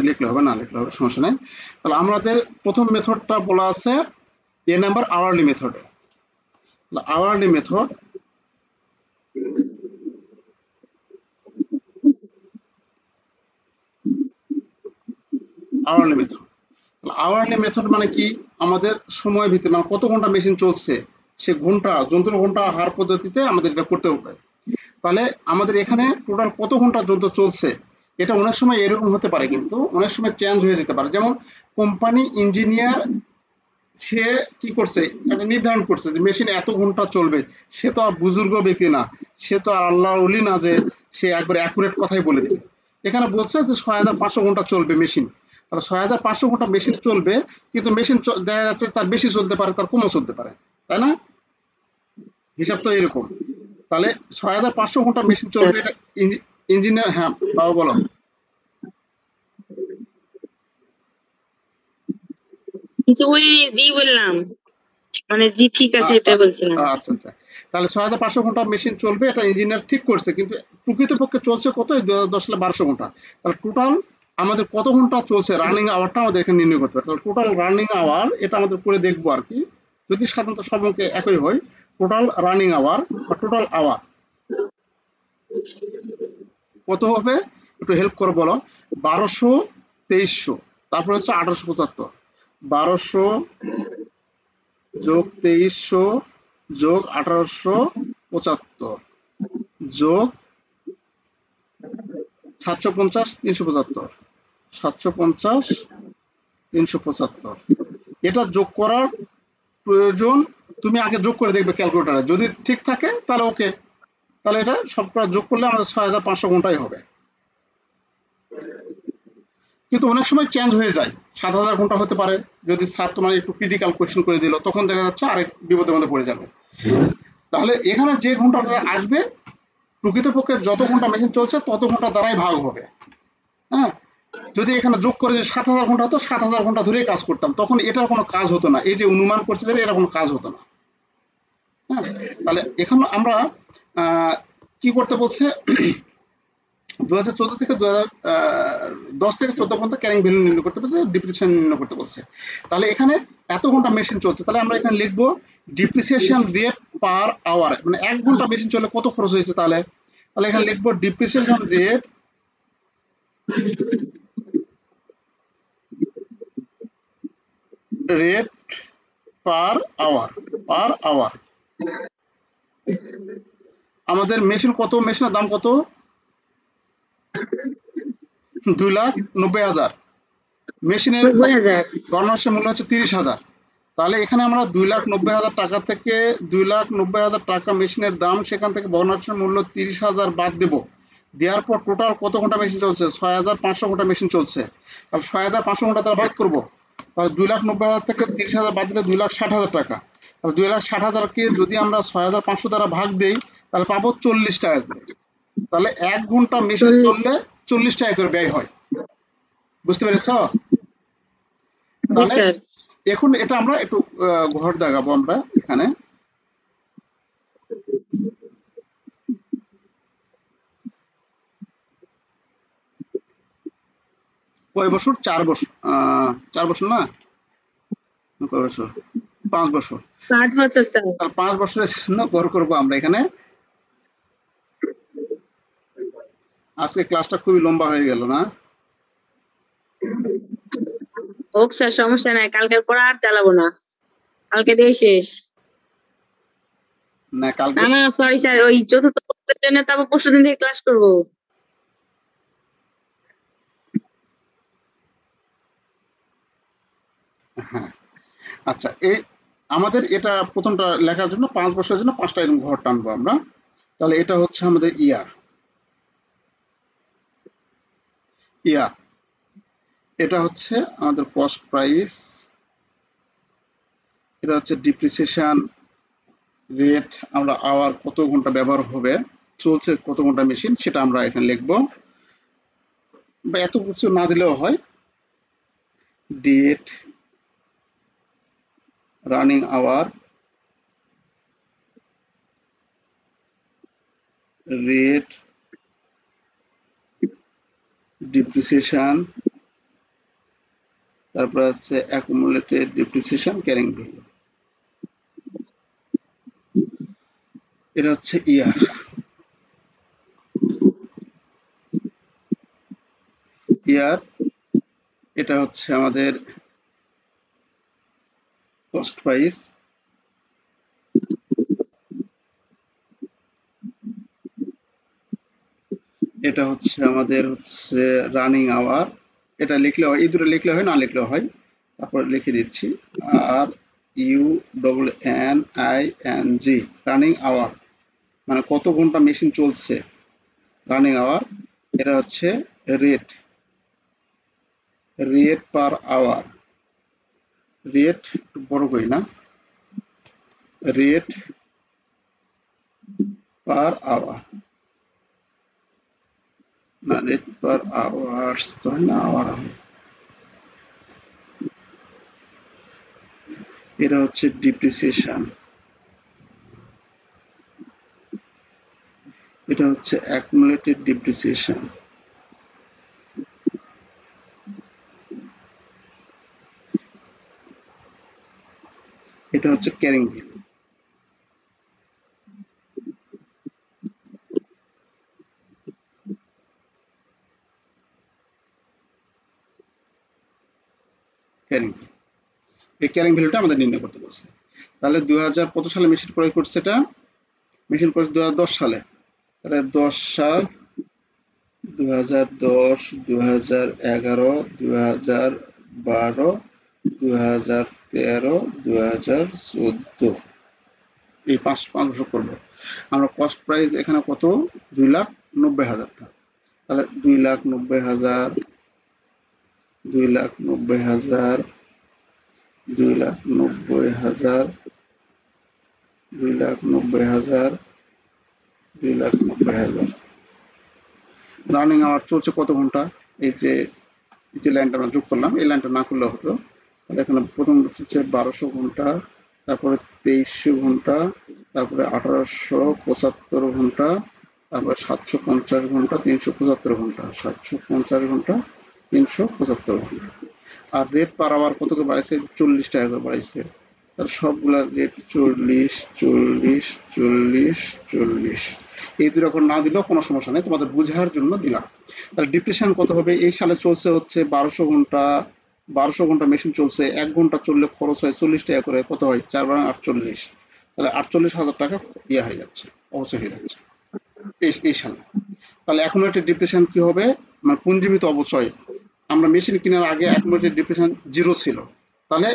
লিখলে হবে, না লিখলে হবে, সমস্যা নাই। তাহলে আমাদের প্রথম মেথডটা বলা আছে এ নাম্বার আওয়ারলি মেথডে। Hourly method, hourly method, hourly method মানে কি, আমাদের সময় ভিত্তিক, মানে কত ঘন্টা মেশিন চলছে সে ঘন্টা, যন্ত্র ঘন্টা হার পদ্ধতিতে আমাদের এটা করতে হবে। তাহলে আমাদের এখানে টোটাল কত ঘন্টা যন্ত্র চলছে, এটা অনেক সময় এরকম হতে পারে, কিন্তু অনেক সময় চেঞ্জ হয়ে যেতে পারে। যেমন কোম্পানি ইঞ্জিনিয়ার সে কি করছে, একটা নির্ধারণ করছে যে মেশিন এত ঘন্টা চলবে, সে তো আর বুজুর্গ ব্যক্তি না, সে তো আর আল্লাহর ওলি না যে সে একবার অ্যাকুরেট কথাই বলে দিবে। এখানে বলছে যে 6500 ঘন্টা চলবে মেশিন, তাহলে 6500 ঘন্টা মেশিন চলবে, কিন্তু মেশিন দেখা যাচ্ছে তার বেশি চলতে পারে, তার কমও চলতে পারে, তাই না? হিসাব তো এরকম। তাহলে 6500 ঘন্টা মেশিন চলবে, এটা ইঞ্জিনিয়ার, হ্যাঁ বাবা বলো। কিন্তু ওই জি বললাম, মানে জি ঠিক আছে এটা বলছিলাম। আচ্ছা আচ্ছা, তাহলে 6500 ঘন্টা মেশিন চলবে, এটা ইঞ্জিনিয়ার ঠিক করছে, কিন্তু প্রকৃতপক্ষে চলছে কত, 10 1200 ঘন্টা। তাহলে টোটাল আমাদের কত ঘন্টা চলছে, রানিং আওয়ারটা আমাদের এখানে নির্ণয় করতে হবে। তাহলে টোটাল রানিং আওয়ার এটা আমাদের করে দেখবো আর কি, যদি সাধারণত সব অঙ্কে একই হয়। টোটাল রানিং আওয়ার বা টোটাল আওয়ার কত হবে, একটু হেল্প করে বলো। 1200, 2300, তারপরে হচ্ছে 1875। 1200 যোগ 2300 যোগ 1875 যোগ 750, 375, 750, 375, এটা যোগ করার প্রয়োজন। তুমি আগে যোগ করে দেখবে ক্যালকুলেটারে, যদি ঠিক থাকে তাহলে ওকে, তাহলে এটা সব করা যোগ করলে আমাদের 6500 ঘন্টাই হবে। কিন্তু অনেক সময় চেঞ্জ হয়ে যায়, 7000 ঘন্টা হতে পারে, যদি স্যার তোমার একটু ক্রিটিক্যাল কোয়েশ্চেন করে দিল, তখন দেখা যাচ্ছে আরেক বিপদের মধ্যে পড়ে যাবে। তাহলে এখানে যে ঘন্টাটা আসবে, প্রকৃতপক্ষে যত ঘন্টা মেশিন চলছে তত ঘন্টা দ্বারাই ভাগ হবে। হ্যাঁ, যদি এখানে যোগ করে যে 7000 ঘন্টা হতো, 7000 ঘন্টা ধরেই কাজ করতাম, তখন এটার কোনো কাজ হতো না, এই যে অনুমান করছে যে এটা কোনো কাজ হতো না। হ্যাঁ, তাহলে এখন আমরা কি করতে বলছে, 2014 থেকে 2010 থেকে 14 পর্যন্ত ক্যারিং ভ্যালু নির্ণয় করতে বলছে, ডিপ্রিসিয়েশন নির্ণয় করতে বলছে। তাহলে এখানে এত ঘন্টা মেশিন চলছে, তাহলে আমরা এখানে লিখবো ডিপ্রিসিয়েশন রেট পার আওয়ার, মানে 1 ঘন্টা মেশিন চলে কত খরচ হয়েছে। তাহলে তাহলে এখানে লিখবো depreciation rate per hour, per hour. আমাদের মেশিন কত, মেশিনের দাম কত, 2,90,000। মেশিনের গণনার মূল্য হচ্ছে 30,000। তাহলে এখানে আমরা 2,90,000 টাকা থেকে 2,90,000 টাকা মেশিনের দাম, সেখান থেকে বর্ণাঢ্যের মূল্য 30,000 বাদ দেব। দেওয়ার পর টোটাল কত ঘন্টা মেশিন চলছে, 6,500 ঘন্টা মেশিন চলছে। তাহলে 6,500 ঘন্টা তারা ভাগ করবো, তাহলে 2,90,000 থেকে 30,000 বাদ দিলে 2,60,000 টাকা। তাহলে 2,60,000কে যদি আমরা 6,500 দ্বারা ভাগ দেই, তাহলে পাবো 40 টাকা করে। তাহলে 1 ঘন্টা মেশিন চললে 40 টাকা করে ব্যয় হয়। বুঝতে পেরেছ? তাহলে এখন এটা আমরা একটু ঘর দেখাবো আমরা এখানে। কয় বছর, 4 বছর, 4 বছর না, কয় বছর? 5 বছর। 5 বছর স্যার। তাহলে 5 বছরের জন্য গড় করবো আমরা এখানে। আজকে ক্লাসটা খুবই লম্বা হয়ে গেল না? হোক স্যার, সমস্যা নাই, কালকের পর আর চালাবো না, কালকে দিয়ে শেষ। না কালকে না না সরি স্যার, ওই চতুর্থ পত্রের জন্য তারপর পরশু দিন থেকে ক্লাস করবো। হ্যাঁ আচ্ছা, এই আমাদের এটা প্রথমটা লেখার জন্য 5 বছরের জন্য 5টা এরকম ঘর টানবো আমরা। তাহলে এটা হচ্ছে আমাদের ইয়ার। ইয়ার এটা হচ্ছে আমাদের কস্ট প্রাইস, এটা হচ্ছে ডিপ্রিসিয়েশন রেট, আমরা আওয়ার কত ঘন্টা ব্যবহার হবে, চলছে কত ঘন্টা মেশিন, সেটা আমরা এখানে লিখবো। বা এত কিছু না দিলেও হয়। Date, running hour, rate, depreciation, তারপর আছে অ্যাকুমুলেটেড ডিপ্রিসিয়েশন, ক্যারিং ভ্যালু। এটা হচ্ছে ইয়ার। ইয়ার এটা হচ্ছে আমাদের কস্ট প্রাইস, এটা হচ্ছে আমাদের হচ্ছে রানিং আওয়ার। এটা লিখলে হয়, এই দুটো লিখলে হয়, না লিখলেও হয়। তারপর লিখে দিচ্ছি R U double N I N G, running hour মানে কত ঘন্টা মেশিন চলছে, রানিং আওয়ার। এটা হচ্ছে rate, rate per hour, rate একটু বড় করি না, রেট পার আওয়ার, না রেট পার আওয়ার্স তো হয় না, আওয়ার হবে। এটা হচ্ছে ডিপ্রিসিয়েশন, এটা হচ্ছে অ্যাকুমুলেটেড ডিপ্রিসিয়েশন, এটা হচ্ছে ক্যারিং ভ্যালু। ক্যারিং ভ্যালু, এই ক্যারিং ভ্যালুটা আমাদের নির্ণয় করতে বলছে। তাহলে 2000 কত সালে মেশিন ক্রয় করছে, এটা মেশিন করেছে 2010 সালে। তাহলে 10 সাল, 2010, 2011, 2012, 2013, 2014, এই 5 বছর করবো আমরা। কস্ট প্রাইস এখানে কত? 2,90,000 তাহলে 2,90,000, 2,90,000, 2,90,000, 2,90,000, 2,90,000। রানিং আওয়ার চলছে কত ঘন্টা? এই যে লাইনটা আমরা যোগ করলাম, এই লাইনটা না করলেও হতো। তাহলে এখানে প্রথম হচ্ছে 1200 ঘন্টা, তারপরে 2300 ঘন্টা, তারপরে 1875 ঘন্টা, তারপরে 750 ঘন্টা, 375 ঘন্টা, 750 ঘন্টা, 375 ঘন্টা। আর রেট পার আওয়ার কত করে বাড়াইছে? 40 টাকা করে বাড়াইছে। তাহলে সবগুলা রেট 40, 40, 40, 40। এই দুই রকম না দিলেও কোনো সমস্যা নেই, তোমাদের বোঝার জন্য দিলাম। তাহলে ডিপ্রেশন কত হবে? এই সালে চলছে হচ্ছে 1200 ঘন্টা, 1200 ঘন্টা মেশিন চলছে, 1 ঘন্টা চললে খরচ হয় 40 টাকা করে, কত হয় 4 বাং 48। তাহলে 48,000 টাকা ইয়ে হয়ে যাচ্ছে, অবশ্যই হয়ে যাচ্ছে এই সালে। তাহলে অ্যাকুমুলেটেড ডিপ্রেশন কি হবে? মানে পুঞ্জীবিত অবচয়। আমরা মেশিন কেনার আগে অ্যাকুমুলেটেড ডিপ্রেশন 0 ছিল। তাহলে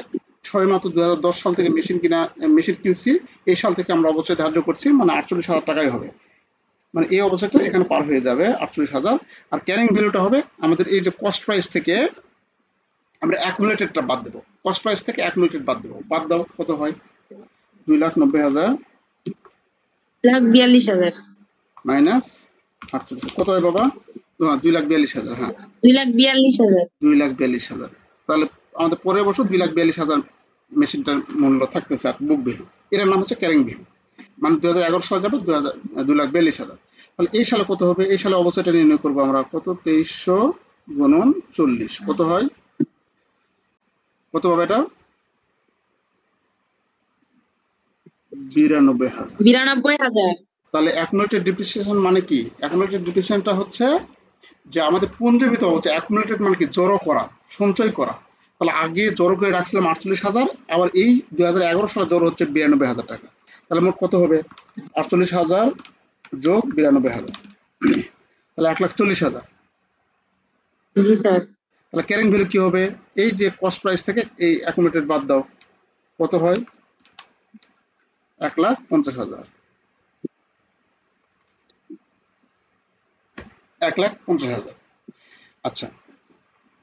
ছয় মাত্র 2010 সাল থেকে মেশিন কিনছি, এই সাল থেকে আমরা অবচয় ধার্য করছি, মানে 48,000 টাকাই হবে। মানে এই অবস্থাটা এখানে পার হয়ে যাবে 48,000। আর ক্যারিং ভ্যালুটা হবে আমাদের এই যে কস্ট প্রাইস থেকে আমরা অ্যাকুমুলেটেডটা বাদ দেবো, কস্ট প্রাইস থেকে অ্যাকুমুলেটেড বাদ দেবো, বাদ দাও কত হয়? 2,90,000 42,000। মাইনাস 48 কত হয় বাবা? 2,42,000, হ্যাঁ 2,42,000। 2,42,000। তাহলে আমাদের পরের বছর 2,42,000 মেশিনটার মূল্য থাকতেছে আর বুক ভ্যালু। এটার নাম হচ্ছে ক্যারিং ভ্যালু। মানে 2011 সালে যাবে 2,42,000। তাহলে এই সালে কত হবে? এই সালে অবস্থাটা নির্ণয় করবো আমরা। কত? 2300 গুণন 40, কত হয়? কত হবে এটা? 92,000। 92,000। তাহলে অ্যাকুমুলেটেড ডিপ্রিসিয়েশন মানে কি? অ্যাকুমুলেটেড ডিপ্রিসিয়েশনটা হচ্ছে যে আমাদের পুঞ্জীভূত হচ্ছে, অ্যাকুমুলেটেড মানে কি? জড়ো করা, সঞ্চয় করা। তাহলে আগে জড়ো করে রাখছিলাম 48,000, আবার এই 2011 সালে জড়ো হচ্ছে 92,000 টাকা। তাহলে মোট কত হবে? 48,000 যোগ 92,000, তাহলে 1,40,000। জি স্যার। তাহলে ক্যারিং ভ্যালু কি হবে? এই যে কস্ট প্রাইস থেকে এই অ্যাকুমুলেটেড বাদ দাও, কত হয়? 1,50,000। 1,50,000। আচ্ছা,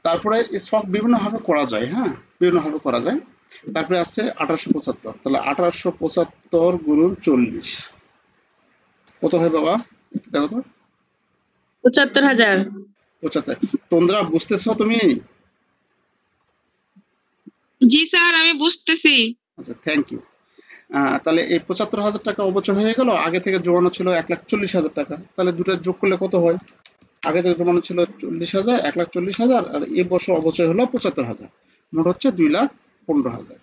তারপরে এই শখ বিভিন্নভাবে করা যায়, হ্যাঁ, বিভিন্নভাবে করা যায়। তারপরে আছে 1875। তাহলে 1875 গুণন 40 কত হয় বাবা? দেখো তো। 75,000। 75। তোমরা বুঝতেছো তুমি? জি স্যার, আমি বুঝতেছি। আচ্ছা, থ্যাংক ইউ। তাহলে এই 75,000 টাকা অবচয় হয়ে গেল। আগে থেকে জমানো ছিল 1,40,000 টাকা। তাহলে দুটো যোগ করলে কত হয়? আগে থেকে জমানো ছিল 40,000, 1,40,000, আর এই বছর অবচয় হলো 75,000। মোট হচ্ছে 2,15,000।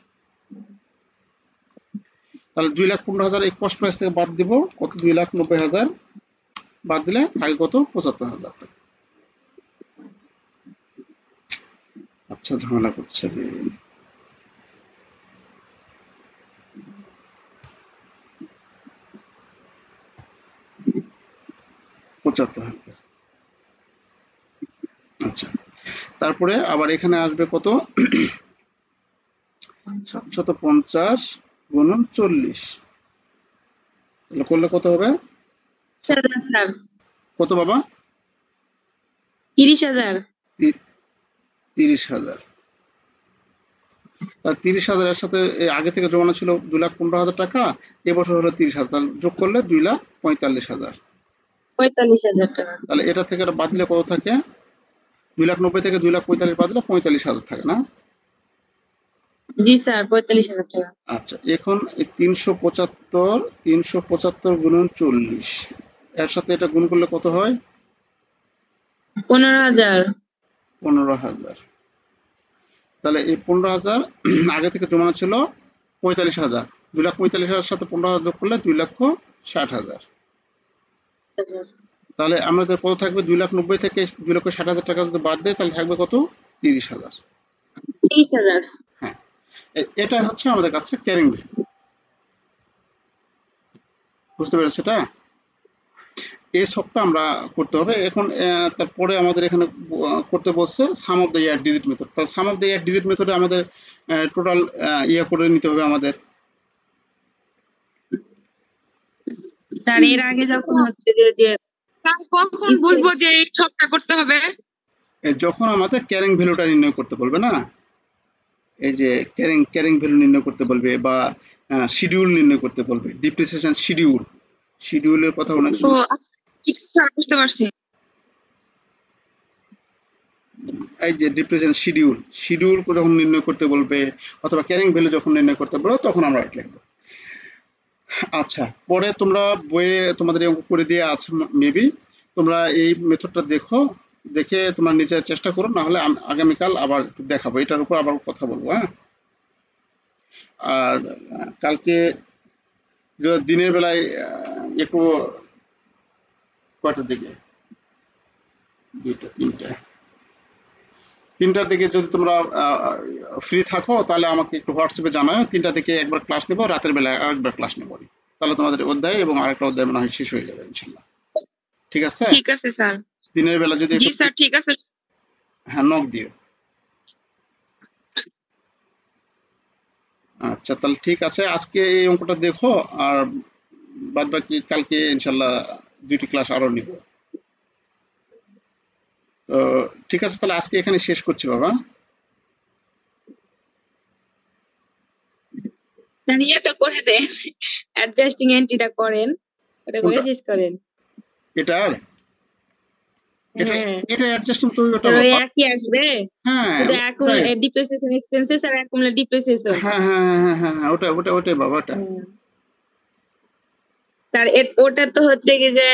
তাহলে 2,15,000 এই কস্ট প্রাইস থেকে বাদ দিব, কত? 2,90,000 বাদ দিলে থাকে কত? 75,000 টাকা। আচ্ছা, ঝামেলা করছে রে। $75,000। আচ্ছা, তারপরে আবার এখানে আসবে কত? 750 গুণন 40, তাহলে করলে কত হবে? স্যার কত বাবা? 30,000। 30,000। 30,000 এর সাথে আগে থেকে জমানো ছিল 2,15,000 টাকা, এবছর হলো 30,000, তাহলে যোগ করলে 2,45,000। 45,000 টাকা। তাহলে এটা থেকে এটা বাদ দিলে কত থাকে? 2,90,000 থেকে 2,45,000 বাদ দিলে 45,000 থাকে না? জি স্যার, 45,000 টাকা। আচ্ছা, এখন এই 375 গুণন 40 এর সাথে এটা গুণ করলে কত হয়? 15,000। 15,000। তাহলে এই 15,000 আগে থেকে জমানো ছিল 45,000, 2,45,000 সাথে 15,000 যোগ করলে 2,60,000। তাহলে আমাদের কত থাকবে? 2,90,000 থেকে 2,60,000 টাকা যদি বাদ দেয়, তাহলে থাকবে কত? 30,000। 30,000। হ্যাঁ, এটা হচ্ছে আমাদের কাছে ক্যারিং ভ্যালু। বুঝতে পেরেছো এটা? এই সবটা আমরা করতে হবে। এখন তারপরে আমাদের এখানে করতে বলছে sum of the year digit method. তাহলে sum of the year digit মেথডে আমাদের টোটাল করে নিতে হবে আমাদের। স্যার এর আগে যখন হচ্ছে যে স্যার কখন বুঝবো যে এই সবটা করতে হবে? যখন আমাদের ক্যারিং ভ্যালুটা নির্ণয় করতে বলবে না, এই যে ক্যারিং ভ্যালু নির্ণয় করতে বলবে, বা শিডিউল নির্ণয় করতে বলবে, ডিপ্রিসিয়েশন শিডিউলের কথা অনেক ও আচ্ছা, ঠিক আছে স্যার, বুঝতে পারছি। এই যে ডিপ্রিসিয়েশন শিডিউল যখন নির্ণয় করতে বলবে, অথবা ক্যারিং ভ্যালু যখন নির্ণয় করতে বলবে, তখন আমরা এটা লিখবো। আচ্ছা, পরে তোমরা বইয়ে তোমাদের এই অঙ্ক করে দিয়ে আছে মেবি, তোমরা এই মেথডটা দেখো, দেখে তোমরা নিজে চেষ্টা করো, না হলে আগামীকাল আবার একটু দেখাবো, এটার উপর আবার কথা বলবো, হ্যাঁ। আর কালকে দিনের বেলায় একটু কয়টার দিকে? 2টা 3টার দিকে যদি তোমরা ফ্রি থাকো, তাহলে আমাকে একটু হোয়াটসঅ্যাপে জানাও। 3টা থেকে একবার ক্লাস নেবো, রাতের বেলায় আরেকবার ক্লাস নেবো। তাহলে তোমাদের অধ্যায় এবং আরেকটা অধ্যায় মনে হয় শেষ হয়ে যাবে ইনশাল্লাহ। ঠিক আছে? ঠিক আছে স্যার। দিনের বেলা যদি জি স্যার, ঠিক আছে। হ্যাঁ, নক দিও। আচ্ছা, তাহলে ঠিক আছে, আজকে এই অঙ্কটা দেখো, আর বাদ বাকি কালকে ইনশাল্লাহ 2টি ক্লাস আরো নিব। তো ঠিক আছে, তাহলে আজকে এখানে শেষ করছি বাবা। স্যার ইয়েটা করে দেন, অ্যাডজাস্টিং এন্ট্রিটা করেন, ওটা করে কোনটা? শেষ করেন। এটার এটা হ্যাঁ এটা অ্যাডজাস্টমেন্ট তো ওটা স্যার, ওই বাবা। একই আসবে, হ্যাঁ, শুধু ওটাই। ডিপ্রিসিয়েশন এক্সপেন্সেস আর অ্যাকুমুলেট ডিপ্রিসিয়েশন। হ্যাঁ হ্যাঁ হ্যাঁ হ্যাঁ হ্যাঁ, ওটাই বাবা, ওটা। স্যার ওটা তো হচ্ছে কি যে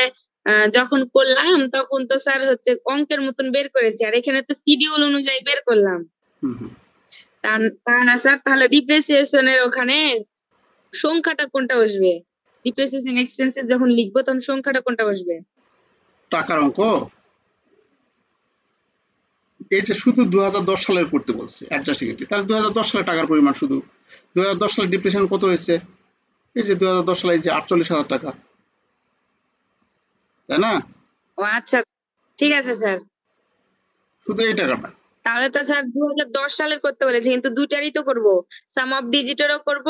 যখন করলাম তখন তো স্যার হচ্ছে অঙ্কের মতন বের করেছি, আর এখানে তো শিডিউল অনুযায়ী বের করলাম। হুম হুম। তা না স্যার, তাহলে ডিপ্রিসিয়েশনের ওখানে সংখ্যাটা কোনটা বসবে? ডিপ্রিসিয়েশন এক্সপেন্সেস যখন লিখবো তখন সংখ্যাটা কোনটা বসবে? টাকার অঙ্ক এই যে শুধু 2010 সালের করতে বলছে অ্যাডজাস্টিং এন্ট্রি, তাহলে 2010 সালে টাকার পরিমাণ শুধু 2010 সালে ডিপ্রেশন কত হয়েছে, এই যে 2010 সালে এই যে 48,000 টাকা, তাই না? ও আচ্ছা, ঠিক আছে স্যার। শুধু এই টাকাটা। তাহলে তো স্যার 2010 সালের করতে বলেছে, কিন্তু দুটারই তো করব, সাম অফ ডিজিটেরও করব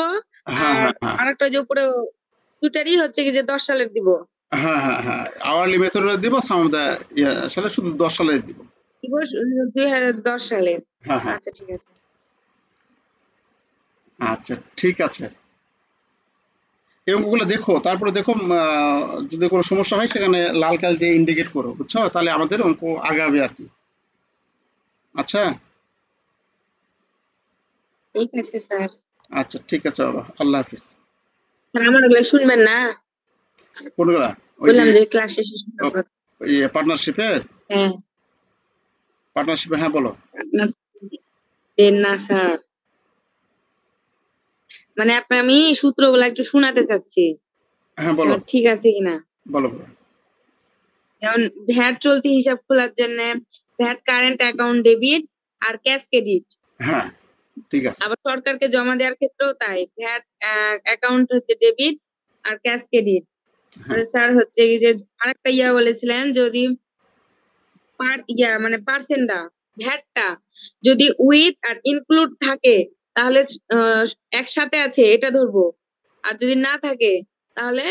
হ্যাঁ আর হ্যাঁ হ্যাঁ আরেকটা যে উপরে দুটারই হচ্ছে কি যে 10 সালের দিব। হ্যাঁ হ্যাঁ হ্যাঁ আওয়ারলি মেথডে দিব, সাম অফ দ্য সালে শুধু 10 সালে দিব। দিব 2010 সালে। হ্যাঁ হ্যাঁ আচ্ছা ঠিক আছে। আচ্ছা ঠিক আছে, এই অঙ্কগুলো দেখো, তারপরে দেখো যদি কোনো সমস্যা হয় সেখানে লাল কালি দিয়ে ইন্ডিকেট করো, বুঝছো? তাহলে আমাদের অঙ্ক আগাবে আর কি। আচ্ছা ঠিক আছে স্যার। আচ্ছা ঠিক আছে বাবা, আল্লাহ হাফিজ। স্যার আমার ওগুলো শুনবেন না? কোনগুলা? ওই যে বললাম যে ক্লাস শেষে শুনবো। পার্টনারশিপের, হ্যাঁ, পার্টনারশিপে, হ্যাঁ বলো। আপনার দেন না স্যার, মানে আমি সূত্রগুলো একটু শোনাতে চাচ্ছি, হ্যাঁ বলো ঠিক আছে কিনা। বলো বলো। যেমন ভ্যাট চলতি হিসাব খোলার জন্য ভ্যাট কারেন্ট অ্যাকাউন্ট ডেবিট আর ক্যাশ ক্রেডিট। হ্যাঁ ঠিক আছে। আবার সরকারকে জমা দেওয়ার ক্ষেত্রেও তাই, ভ্যাট অ্যাকাউন্ট হচ্ছে ডেবিট আর ক্যাশ ক্রেডিট। হ্যাঁ স্যার হচ্ছে কি যে আরেকটা বলেছিলেন, যদি মানে পার্সেন্টটা, ভ্যাটটা যদি উইথ আর ইনক্লুড থাকে তাহলে একসাথে আছে এটা ধরবো, আর যদি না থাকে তাহলে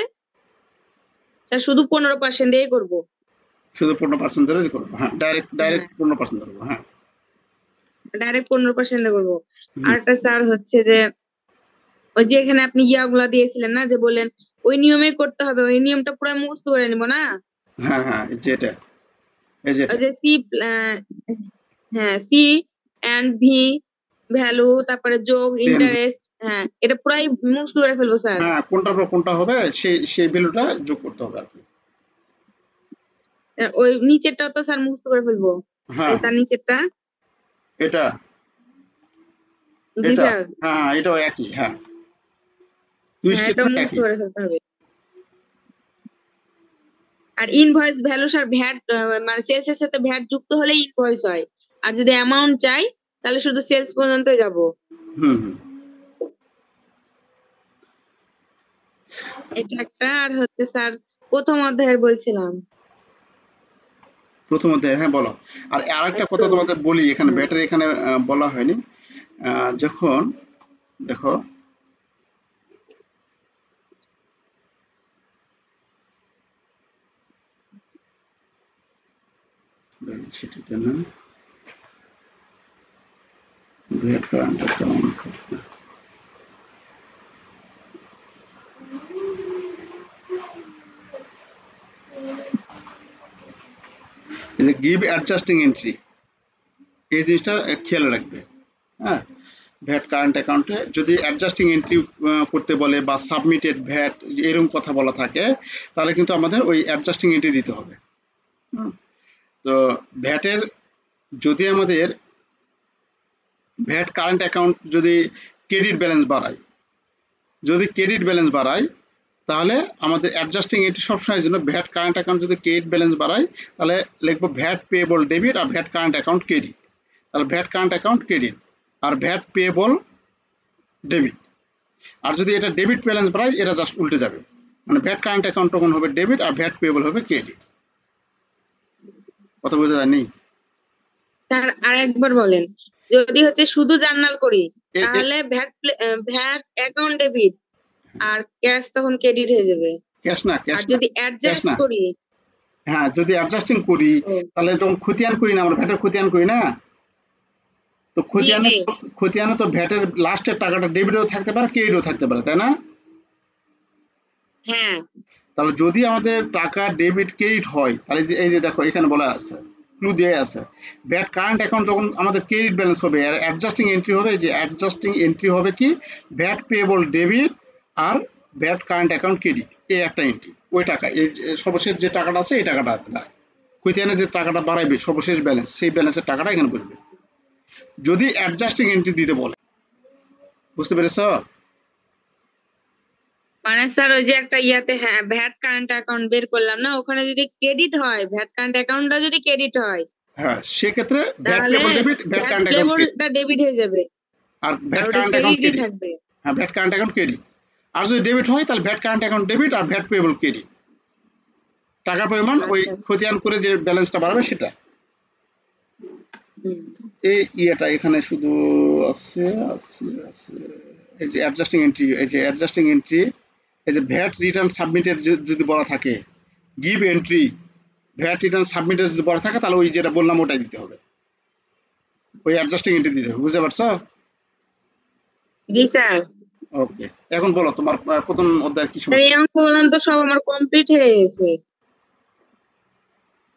স্যার শুধু 15% দিয়ে করবো। শুধু 15% ধরে করবো, হ্যাঁ ডাইরেক্ট হ্যাঁ, 15% ধরবো, হ্যাঁ। ডাইরেক্ট 15% করবো। হুম, আরেকটা স্যার হচ্ছে যে ওই যে এখানে আপনি গুলা দিয়েছিলেন না, যে বললেন ওই নিয়মে করতে হবে, ওই নিয়মটা পুরো মুখস্থ করে নিব না? হ্যাঁ হ্যাঁ যেটা, এই ওই যেটা। যে সি এন্ড ভি ভ্যালু, তারপরে যোগ দেন ইন্টারেস্ট, হ্যাঁ এটা পুরাই মুখস্থ করে ফেলবো স্যার। হ্যাঁ, কোনটার পর কোনটা হবে সেই ভ্যালুটা যোগ করতে হবে আর কি। ওই নিচেরটা তো স্যার মুখস্থ করে ফেলবো। হ্যাঁ তার নিচেরটা। এটা, জি এটা, স্যার। হ্যাঁ হ্যাঁ এটাও একই, হ্যাঁ দুই হ্যাঁ এটা স্টেটমেন্ট মুখস্থ একই। করে ফেলতে হবে। আর ইনভয়েস ভ্যালু স্যার ভ্যাট মানে সেলস এর সাথে ভ্যাট যুক্ত হলে ইনভয়েস হয়, আর যদি অ্যামাউন্ট চাই তাহলে শুধু সেলস পর্যন্ত যাব। হুম হুম এটা একটা। আর হচ্ছে স্যার প্রথম অধ্যায়ের বলছিলাম প্রথম অধ্যায়, হ্যাঁ বলো। আর আরেকটা একটু। কথা তোমাদের বলি, এখানে হুম, ব্যাটারি এখানে বলা হয়নি। যখন দেখো সেটা না, ভ্যাট কারেন্ট অ্যাকাউন্ট, এই যে গিভ অ্যাডজাস্টিং এন্ট্রি, এই জিনিসটা খেয়াল রাখবে। হ্যাঁ, ভ্যাট কারেন্ট অ্যাকাউন্টে যদি অ্যাডজাস্টিং এন্ট্রি করতে বলে বা সাবমিটেড ভ্যাট এরকম কথা বলা থাকে, তাহলে কিন্তু আমাদের ওই অ্যাডজাস্টিং এন্ট্রি দিতে হবে। হুম, তো ভ্যাটের যদি আমাদের ভ্যাট কারেন্ট অ্যাকাউন্ট যদি ক্রেডিট ব্যালেন্স বাড়ায়, যদি ক্রেডিট ব্যালেন্স বাড়ায় তাহলে আমাদের অ্যাডজাস্টিং এন্ট্রি সবসময় জন্য ভ্যাট কারেন্ট অ্যাকাউন্ট যদি ক্রেডিট ব্যালেন্স বাড়ায় তাহলে লিখবো ভ্যাট পেয়েবল ডেবিট আর ভ্যাট কারেন্ট অ্যাকাউন্ট ক্রেডিট। তাহলে ভ্যাট কারেন্ট অ্যাকাউন্ট ক্রেডিট আর ভ্যাট পেয়েবল ডেবিট। আর যদি এটা ডেবিট ব্যালেন্স বাড়ায় এটা জাস্ট উল্টে যাবে, মানে ভ্যাট কারেন্ট অ্যাকাউন্ট তখন হবে ডেবিট আর ভ্যাট পেয়েবল হবে ক্রেডিট। কথা বোঝা যায়নি? স্যার আর একবার বলেন। যদি হচ্ছে শুধু জার্নাল করি এ- এ- তাহলে ভ্যাট অ্যাকাউন্ট ডেবিট আর ক্যাশ তখন ক্রেডিট হয়ে যাবে। ক্যাশ না, আর ক্যাশ না, যদি ক্যাশ অ্যাডজাস্ট না। করি, হ্যাঁ যদি অ্যাডজাস্টিং করি ও তাহলে যখন খতিয়ান করি না, আমরা ভ্যাটের খতিয়ান করি না, তো জি জি খতিয়ানে তো ভ্যাটের লাস্টের টাকাটা ডেবিটও থাকতে পারে ক্রেডিটও থাকতে পারে, তাই না? হ্যাঁ তাহলে যদি আমাদের টাকা ডেবিট ক্রেডিট হয় তাহলে এই যে দেখো এখানে বলা আছে, ক্লু দিয়ে আছে, ভ্যাট কারেন্ট অ্যাকাউন্ট যখন আমাদের ক্রেডিট ব্যালেন্স হবে আর অ্যাডজাস্টিং এন্ট্রি হবে, যে অ্যাডজাস্টিং এন্ট্রি হবে কি ভ্যাট পেয়েবল ডেবিট আর ভ্যাট কারেন্ট অ্যাকাউন্ট ক্রেডিট, এই একটা এন্ট্রি। ওই টাকা এই সর্বশেষ যে টাকাটা আছে এই টাকাটা খতিয়ানে যে টাকাটা বাড়াইবে সর্বশেষ ব্যালেন্স, সেই ব্যালেন্সের টাকাটা এখানে বসবে যদি অ্যাডজাস্টিং এন্ট্রি দিতে বলে। বুঝতে পেরেছ? মানে স্যার ওই যে একটা ইয়াতে হ্যাঁ ভ্যাট কারেন্ট অ্যাকাউন্ট বের করলাম না, ওখানে যদি ক্রেডিট হয়, ভ্যাট কারেন্ট অ্যাকাউন্টটা যদি ক্রেডিট হয় হ্যাঁ, সেক্ষেত্রে ভ্যাট তাহলে payable debit, VAT VAT current account credit. প্লেবলটা ডেবিট হয়ে যাবে আর আর ভ্যাট ওটা কারেন্ট অ্যাকাউন্ট ক্রেডিটই ক্রেডিট। থাকবে। হ্যাঁ, ভ্যাট কারেন্ট অ্যাকাউন্ট ক্রেডিট। আর যদি ডেবিট হয় তাহলে ভ্যাট কারেন্ট অ্যাকাউন্ট ডেবিট আর ভ্যাট পেবল ক্রেডিট। টাকার পরিমাণ ওই আচ্ছা। খতিয়ান করে যে ব্যালেন্সটা বাড়বে সেটা। হুম। এই ইয়েটা এখানে শুধু আছে আছে আছে এই যে অ্যাডজাস্টিং এন্ট্রি, এই যে অ্যাডজাস্টিং এন্ট্রি, এই যে ভ্যাট রিটার্ন সাবমিটেড যদি বলা থাকে, give entry VAT return submitted যদি বলা থাকে তাহলে ওই যেটা বললাম ওটাই দিতে হবে, ওই অ্যাডজাস্টিং এন্ট্রি দিতে হবে। বুঝতে পারছো? জি স্যার। ওকে, এখন বলো তোমার প্রথম অধ্যায়ের কি স্যার এই সমস্যা? অঙ্কগুলো তো সব আমার কমপ্লিট হয়ে গেছে,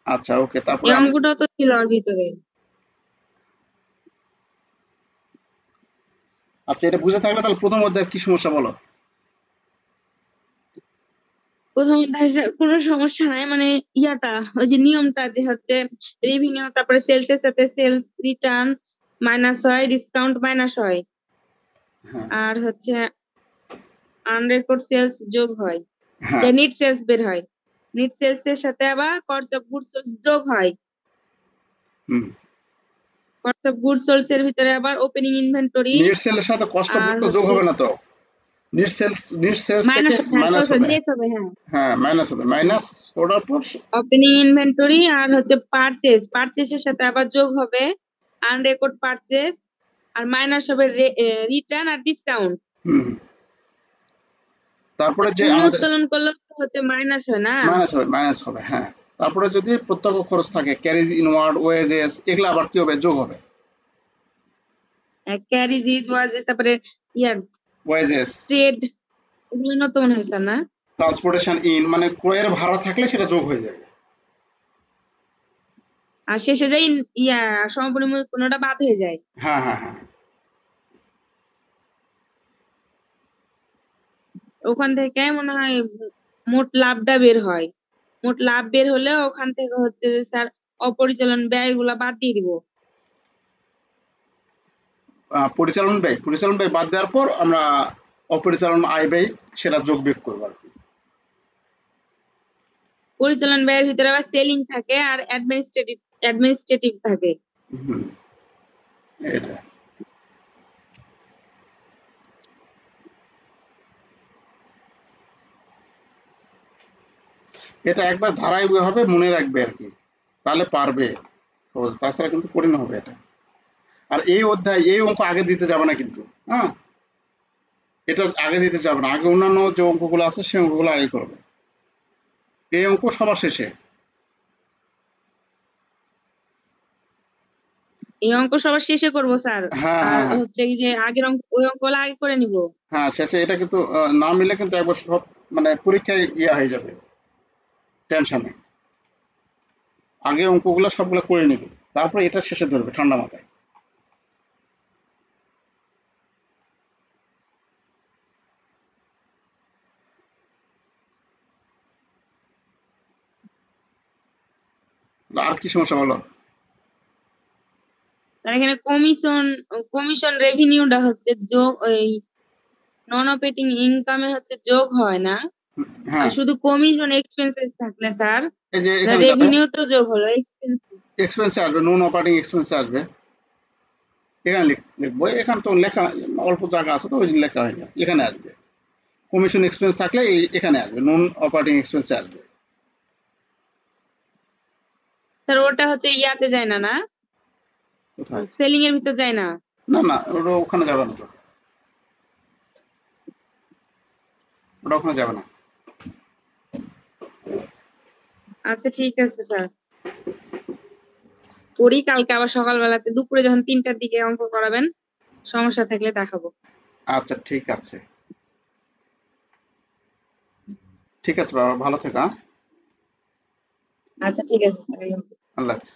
আচ্ছা ওকে, এই তারপরে আমি অঙ্কটাও তো ছিল ওর ভিতরে। আচ্ছা এটা বুঝে থাকলে তাহলে প্রথম অধ্যায়ের কি সমস্যা বলো। প্রথম অধ্যায়ে স্যার কোনো সমস্যা নাই, মানে ইয়াটা ওই যে নিয়মটা যে হচ্ছে রেভিনিউ তারপরে সেলস এর সাথে সেলস রিটার্ন মাইনাস হয়, ডিসকাউন্ট মাইনাস হয়, হ্যাঁ আর হচ্ছে আনরেকর্ড সেলস যোগ হয়, হ্যাঁ নিট সেলস বের হয়, নিট সেলস এর সাথে আবার কস্ট অফ গুডস সোল্ড যোগ হয়, হুম। কস্ট অফ গুডস সোল্ড এর ভিতরে আবার ওপেনিং ইনভেন্টরি নেট সেলের সাথে কষ্ট আর তো যোগ হচ্ছে হবে না তো, নিট সেলস থেকে মাইনাস, হ্যাঁ মাইনাস হবে। লেস হবে, হ্যাঁ হ্যাঁ মাইনাস হবে, মাইনাস ওটার পর ওপেনিং ইনভেন্টরি আর হচ্ছে পারচেজের সাথে আবার যোগ হবে আনরেকর্ড পারচেজ, আর মাইনাস হবে রিটার্ন আর ডিসকাউন্ট। হুম, তারপরে যে পূর্ণ আমাদের উত্তোলন করলে তো হচ্ছে মাইনাস হয় না। মাইনাস হবে হ্যাঁ। তারপরে যদি প্রত্যক্ষ খরচ থাকে, ক্যারিজ ইনওয়ার্ড ওয়েজেস, এগুলো আবার কি হবে, যোগ হবে। ক্যারিজ ইজ ওয়াজেস তারপরে ইয়ার ওয়েজেস, ট্রেড, এগুলো নতুন হয়েছে না। ট্রান্সপোর্টেশন ইন, মানে ক্রয়ের ভাড়া থাকলে সেটা যোগ হয়ে যাবে। আর শেষে যাই ইয়া সম্পূর্ণ কোনোটা বাদ হয়ে যায়, হ্যাঁ হ্যাঁ হ্যাঁ, ওখান থেকে মনে হয় মোট লাভটা বের হয়, মোট লাভ বের হলে ওখান থেকে হচ্ছে যে স্যার অপরিচালন ব্যয়গুলা বাদ দিয়ে দিব। পরিচালন ব্যয় বাদ দেওয়ার পর আমরা অপরিচালন আয় ব্যয় সেটা যোগ বিয়োগ করবো আর কি। পরিচালন ব্যয়ের ভিতরে আবার সেলিং থাকে আর অ্যাডমিনিস্ট্রেটিভ থাকে। হুম, এটা এটা একবার ধারাবাহিকভাবে মনে রাখবে আর কি, তাহলে পারবে সহজ, তাছাড়া কিন্তু কঠিন হবে এটা। আর এই অধ্যায় এই অঙ্ক আগে দিতে যাবে না কিন্তু, হ্যাঁ এটা আগে দিতে যাবে না, আগে অন্যান্য যে অঙ্কগুলো আছে সেই অঙ্কগুলো আগে করবে, এই অঙ্ক সবার শেষে। এই অঙ্ক সবার শেষে করব স্যার, হ্যাঁ আর হ্যাঁ হ্যাঁ হচ্ছে এই যে আগের অঙ্ক ওই অঙ্কগুলো আগে করে নিব। হ্যাঁ, শেষে এটা কিন্তু না মিলে কিন্তু একবার সব মানে পরীক্ষায় ইয়া হয়ে যাবে টেনশনে। আগে অঙ্কগুলো সবগুলো করে নিবে, তারপর এটা শেষে ধরবে ঠান্ডা মাথায়। আর কি সমস্যা বলো। আর এখানে কমিশন কমিশন রেভিনিউটা হচ্ছে যোগ, ওই নন অপারেটিং ইনকামে হচ্ছে যোগ হয় না, আর হ্যাঁ, শুধু কমিশন এক্সপেন্সেস থাকলে স্যার এই যে এখানে যাবে, রেভিনিউ তো যোগ হলো এক্সপেন্সেস। এক্সপেন্সে আসবে, নন অপারেটিং এক্সপেন্সে আসবে, এখানে লিখবো, এখানে তো লেখা অল্প জায়গা আছে তো ওই জন্য লেখা হয়নি, এখানে আসবে। কমিশন এক্সপেন্স থাকলে এখানে আসবে, নন অপারেটিং এক্সপেন্সে আসবে। স্যার ওটা হচ্ছে ইয়াতে যায় না, না কোথায়? সেলিং এর ভিতর যায় না। না না, ওটা ওখানে যাবে না তো, ওটা ওখানে যাবে না। আচ্ছা ঠিক আছে স্যার, করি কালকে আবার সকালবেলাতে, দুপুরে যখন 3টার দিকে অঙ্ক করাবেন সমস্যা থাকলে দেখাবো। আচ্ছা ঠিক আছে, ঠিক আছে বাবা, ভালো থেকো, হ্যাঁ? আচ্ছা ঠিক আছে স্যার। আল্লাহ হাফেজ।